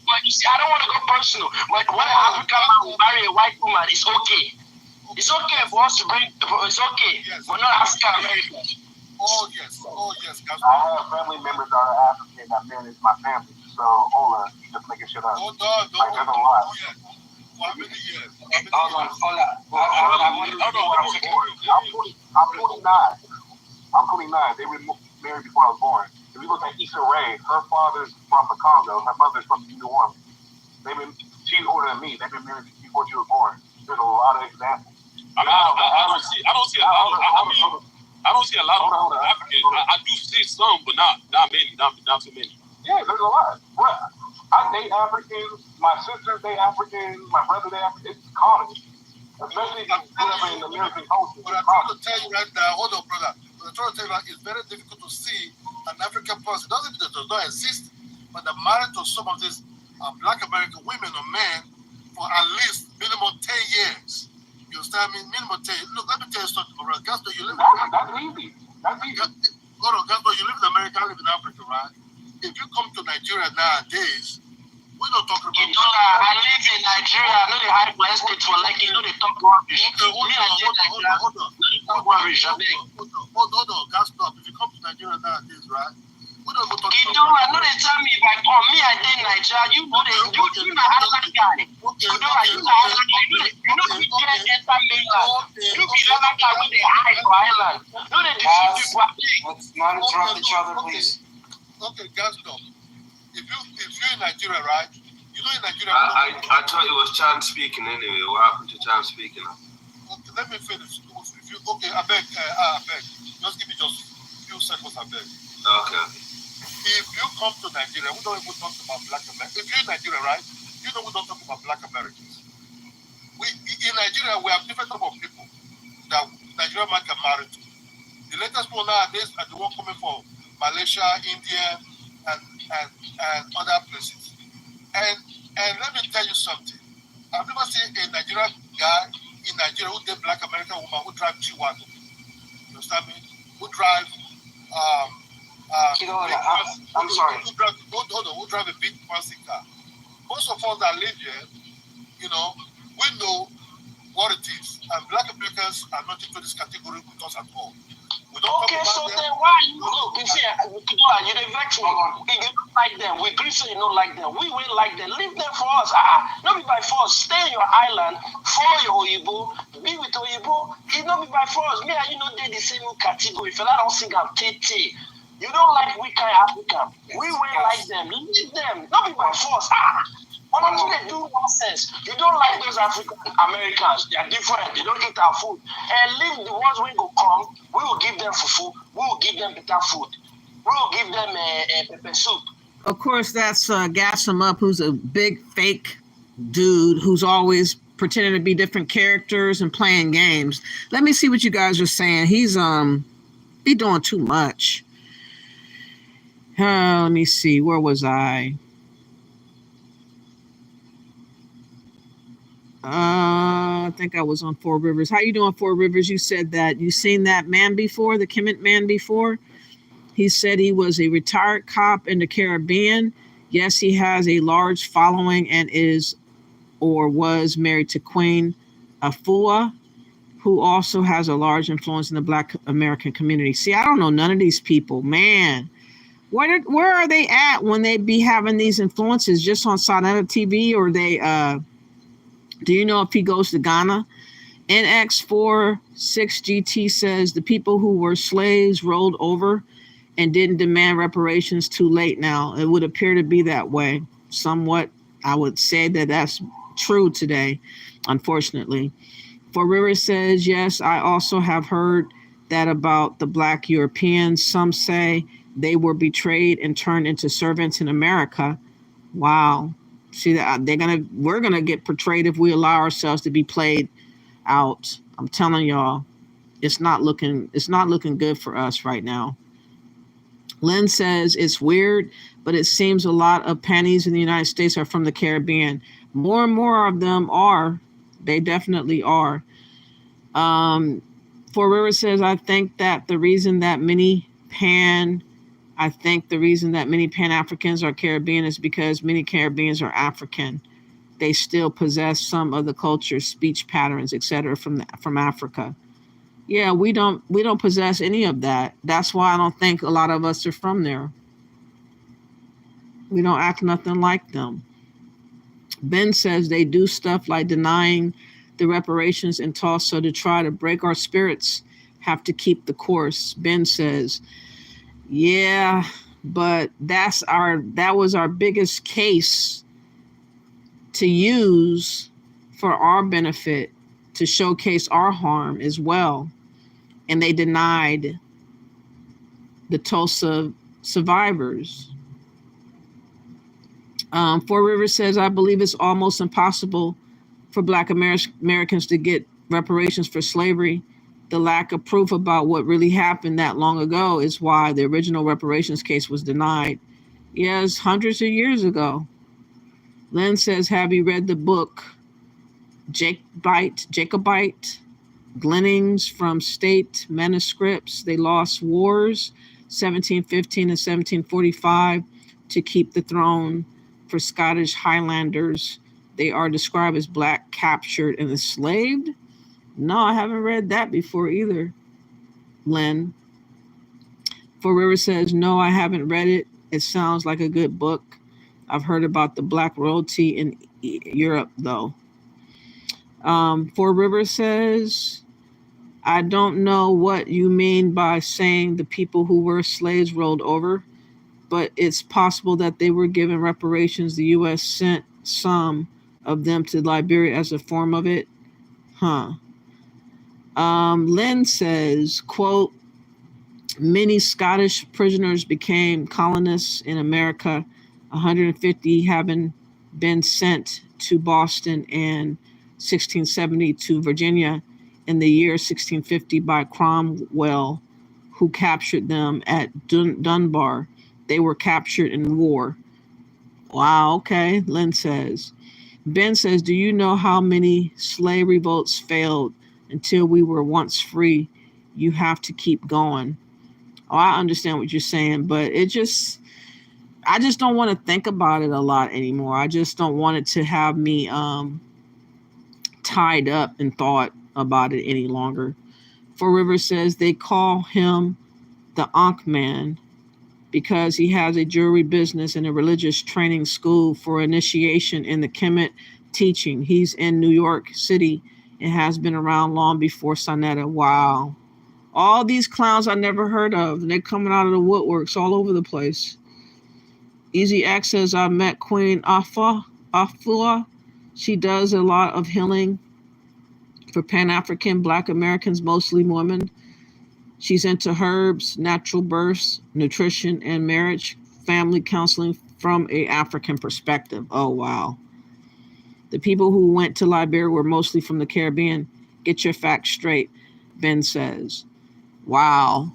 But you see, I don't want to go personal. But when an African man will marry a white woman, it's okay. It's okay for us to bring. It's okay. We're not African Americans. Oh yes. I have family members that are African that married my family. So hold on, just making shit up. Hold on. There's a lot. For many years. Hold on. I'm 49. I'm 29. They were married before I was born. If you look at Issa Rae, her father's from the Congo, her mother's from New Orleans. She's older than me. They've been married before she was born. There's a lot of examples. I don't see a lot of Africans. I do see some, but not many, not too many. Yeah, there's a lot. I date Africans. My sisters date Africans. My brother date Africans. It's common. Especially if you live in the American culture. But I'm trying to tell you right now, hold on, brother. What I'm trying to tell you, it's very difficult to see an African person. It doesn't mean that does not exist, but they're married to some of these Black American women or men for at least minimum 10 years. You understand me? Minimum 10 years. Look, let me tell you something, brother. Gaston, you live in America. That's easy. Hold on, Gaston, you live in America, I live in Africa, right? If you come to Nigeria nowadays, we're not talking about. I live in Nigeria. I know the high estate for like you know they talk rubbish. Hold on, Gaston. If you come to Nigeria nowadays, right? We don't go talk about. I know they tell me if I come, me I did Nigeria. You know you not island guy. You know island guy. You know we can't enter mainland. You be island guy when they hide for island. No, they deceive people. Let's not interrupt each other, please. Okay, Gaston. If you're in Nigeria, right? You know in Nigeria. I thought it was Chan speaking anyway. What happened to Chan speaking? Okay, let me finish. I beg. Just give me just a few seconds, I beg. Okay. If you come to Nigeria, we don't even talk about Black Americans. If you're in Nigeria, right? You know we don't talk about Black Americans. In Nigeria, we have different type of people that Nigerian man can marry to. The latest one nowadays are the one coming from Malaysia, India, and other places. And let me tell you something. I've never seen a Nigerian guy in Nigeria who date Black American woman who drive G-Wagon. You understand me? Who drive I'm sorry. Who drive a big fancy car. Most of us that live here, you know, we know what it is. And Black Americans are not into this category with us at all. Okay, so then why you look? You see, you dey vex me. If you don't like them, we agree say you don't like them. We will like them. Leave them for us. Not be by force. Stay in your island, follow your Oyibo, be with Oyibo. It not be by force. Me and you know they the same category. If I don't sing am tete. You don't like we kind African. We will like them. Leave them. Not be by force. Until they do nonsense. You don't like those African Americans. They are different. They don't eat our food. And leave the ones when go come. We will give them fufu. We will give them better food. We will give them pepper soup. Of course, that's Gas Him Up, who's a big fake dude who's always pretending to be different characters and playing games. Let me see what you guys are saying. He's be doing too much. Let me see. Where was I? I think I was on Four Rivers. How you doing, Four Rivers? You said that you seen that man before, the Kemet man before. He said he was a retired cop in the Caribbean. Yes, he has a large following and is or was married to Queen Afua, who also has a large influence in the Black American community. See, I don't know none of these people, man. Where are they at when they be having these influences? Just on Sonata TV, or they do you know if he goes to Ghana? NX46GT says the people who were slaves rolled over and didn't demand reparations too late now. It would appear to be that way. Somewhat, I would say that that's true today, unfortunately. For River says, yes, I also have heard that about the Black Europeans. Some say they were betrayed and turned into servants in America. Wow. See, that we're gonna get portrayed if we allow ourselves to be played out. I'm telling y'all, it's not looking good for us right now. Lynn says it's weird, but it seems a lot of panties in the United States are from the Caribbean. More and more of them are. They definitely are. For River says, I think the reason that many Pan-Africans are Caribbean is because many Caribbeans are African. They still possess some of the culture, speech patterns, etc. from Africa. Yeah, we don't possess any of that. That's why I don't think a lot of us are from there. We don't act nothing like them. Ben says they do stuff like denying the reparations in Tulsa to try to break our spirits, have to keep the course. Ben says, yeah, but that was our biggest case to use for our benefit, to showcase our harm as well. And they denied the Tulsa survivors. Four Rivers says, I believe it's almost impossible for Black Americans to get reparations for slavery. The lack of proof about what really happened that long ago is why the original reparations case was denied. Yes, hundreds of years ago. Lynn says, have you read the book Jacobite Gleanings from State Manuscripts? They lost wars, 1715 and 1745, to keep the throne for Scottish Highlanders. They are described as Black, captured, and enslaved. No, I haven't read that before either, Lynn. For River says, no, I haven't read it. It sounds like a good book. I've heard about the Black royalty in Europe, though. For River says, I don't know what you mean by saying the people who were slaves rolled over, but it's possible that they were given reparations. The U.S. sent some of them to Liberia as a form of it. Lynn says, quote, many Scottish prisoners became colonists in America, 150 having been sent to Boston in 1670 to Virginia in the year 1650 by Cromwell, who captured them at Dunbar. They were captured in war. Wow, okay, Lynn says. Ben says, do you know how many slave revolts failed until we were once free? You have to keep going. Oh, I understand what you're saying, but I just don't want to think about it a lot anymore. I just don't want it to have me tied up in thought about it any longer. For River says they call him the Ankh Man because he has a jewelry business and a religious training school for initiation in the Kemet teaching. He's in New York City and has been around long before Sonata. Wow. All these clowns I never heard of, and they're coming out of the woodworks all over the place. Easy X says, I met Queen Afua. She does a lot of healing for Pan-African Black Americans, mostly women. She's into herbs, natural births, nutrition, and marriage, family counseling from an African perspective. Oh, wow. The people who went to Liberia were mostly from the Caribbean. Get your facts straight, Ben says. Wow.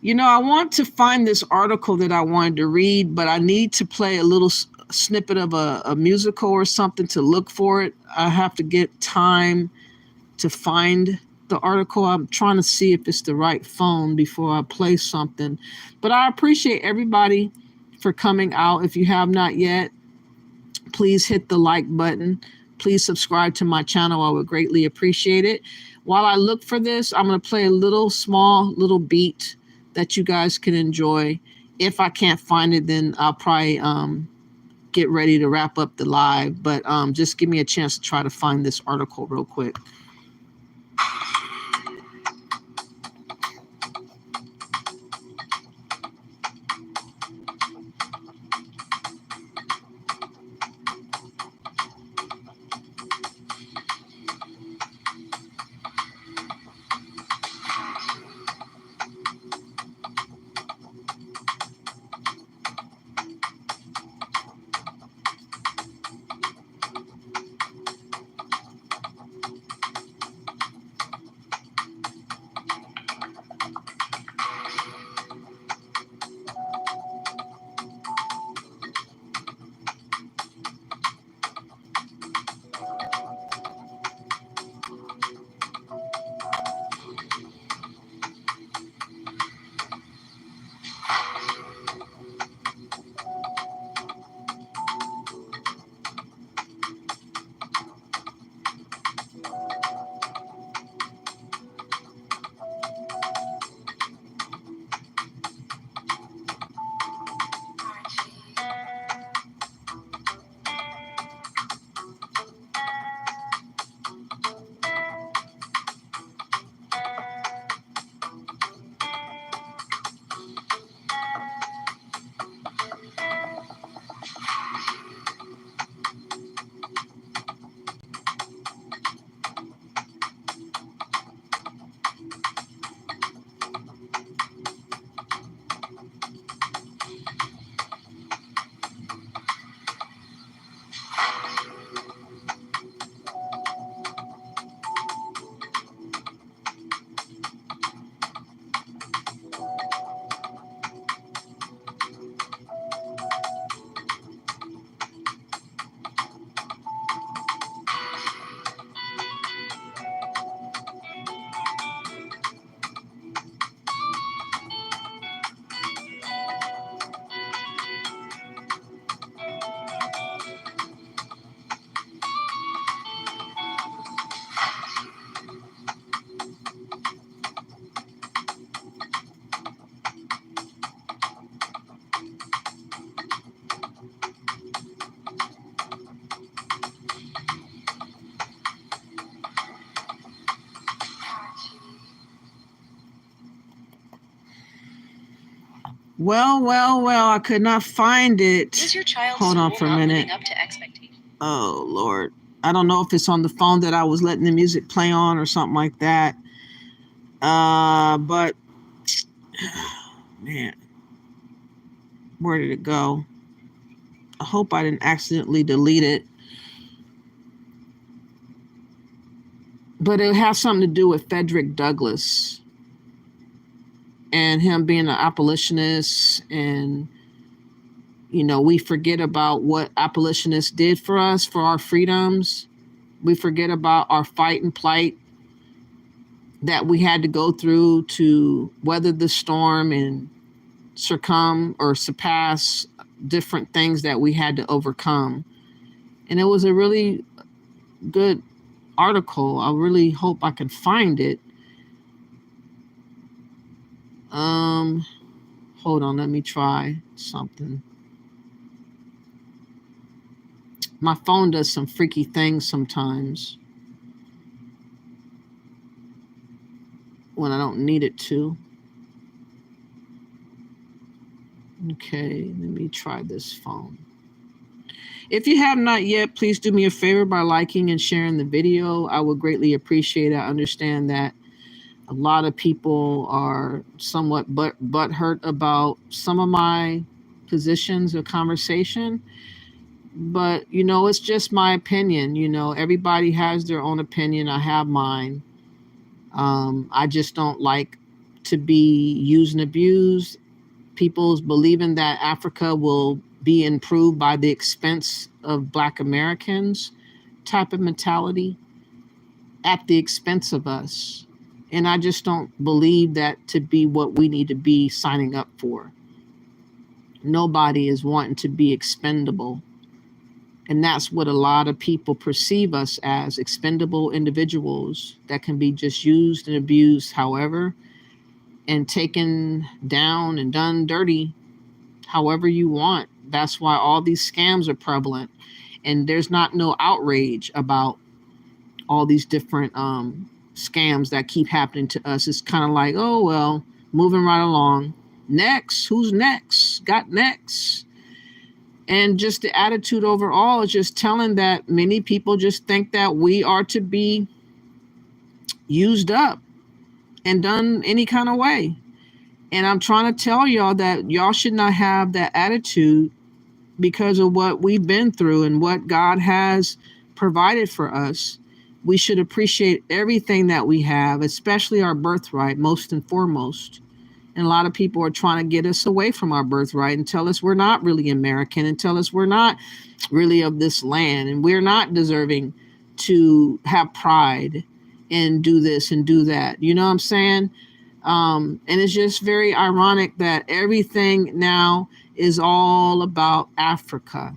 You know, I want to find this article that I wanted to read, but I need to play a little snippet of a musical or something to look for it. I have to get time to find the article. I'm trying to see if it's the right phone before I play something. But I appreciate everybody for coming out. If you have not yet, please hit the like button. Please subscribe to my channel. I would greatly appreciate it. While I look for this, I'm going to play a small little beat that you guys can enjoy. If I can't find it, then I'll probably get ready to wrap up the live. But just give me a chance to try to find this article real quick. Well, I could not find it. Is your child Hold on for a minute. living up to expectations? Oh, Lord. I don't know if it's on the phone that I was letting the music play on or something like that. But, man, where did it go? I hope I didn't accidentally delete it. But it has something to do with Frederick Douglass and him being an abolitionist. And, you know, we forget about what abolitionists did for us, for our freedoms. We forget about our fight and plight that we had to go through to weather the storm and succumb or surpass different things that we had to overcome. And it was a really good article. I really hope I can find it. Hold on, let me try something. My phone does some freaky things sometimes when I don't need it to. Okay, let me try this phone. If you have not yet, please do me a favor by liking and sharing the video. I would greatly appreciate it. I understand that a lot of people are somewhat butthurt about some of my positions or conversation. But, you know, it's just my opinion. You know, everybody has their own opinion. I have mine. I just don't like to be used and abused. People's believing that Africa will be improved by the expense of Black Americans type of mentality at the expense of us. And I just don't believe that to be what we need to be signing up for. Nobody is wanting to be expendable. And that's what a lot of people perceive us as, expendable individuals that can be just used and abused however, and taken down and done dirty however you want. That's why all these scams are prevalent. And there's not no outrage about all these different scams that keep happening to us. It's kind of like, oh, well, moving right along. Next, who's next? Got next. And just the attitude overall is just telling that many people just think that we are to be used up and done any kind of way. And I'm trying to tell y'all that y'all should not have that attitude because of what we've been through and what God has provided for us. We should appreciate everything that we have, especially our birthright, most and foremost. And a lot of people are trying to get us away from our birthright and tell us we're not really American and tell us we're not really of this land and we're not deserving to have pride and do this and do that. You know what I'm saying? And it's just very ironic that everything now is all about Africa.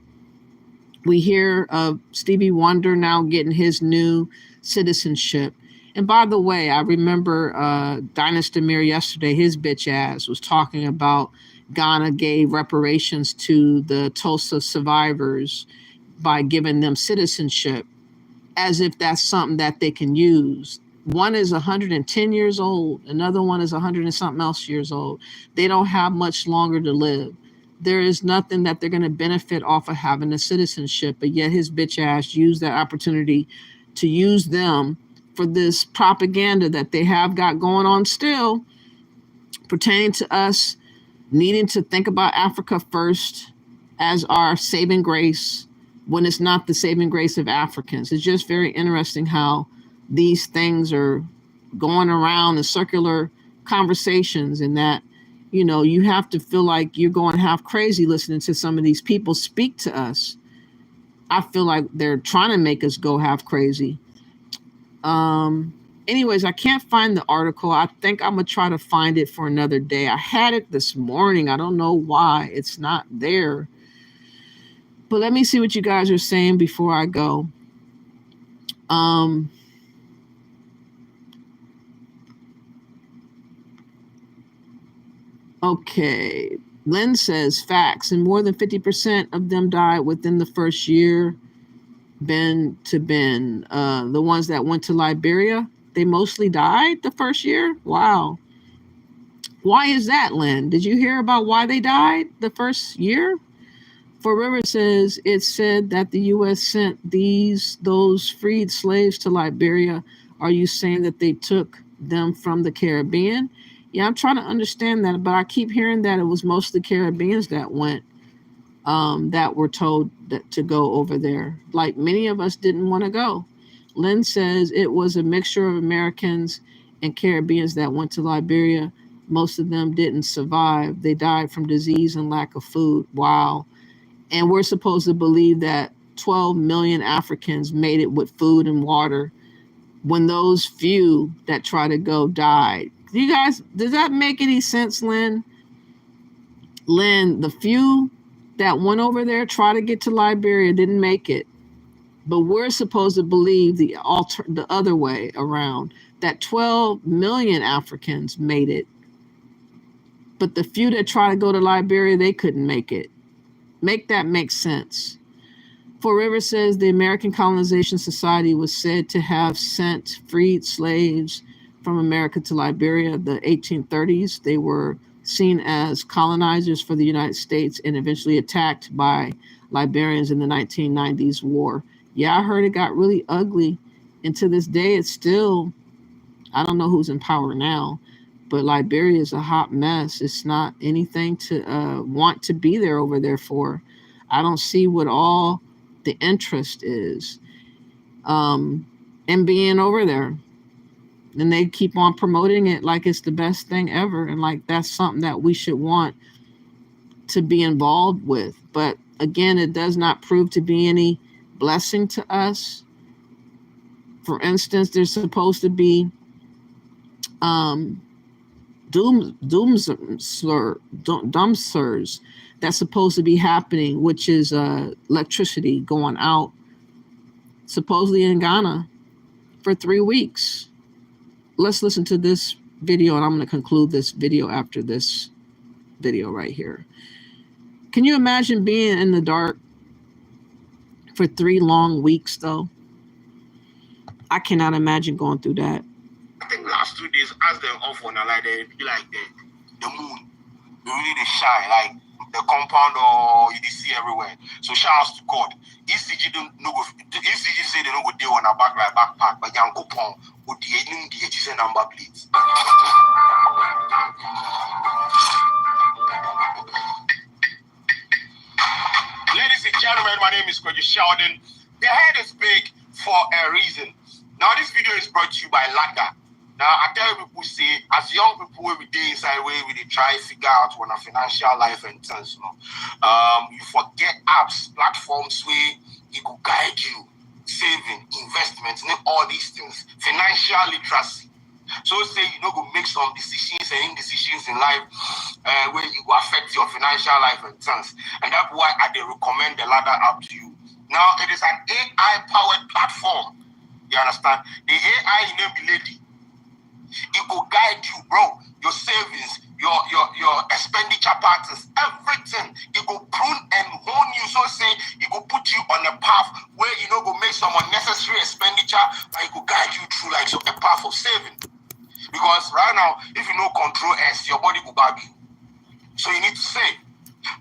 We hear of Stevie Wonder now getting his new citizenship. And by the way, I remember Dynasty Mir yesterday, his bitch ass was talking about Ghana gave reparations to the Tulsa survivors by giving them citizenship as if that's something that they can use. One is 110 years old. Another one is 100 and something else years old. They don't have much longer to live. There is nothing that they're going to benefit off of having a citizenship, but yet his bitch ass used that opportunity to use them for this propaganda that they have got going on still, pertaining to us needing to think about Africa first as our saving grace when it's not the saving grace of Africans. It's just very interesting how these things are going around in circular conversations, and that, you know, you have to feel like you're going half crazy listening to some of these people speak to us. I feel like they're trying to make us go half crazy. Anyways, I can't find the article. I think I'm going to try to find it for another day. I had it this morning. I don't know why it's not there. But let me see what you guys are saying before I go. Okay. Lynn says facts, and more than 50% of them died within the first year. Ben to Ben, the ones that went to Liberia, they mostly died the first year. Wow. Why is that, Lynn? Did you hear about why they died the first year? For River says it said that the U.S. sent those freed slaves to Liberia. Are you saying that they took them from the Caribbean? Yeah, I'm trying to understand that, but I keep hearing that it was mostly Caribbeans that went, that were told that to go over there. Like many of us didn't want to go. Lynn says it was a mixture of Americans and Caribbeans that went to Liberia. Most of them didn't survive. They died from disease and lack of food. Wow. And we're supposed to believe that 12 million Africans made it with food and water when those few that try to go died. You guys, does that make any sense, Lynn? Lynn, the few that went over there, try to get to Liberia, didn't make it. But we're supposed to believe the other way around, that 12 million Africans made it. But the few that try to go to Liberia, they couldn't make it. Make that make sense. For River says the American Colonization Society was said to have sent freed slaves from America to Liberia the 1830s. They were seen as colonizers for the United States and eventually attacked by Liberians in the 1990s war. Yeah, I heard it got really ugly. And to this day, it's still, I don't know who's in power now, but Liberia is a hot mess. It's not anything to want to be there over there for. I don't see what all the interest is in being over there. And they keep on promoting it like it's the best thing ever. And like that's something that we should want to be involved with. But again, it does not prove to be any blessing to us. For instance, there's supposed to be dumpsters that's supposed to be happening, which is electricity going out supposedly in Ghana for 3 weeks. Let's listen to this video, and I'm going to conclude this video after this video right here. Can you imagine being in the dark for 3 long weeks, though? I cannot imagine going through that. I think last 2 days, as they're off on a light, they be like the moon. They really shine, like the compound or you see everywhere. So shout out to God. ECG say they don't go deal on a backpack, but young coupon would the HSN number plates. Ladies and gentlemen, my name is Koji Sheldon. The head is big for a reason. Now this video is brought to you by Lada. Now I tell people say, as young people every day inside way we try to figure out on a financial life and things, you forget apps, platforms where it could guide you, saving, investments, and all these things, financial literacy. So say you know go make some decisions and indecisions in life where you will affect your financial life and things. And that's why I recommend the Ladder app to you. Now it is an AI-powered platform. You understand? The AI in every lady. It will guide you, bro. Your savings, your expenditure patterns, everything. It will prune and hone you. So say it will put you on a path where you know go make some unnecessary expenditure, and it will guide you through like a path of saving. Because right now, if you know control S, your body will bag you. So you need to save.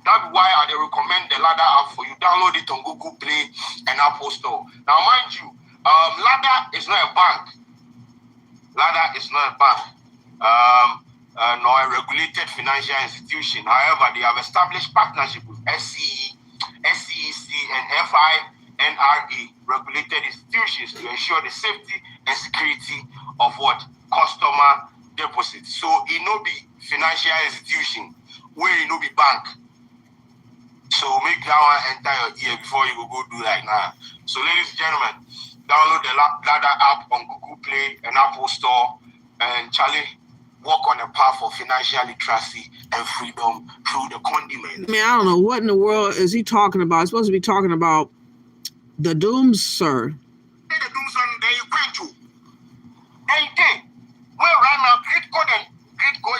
That's why I recommend the Ladder app for you. Download it on Google Play and Apple Store. Now, mind you, Ladder is not a bank. Ladder is not a bank, nor a regulated financial institution. However, they have established partnership with SCE, SCEC, and FINRA regulated institutions to ensure the safety and security of what? Customer deposits. So it no be financial institution where it no be bank. So make that one enter your ear before you go do like now. So ladies and gentlemen, download the Ladder app on Google Play and Apple Store, and Charlie, walk on a path of financial literacy and freedom through the condiment. Man, I don't know what in the world is he talking about. He's supposed to be talking about the doomsday. The doomsday, there you quit you. There you did. Well, right now, Great Code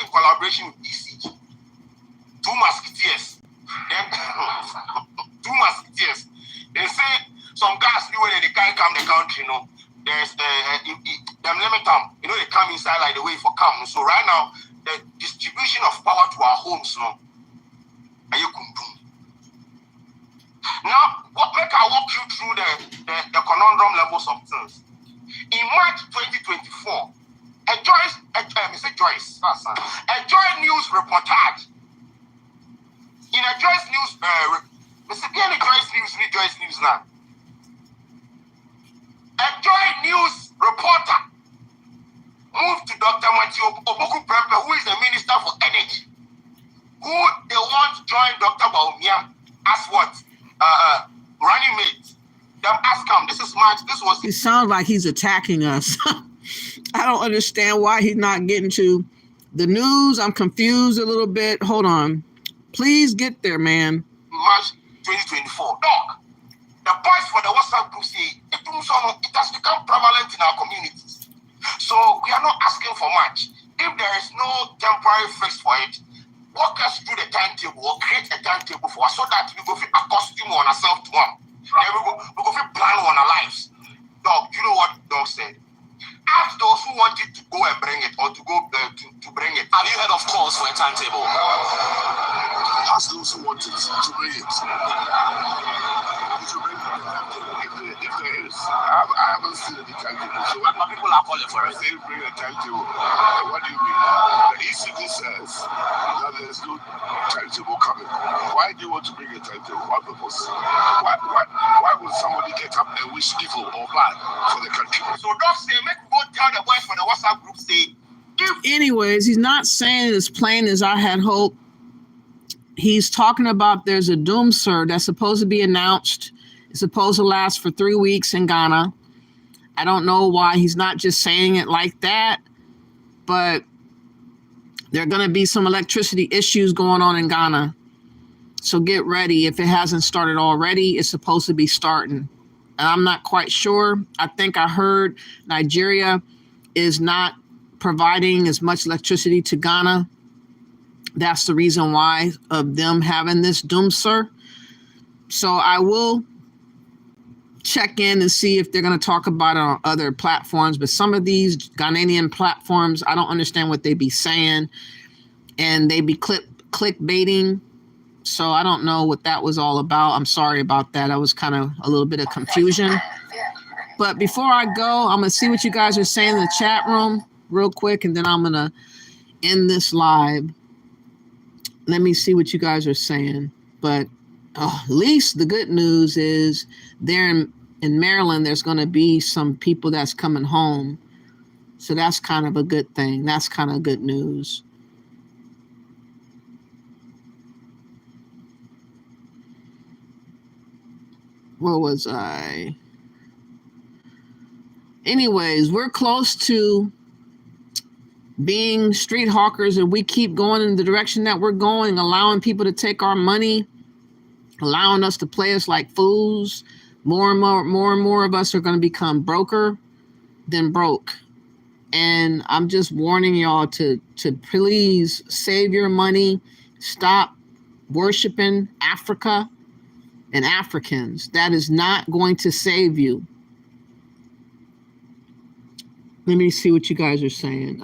in collaboration with ECG. 2 Musketeers. Then, 2 Musketeers. They say some guys knew when they can't come the country, there's them limit them. They come inside like the way for come. So right now, the distribution of power to our homes, are you condemned? Now, make I walk you through the conundrum levels of things. In March 2024, a Joy News reportage. In a Joyce News, Joyce News now. A Joy News reporter moved to Dr. Matthew Oboku Prempe, who is the Minister for Energy, who they want to join Dr. Baumia as what? Running mate. Them ask him, this is March, this was... He sounds like he's attacking us. I don't understand why he's not getting to the news. I'm confused a little bit. Hold on. Please get there, man. March 2024. Dog, the voice for the WhatsApp group say it has become prevalent in our communities. So we are not asking for much. If there is no temporary fix for it, walk us through the timetable or create a timetable for us so that we go accustom on ourselves to one. Then we go plan on our lives. Dog, you know what Dog said? Ask those who want it to go and bring it or to go to bring it. Have you heard of calls for a timetable? Ask those who want it to bring it. If there is, I haven't seen any timetable. So what people are calling for it? They bring a timetable. What do you mean? The ECD says that there is no timetable coming. Why do you want to bring a timetable? What purpose? Why would somebody get up and wish evil or bad for the country? So don't say make go tell the boys for the WhatsApp group, say, anyways, he's not saying it as plain as I had hoped. He's talking about there's a doomsday that's supposed to be announced. It's supposed to last for 3 weeks in Ghana. I don't know why he's not just saying it like that, but there are going to be some electricity issues going on in Ghana. So get ready. If it hasn't started already, it's supposed to be starting. And I'm not quite sure. I think I heard Nigeria is not providing as much electricity to Ghana. That's the reason why of them having this doomsday. So I will check in and see if they're going to talk about it on other platforms. But some of these Ghanaian platforms, I don't understand what they be saying. And they be clickbaiting. So I don't know what that was all about. I'm sorry about that. I was kind of a little bit of confusion. But before I go, I'm going to see what you guys are saying in the chat room real quick. And then I'm going to end this live. Let me see what you guys are saying. But at least the good news is there in Maryland, there's going to be some people that's coming home. So that's kind of a good thing. That's kind of good news. Where was I? Anyways, we're close to being street hawkers, and we keep going in the direction that we're going, allowing people to take our money, allowing us to play us like fools. More and more of us are going to become broker than broke. And I'm just warning y'all to please save your money. Stop worshiping Africa and Africans. That is not going to save you. Let me see what you guys are saying.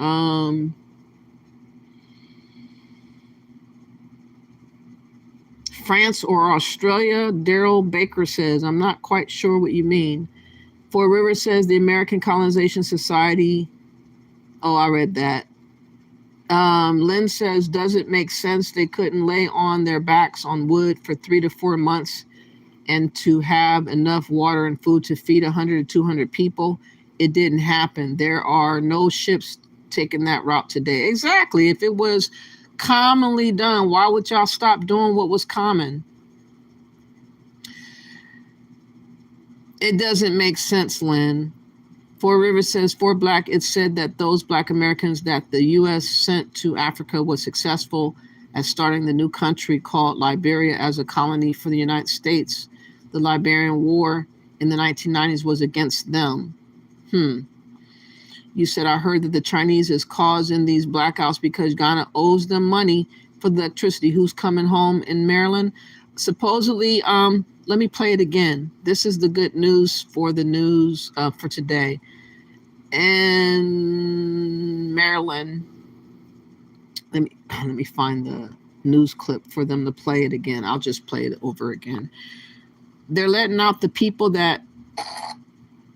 France or Australia, Daryl Baker says, I'm not quite sure what you mean. Four Rivers says the American Colonization Society. Oh, I read that. Lynn says, does it make sense they couldn't lay on their backs on wood for 3 to 4 months and to have enough water and food to feed 100 to 200 people? It didn't happen. There are no ships taking that route today. Exactly. If it was commonly done, why would y'all stop doing what was common? It doesn't make sense, Lynn. Four Rivers says, for Black, it said that those Black Americans that the U.S. sent to Africa was successful at starting the new country called Liberia as a colony for the United States. The Liberian War in the 1990s was against them. You said, I heard that the Chinese is causing these blackouts because Ghana owes them money for the electricity. Who's coming home in Maryland? Supposedly, let me play it again. This is the good news for the news for today. In Maryland, let me find the news clip for them to play it again. I'll just play it over again. They're letting out the people that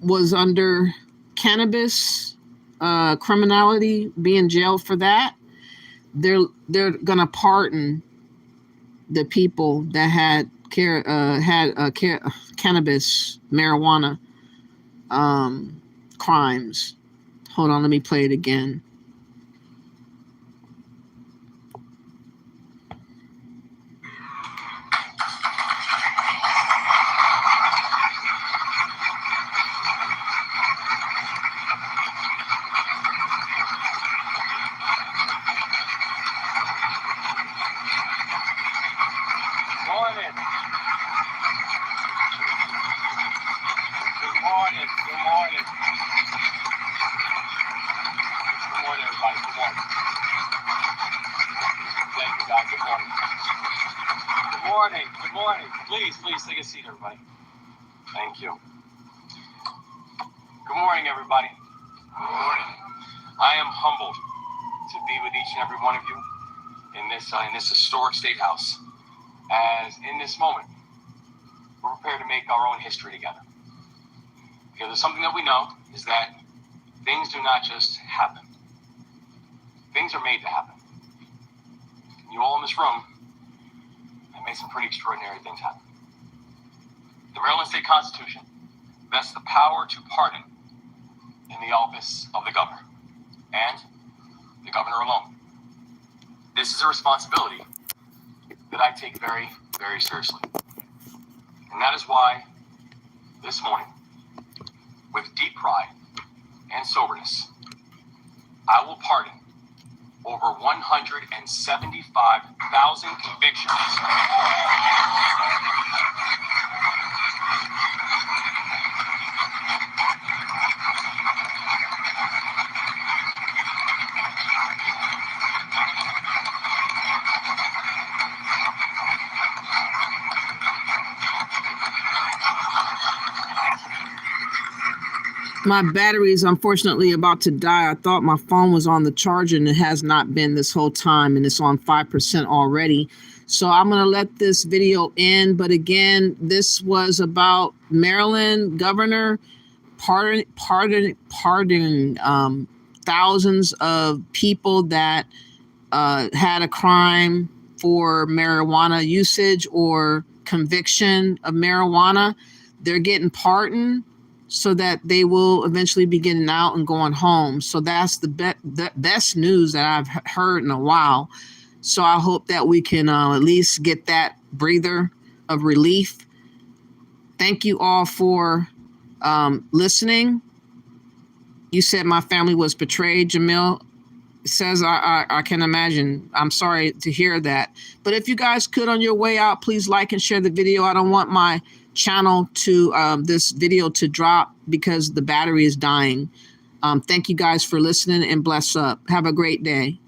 was under cannabis criminality, being jailed for that. They're gonna pardon the people that had cannabis, marijuana crimes. Hold on, let me play it again. Please take a seat, everybody. Thank you. Good morning, everybody. Good morning. I am humbled to be with each and every one of you in this historic state house. As in this moment, we're prepared to make our own history together. Because there's something that we know is that things do not just happen. Things are made to happen. You all in this room have made some pretty extraordinary things happen. The Maryland State Constitution vests the power to pardon in the office of the governor, and the governor alone. This is a responsibility that I take very, very seriously. And that is why this morning, with deep pride and soberness, I will pardon over 175,000 convictions. My battery is unfortunately about to die. I thought my phone was on the charger and it has not been this whole time, and it's on 5% already. So I'm going to let this video end. But again, this was about Maryland governor pardoning thousands of people that had a crime for marijuana usage or conviction of marijuana. They're getting pardoned so that they will eventually be getting out and going home. So that's the best news that I've heard in a while. So I hope that we can at least get that breather of relief. Thank you all for listening. You said my family was betrayed, Jamil says. I can imagine. I'm sorry to hear that. But if you guys could, on your way out, please like and share the video. I don't want my channel to this video to drop because the battery is dying. Thank you guys for listening, and bless up. Have a great day.